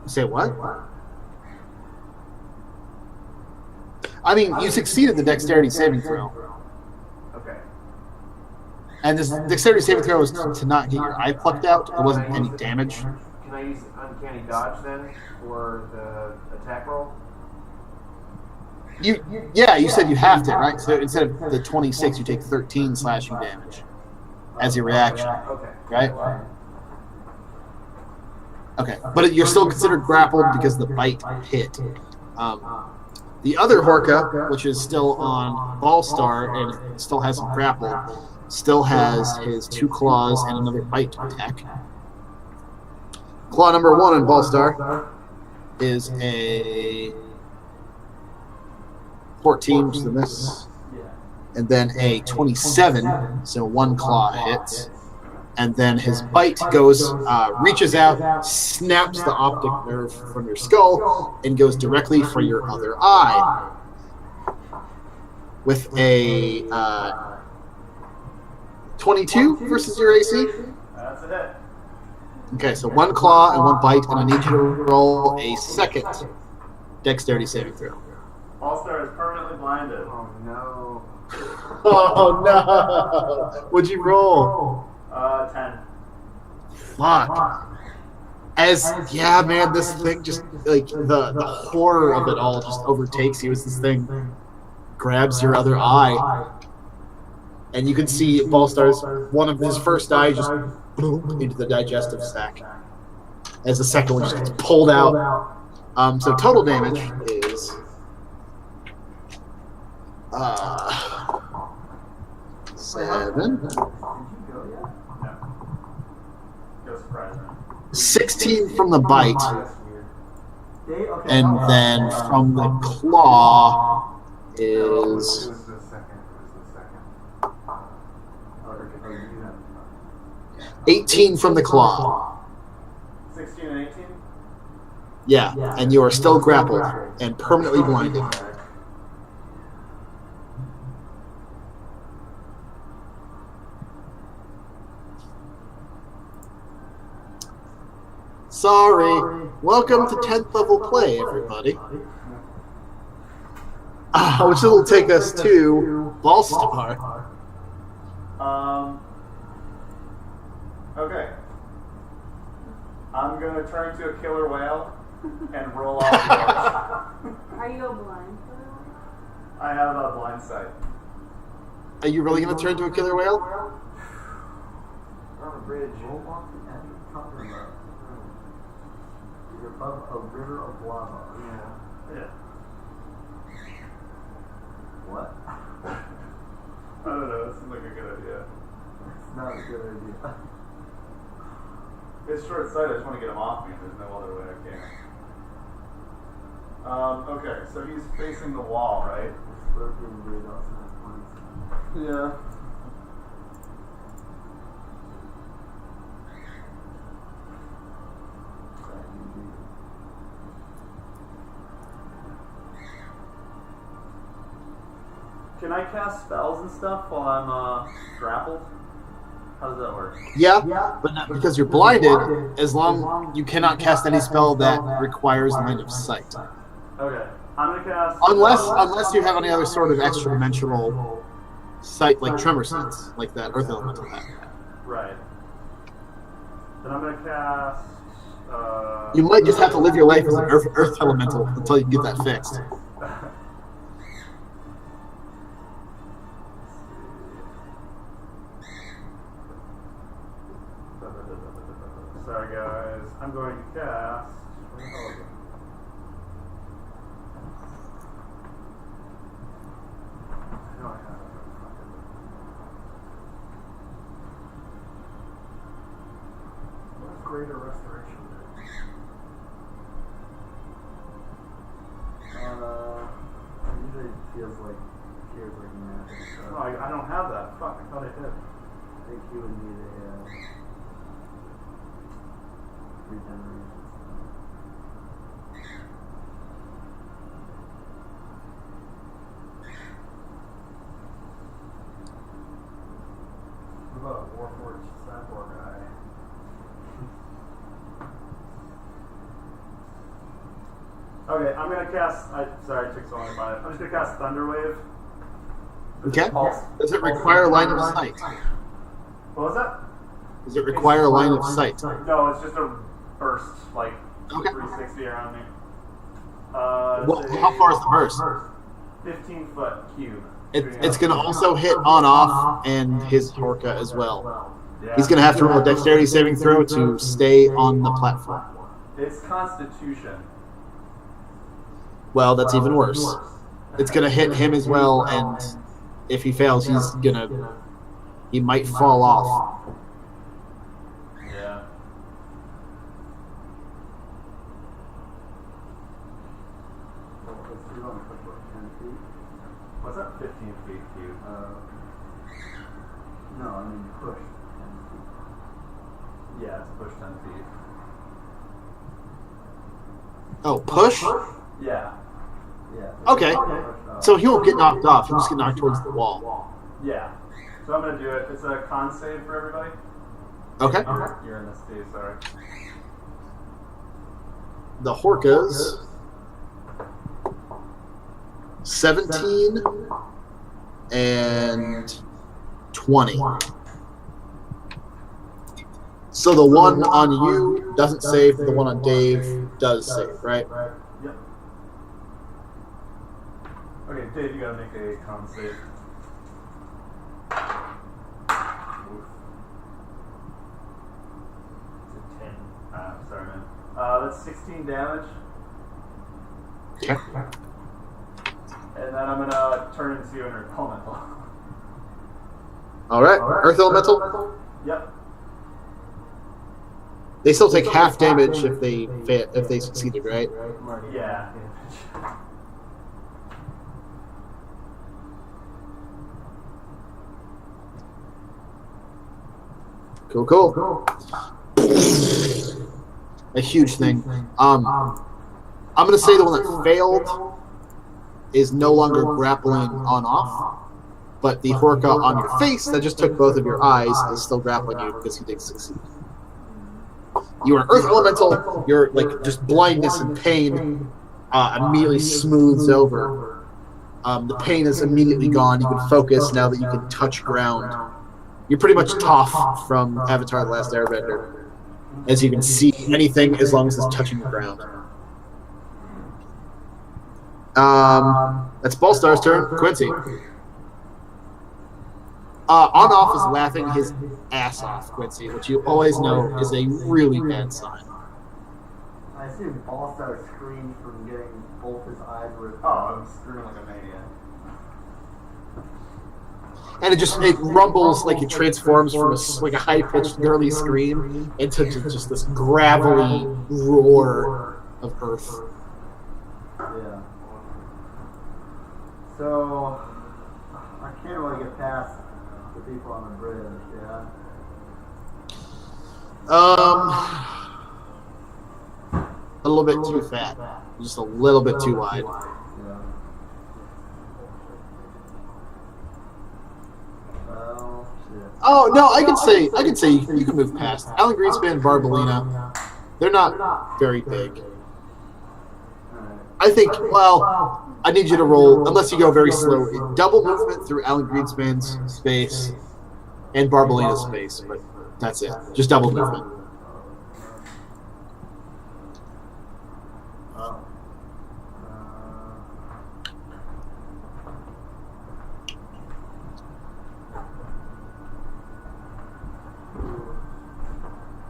Say what? I mean, you succeeded the dexterity saving throw. Okay. And this dexterity saving throw was to not get your eye plucked out. It wasn't any damage. Can I use uncanny dodge then for the attack roll? You said you have to, right? So instead of the 26, you take 13 slashing damage as your reaction, Okay. right? Okay, but you're still considered grappled because the bite hit. The other Horka, which is still on Ballstar and still has some grapple, still has his 2 claws and another bite attack. Claw number 1 on Ballstar is a 14, which is a miss, and then a 27, so 1 claw hits, and then his bite goes, reaches out, snaps the optic nerve from your skull, and goes directly for your other eye. With a 22 versus your AC. That's a hit. Okay, so 1 claw and 1 bite, and I need you to roll a second dexterity saving throw. All-Star is permanently blinded. Oh no. Oh no! What'd you roll? 10. Fuck. Yeah, man, this thing just, like, the horror of it all just overtakes you as this thing grabs your other eye. And you can see Ballstar's, one of his first eye just boom into the digestive sac. As the second one just gets pulled out. So total damage is 7. Did you go yet? No. Go surprise me. 16 from the bite, That's weird. Okay. and then from the claw It is was the second. It was the second. Oh, you have 18 from the claw. 16 and 18? Yeah, and you are still grappled and permanently blinded. Sorry. Welcome to 10th level play, everybody. Which will take us to Ballstar. Okay. I'm gonna turn to a killer whale and roll off the edge. Are you a blind? I have a blind sight. Are you really going to turn to a killer whale? We're on a bridge. roll off the edge of Cumberland. You're above a river of lava. Yeah. Yeah. What? I don't know, that seems like a good idea. It's not a good idea. It's short sighted, I just want to get him off me. There's no other way I can. Okay, so he's facing the wall, right? Scorpion Blade also has points. Yeah. Can I cast spells and stuff while I'm grappled? How does that work? Yeah, but not because you're blinded, as long you cannot cast any spell that requires line of sight. Okay, I'm gonna cast. Unless you have any other sort of extra dimensional sight, like tremor sense, like that Earth Elemental had. Right. Then I'm gonna cast. You might just have to live your life as an Earth Elemental until you get that fixed. I'm going to cast. Where the hell is it? I know I have it. What does greater restoration do? It usually feels like cures like magic. So Oh, I don't have that. Fuck, I thought I did. I think you would need a regeneration. What about a Warforged Sapor guy? Okay, I'm gonna cast. Sorry, I took so long by it. I'm just gonna cast Thunderwave. Okay. Pulse. Does it require line of sight? What was that? Does it require a line of sight? No, it's just a burst, like Okay. 360 around me. Well, how far is the burst? 15-foot cube. It's going to also hit on off and his Horka as well. Yeah. He's going to have to roll a dexterity saving throw to stay on the platform. It's Constitution. Well, that's even worse. It's going to hit him as well, and if he fails, he might fall off. Yeah. So let's do on push what, 10 feet? What's that? 15 feet cube. No, I mean push 10 feet. Yeah, it's push 10 feet. Oh, push? Yeah. Yeah. Okay. Push, So he won't get knocked off. He'll just get knocked towards the wall. Yeah. So I'm gonna do it. It's a con save for everybody. Okay. You're in this too, sorry. The Horkas. 17 and 20. So the one on you doesn't save, the one on Dave does save, right? Yep. Okay, Dave, you gotta make a con save. Oof. It's a 10. Sorry, man. That's 16 damage. Okay. And then I'm gonna turn into an Earth Elemental. All right. Earth Elemental. Yep. They still take half damage if they succeeded, right? Yeah. Cool. A huge thing. I'm gonna say the one that failed is no longer grappling on off, but the Horka on your face that just took both of your eyes is still grappling you because he did succeed. You are an Earth Elemental. Your just blindness and pain immediately smooths over. The pain is immediately gone. You can focus now that you can touch ground. You're pretty much Toph from Avatar: The Last Airbender. As you can see anything as long as it's touching the ground. That's Ballstar's turn. Quincy. On-off is laughing his ass off, Quincy, which you always know is a really bad sign. I assume Ballstar screamed from getting both his eyes ripped Oh, out. I'm screwing like a maniac. And it rumbles like it transforms from a high-pitched girly scream into just this gravelly roar of earth. Yeah. So, I can't really get past the people on the bridge, yeah? A little bit too fat. Just a little bit too wide. Yeah. Well, shit. Oh no, I can say you can move past Alan Greenspan, Barbalina. They're not very big. Alright. I think. Well, I need you to roll unless you go very slow. Double movement through Alan Greenspan's space and Barbalina's space, but that's it. Just double movement. Oh.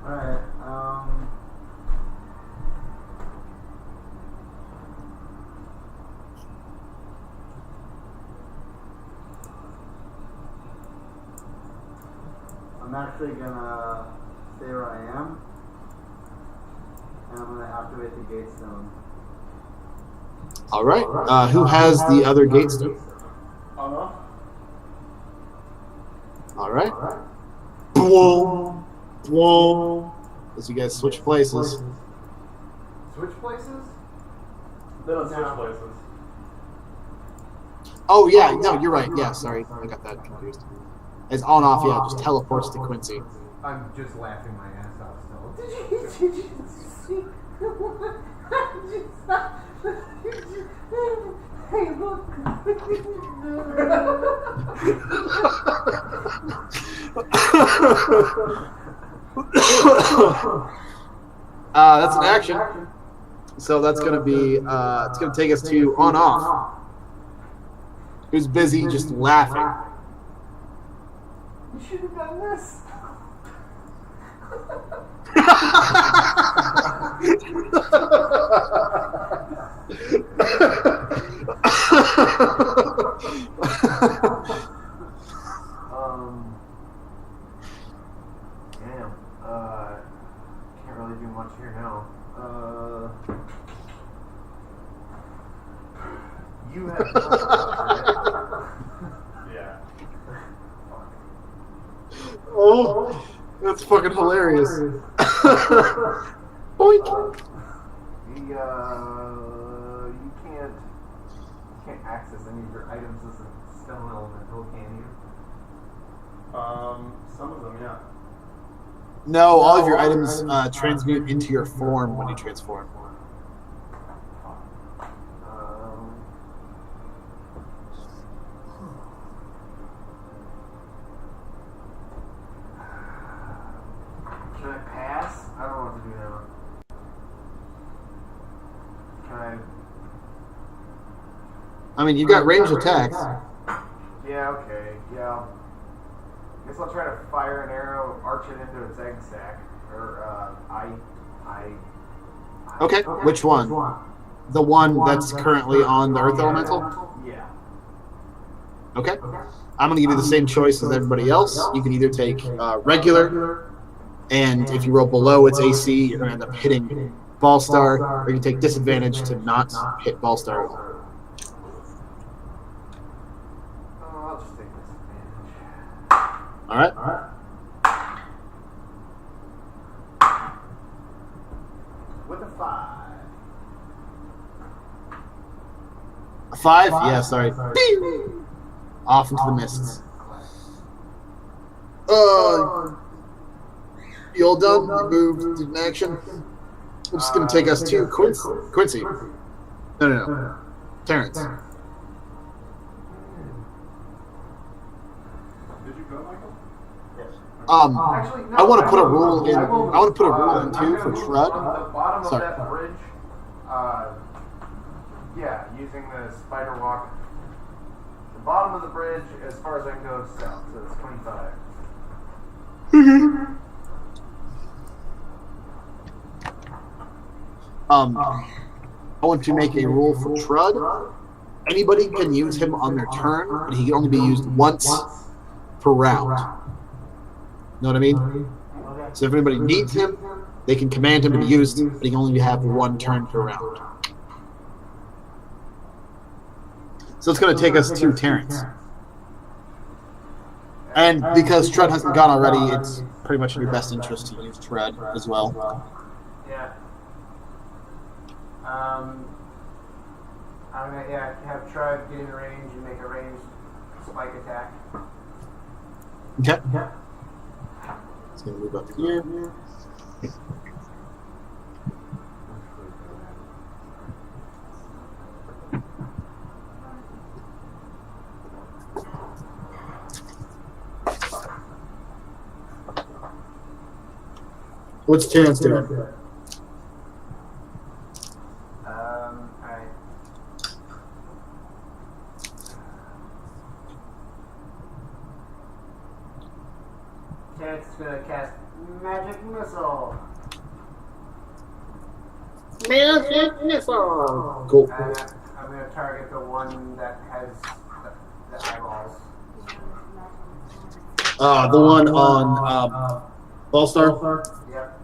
Alright, I'm actually gonna stay where I am, and I'm gonna activate the gate stone. All right. Who has the other gate stone? On off. All right. Boom. Boom. As you guys switch places. Switch places? They don't switch places. Oh yeah, no, you're right. Yeah, sorry, I got that confused. As on off, yeah, just teleports to Quincy. I'm just laughing my ass off still. Did you see? Hey, look. That's an action. So that's gonna be it's gonna take us to on off. Who's busy just laughing. You should have done this. Damn. Can't really do much here now. You have. Yeah. Oh, that's fucking hilarious. Boink. You can't access any of your items as a stone elemental, can you? Some of them, yeah. No, all of your items transmute into your form when you transform. Can I pass? I don't know what to do now. Can I mean, you've got ranged attacks. Yeah, okay. Yeah. Guess I'll try to fire an arrow, arch it into its egg sac. Or, Okay, which one? The one that's currently on the Earth Elemental? Yeah. Okay. I'm going to give you the same choice as everybody else. You can either take regular, and if you roll below its AC, you're going to end up hitting Ballstar, or you can take disadvantage to not hit Ballstar. I'll just take disadvantage. All right. With a 5. A 5? Yeah, sorry. Bing! Off into the mists. You all done? You moved, did an action? I'm just going to take us to Quincy. No. Terrence. Did you go, Michael? Actually, no, I want to put a will- rule in. I will- want to put a rule in too I'm for gonna move Trud. on the bottom Sorry. of that bridge. Yeah, using the spider walk. The bottom of the bridge, as far as I can go, south. So it's 25. I want to make a rule for Trud. Anybody can use him on their turn, but he can only be used once per round. Know what I mean? So if anybody needs him, they can command him to be used, but he can only have one turn per round. So it's going to take us to Terrence. And because Trud hasn't gone already, it's pretty much in your best interest to use Trud as well. Yeah. I'm gonna have Trud get in range and make a ranged spike attack. Okay. It's going to move up here. What's Terrence doing? Alright. Terrence is gonna cast Magic Missile. Magic missile. Cool. And I'm gonna target the one that has the eyeballs. The one on Ballstar. Yep.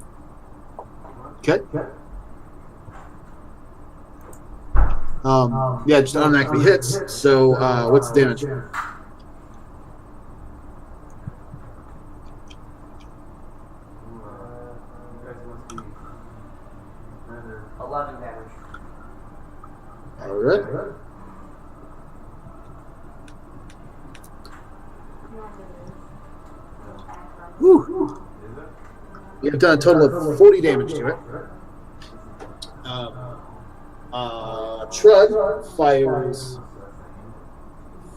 Okay. Yeah, just automatically hits. So what's the damage? You guys must be rather 11 damage. All right. Whew. is it? You've done a total of 40 damage to it. Trud fires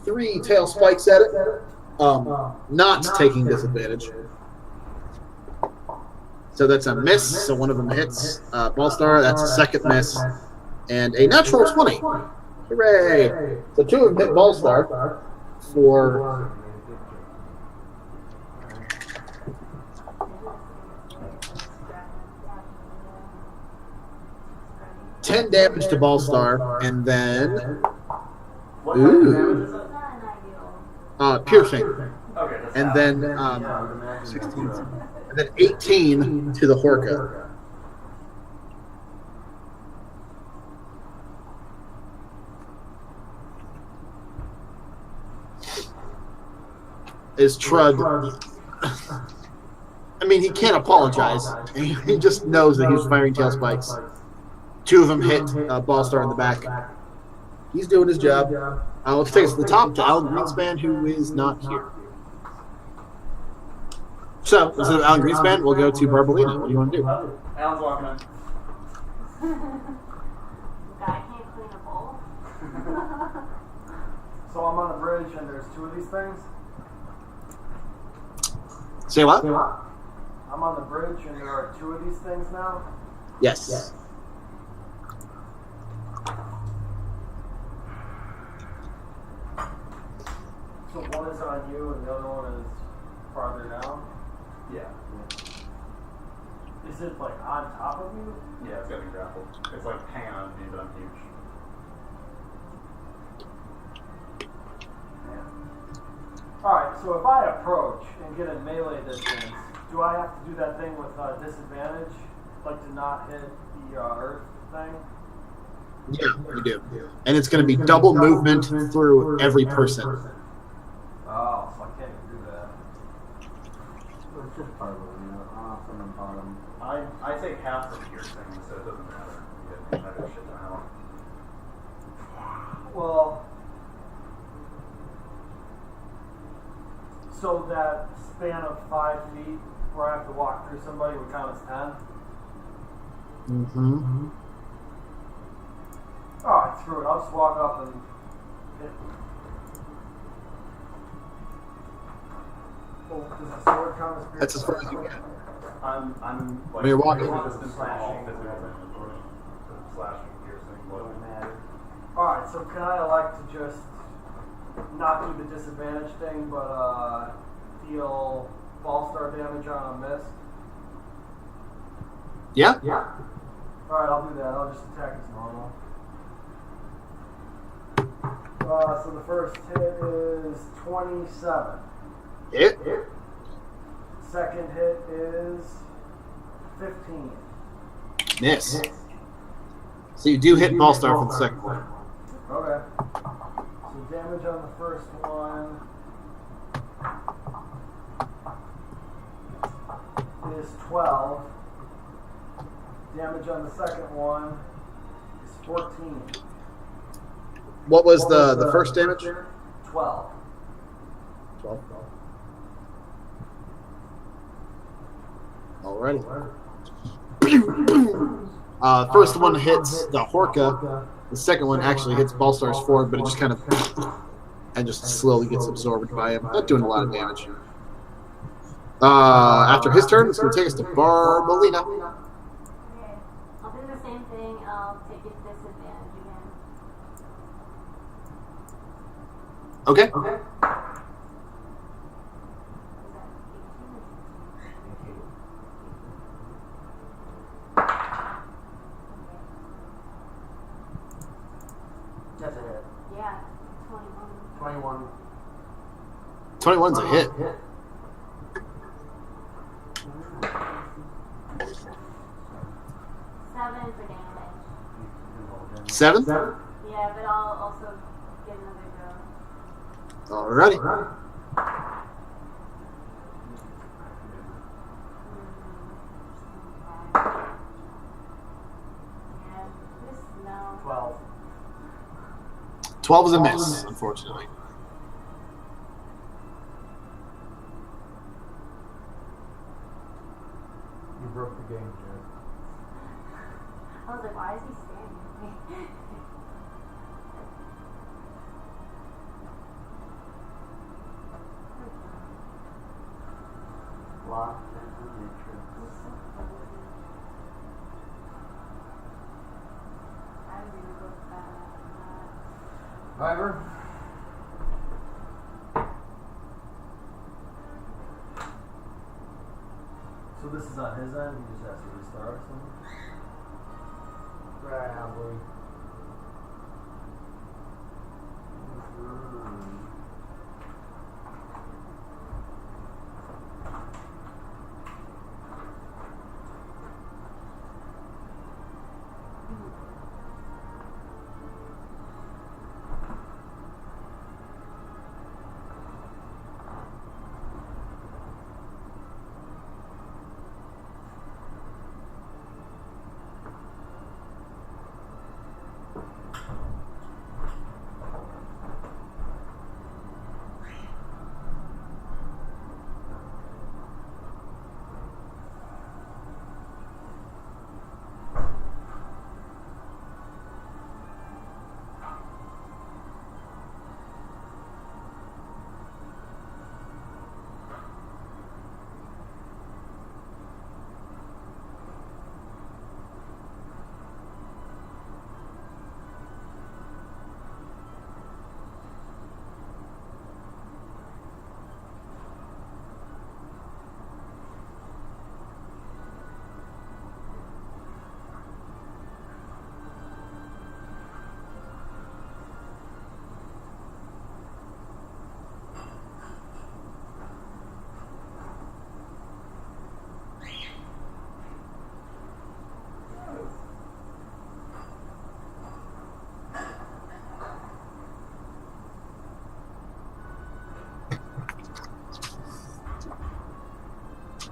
3 tail spikes at it, not taking disadvantage. So that's a miss. So one of them hits Ballstar. That's a second miss, and a natural 20. Hooray! So 2 of them hit Ballstar for 10 damage to Ballstar, and then What kind of Ooh. damage is it? Not an ideal. piercing, Okay, that's and half. then Yeah, I would imagine 16, so. and then 18 to the Horka. Is Trud? I mean, he can't apologize. He just knows that he's firing tail spikes. 2 of them hit Ballstar in the back. He's doing his job. Let's take us to the top to Alan Greenspan, who is not here. So, instead of Alan Greenspan, we'll go to Barbalina. What do you want to do? Alan's walking in. Guy can't clean a bowl. So I'm on a bridge and there's 2 of these things. Say what? I'm on the bridge and there are 2 of these things now. Yes. So one is on you and the other one is farther down. Yeah. Is it like on top of you? Yeah, it's gotta be grappled. It's like hanging on to me, but I'm huge. Alright, so if I approach and get in melee distance, do I have to do that thing with disadvantage? Like to not hit the earth thing? Yeah, you do. And it's going to be double movement through every person. Oh, so I can't even do that. So it's just part of it, you know, off and then bottom. I take half of piercing, so it doesn't matter. You get that shit out. Well, so that span of 5 feet where I have to walk through somebody would count as 10? Mm-hmm. Alright, screw it. I'll just walk up and hit. Well, does the sword count as piercing? That's as far as you get. I'm like When you're walking. resistant from all physical damage. Slashing, piercing, bludgeoning. Alright, so can I elect to just not do the disadvantage thing, but deal Ballstar damage on a miss? Yeah? Alright, I'll do that. I'll just attack as normal. So the first hit is 27. Hit. Second hit is 15. Miss. So you do hit Ballstar for the second one. Okay. So damage on the first one is 12. Damage on the second one is 14. What was the first damage? 12. 12. Alrighty. First one hits the Horka. The second one actually hits Ballstar's forward, but it just kind of and just slowly gets absorbed by him. Not doing a lot of damage. After his turn, it's going to take us to Barbalina. Okay. I'll do the same thing. I'll take it disadvantage again. Okay. Is that 18 or 16? That's a hit. Yeah, 21. 21. 21's a hit. 7 for damage. 7? Yeah, but I'll also get another go. Alrighty. Yeah, this no. 12. 12 is a miss, unfortunately. You broke the game, Jared. I was like, why is he staring at me? Locked in the matrix. I really look bad at that. Ivor? So this is on his end. He just has to restart or something. Probably.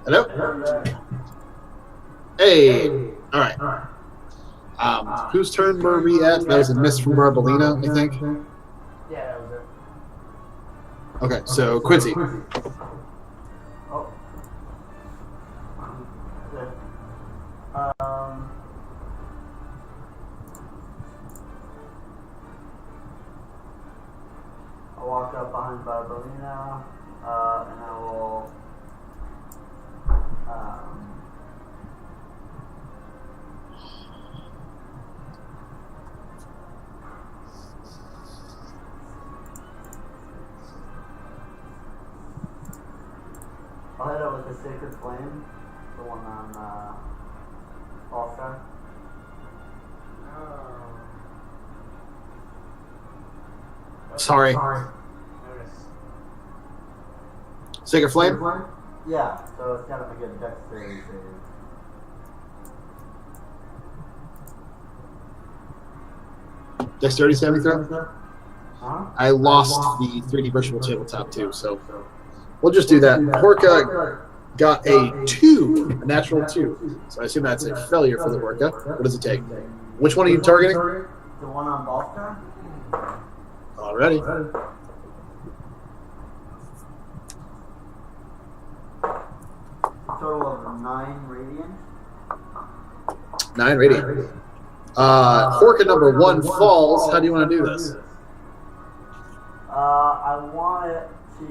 Hello? Hey. All right. Whose turn were we at? That was a miss from Marbellina, I think. Yeah, that was it. Okay, so Quincy. Oh. Good. I'll walk up behind Barbarina, and I will I'll hit it with the Sacred Flame, the one on All-Star. Sorry. Sacred Flame? Yeah, so it's gotta make a dexterity save. Dexterity saving throw? Huh? I lost the 3D virtual tabletop too, so we'll just do that. Horka got a 2, a natural 2. So I assume that's a failure for the Horka. What does it take? Which one are you targeting? The one on All-Star? Alrighty. Total of 9 radiant. 9 radiant. Horka number 1 falls. How do you want to do this? I want it to.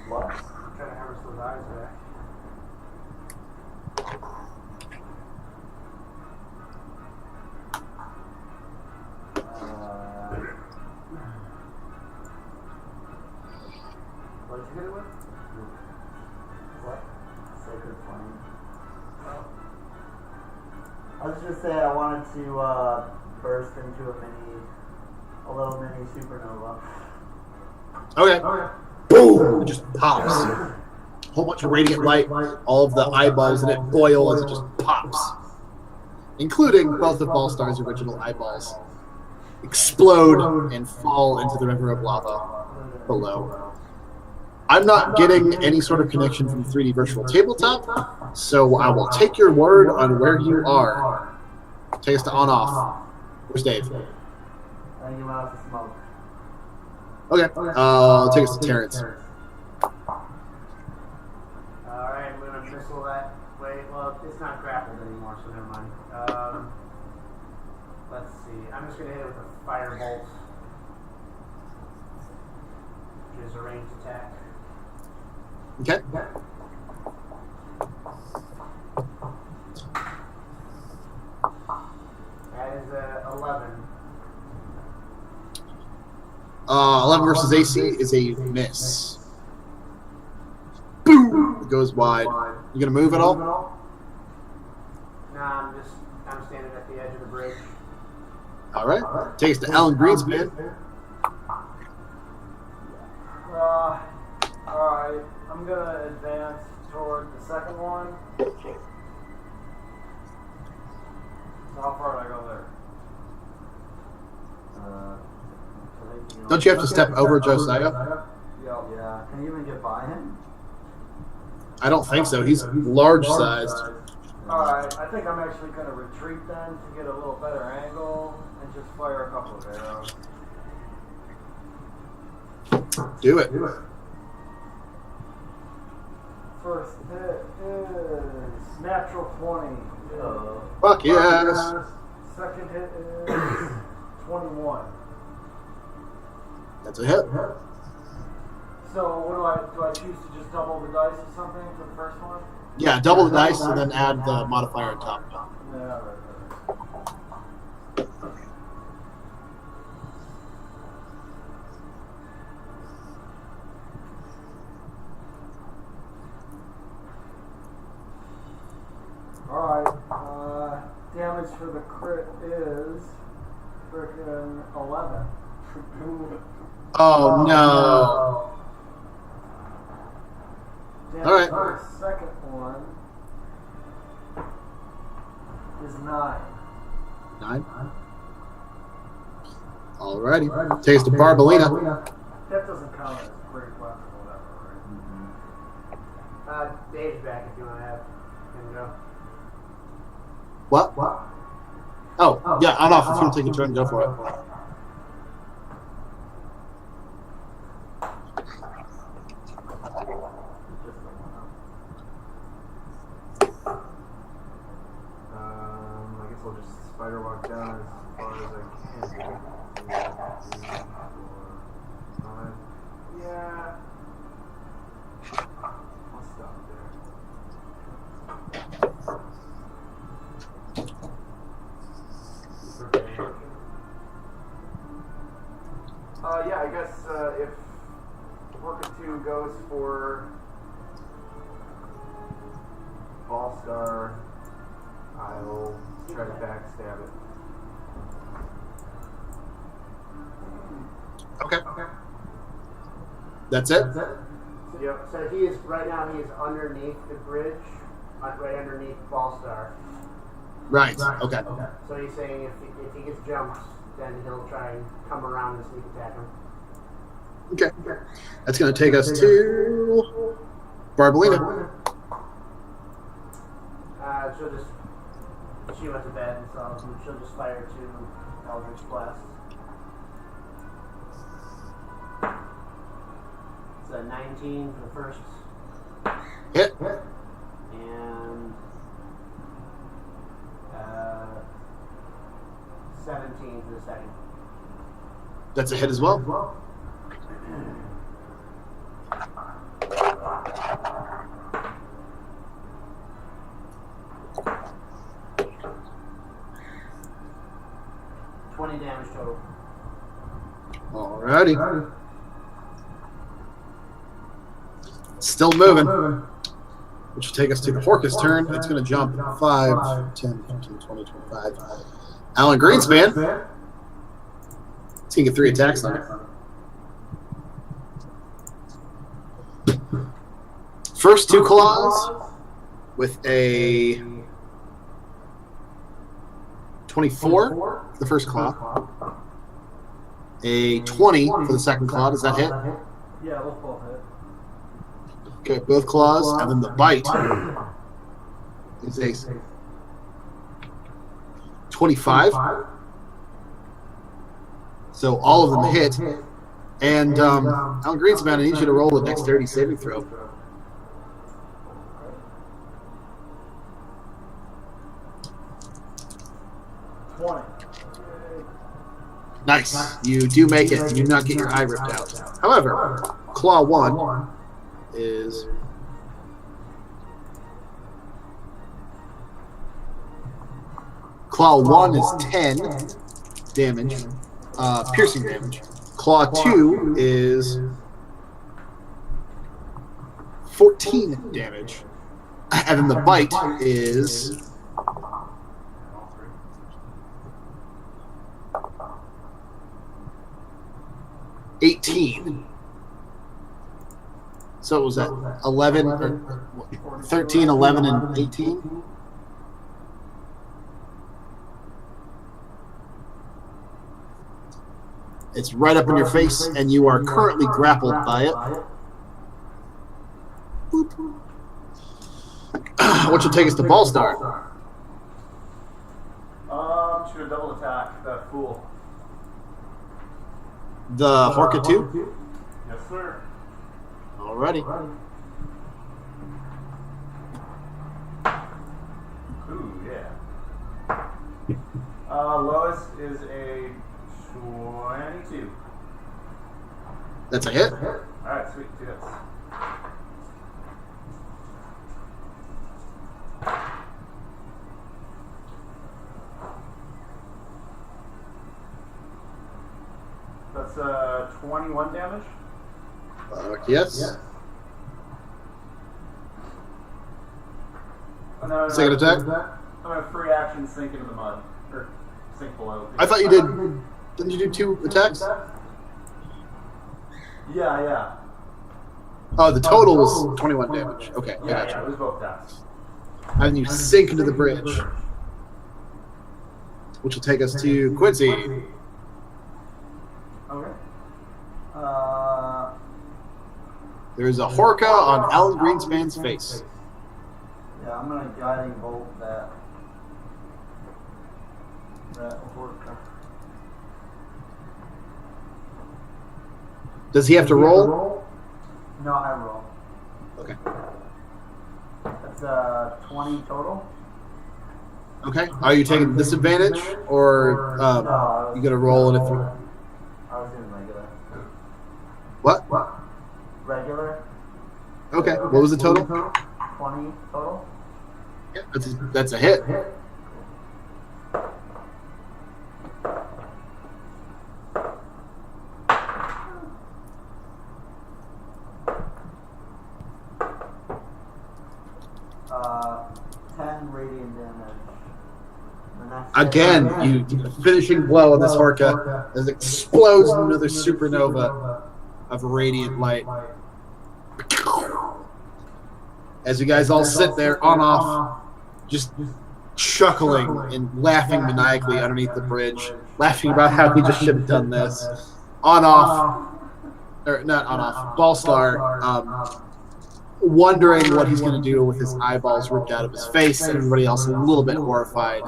What? I'm trying to harvest those eyes back. What did you hit it with? What? Sacred Flame. I was just saying I wanted to burst into a little mini supernova. Okay. Boom! It just pops. whole bunch of radiant light. All of the eyeballs in it boil as it just pops, including both of Ballstar's original eyeballs, explode and fall into the river of lava below. I'm not getting any sort of connection from 3D Virtual Tabletop, so I will take your word on where you are. Take us to on-off. Where's Dave? I think you went out to smoke. Okay, take us to Terrence. Alright, I'm gonna missile that. Wait, well, it's not grappled anymore, so never mind. Let's see. I'm just gonna hit it with a firebolt, which is a ranged attack. Okay. That is 11. 11 versus AC is a miss. Boom! It goes wide. You gonna move at all? Nah, I'm standing at the edge of the bridge. All right. Take us to Alan Greenspan. Alright, I'm gonna advance toward the second one. So how far did I go there? Don't you have to step over Josiah? Yeah. Can you even get by him? I don't think so. He's large sized. Alright, I think I'm actually going to retreat then to get a little better angle and just fire a couple of arrows. Do it. First hit is natural 20. Fuck yes. Second hit is 21. That's a hit. So what do I choose to just double the dice or something for the first one? Yeah, double the dice and then add the modifier on top. Yeah, right. Alright, damage for the crit is frickin' 11. Oh no. Damage Alright. for the second one is 9. 9. Alrighty. Take us to Barbalina. That doesn't count as great weapon or whatever, right? Dave's back if you want to have him go. What? Oh, yeah, on off. If you want to take a turn, go for it. I guess I'll just spider walk down as far as I can. 2, 3, 4, 5. Yeah. I'll stop there. Yeah, I guess if Orca 2 goes for Ballstar, I'll try to backstab it. Okay. That's it? Yep. So he is right now. He is underneath the bridge, right underneath Ballstar. Right. Okay. So he's saying if he gets jumped, then he'll try and come around and sneak attack him. Okay. That's going to take us to Barbalina. She'll just she went to bed, so she'll just fire 2 Eldritch Blasts. It's a 19 for the first. Hit. And 17 for the second. That's a hit as well. 20 damage total. Alrighty. Still moving. Which will take us to the Horcus turn. It's going to jump 5, 10, 15, 20, 25. Alan Greenspan. It's going to get 3 attacks on it. First two claws with a 24 for the first claw. A 20 for the second claw. Does that hit? Yeah, let's both hit. Okay, both claws. And then the bite is a 25. So all of them hit. And Alan Greenspan, I need you to roll a dexterity saving throw. Nice. You do make it. You do not get your eye ripped out. However, claw 1 is... Claw 1 is 10 damage, piercing damage. Claw 2 is 14 damage. And then the bite is... $18. So it was that 11, or 13, 11, and 18? It's right up in your face, and you are currently grappled by it. Which will take us to Ballstar. Shoot a double attack, that fool. The Horka 2? Yes, sir. Alrighty. Ooh, yeah. Lowest is a 22. That's a hit. Alright, sweet, 2 hits. That's 21 damage. Yes. And then Second attack? I'm going to free action sink into the mud. Or sink below. I thought you did. Didn't you do 2 attacks? Yeah. Oh, the total was 21 damage. Okay, I Yeah, gotcha. it was both attacks. And then you sink into the bridge, which will take us to Quincy. Okay. There's a Horka on Alan Greenspan's face. Yeah, I'm gonna guiding bolt that Horka. Does he have to roll? No, I roll. Okay. That's 20 total. Okay. Are you taking disadvantage, or you gonna roll it if you? I was doing regular. What? Regular. Okay. What was the total? 20 total. Yeah, that's a hit. 10 radiant damage. The next Again, you finishing blow on this Horka as it explodes in another supernova of radiant light. As you guys all sit there on off, just chuckling and laughing maniacally underneath the bridge, laughing about how he just should have done this. On off, or not on off, Ballstar, wondering what he's going to do with his eyeballs ripped out of his face, and everybody else a little bit horrified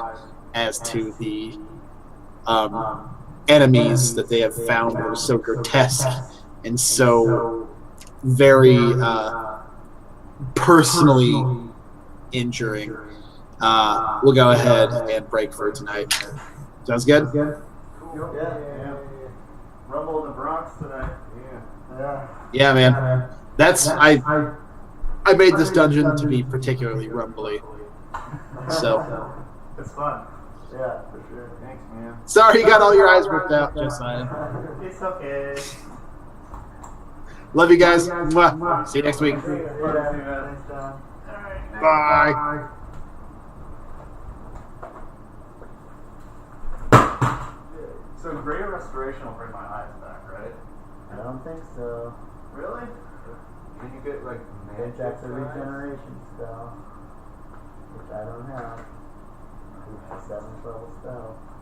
as to the enemies that they have found that are so grotesque and so very personally injuring. We'll go ahead and break for tonight. Sounds good? Yeah. Rumble in the Bronx tonight. Yeah, man. That's I made this dungeon to be particularly rumbly. So It's fun. Yeah, for sure. Thanks, man. sorry you got all your eyes ripped out, Josiah. It's okay. Love you guys. Mwah. See you next week. Thanks, John. Bye. So Greater Restoration will bring my eyes back, right? I don't think so. Really? Can you get like magic? That's a size? regeneration spell, which I don't have. It's a 7th level spell.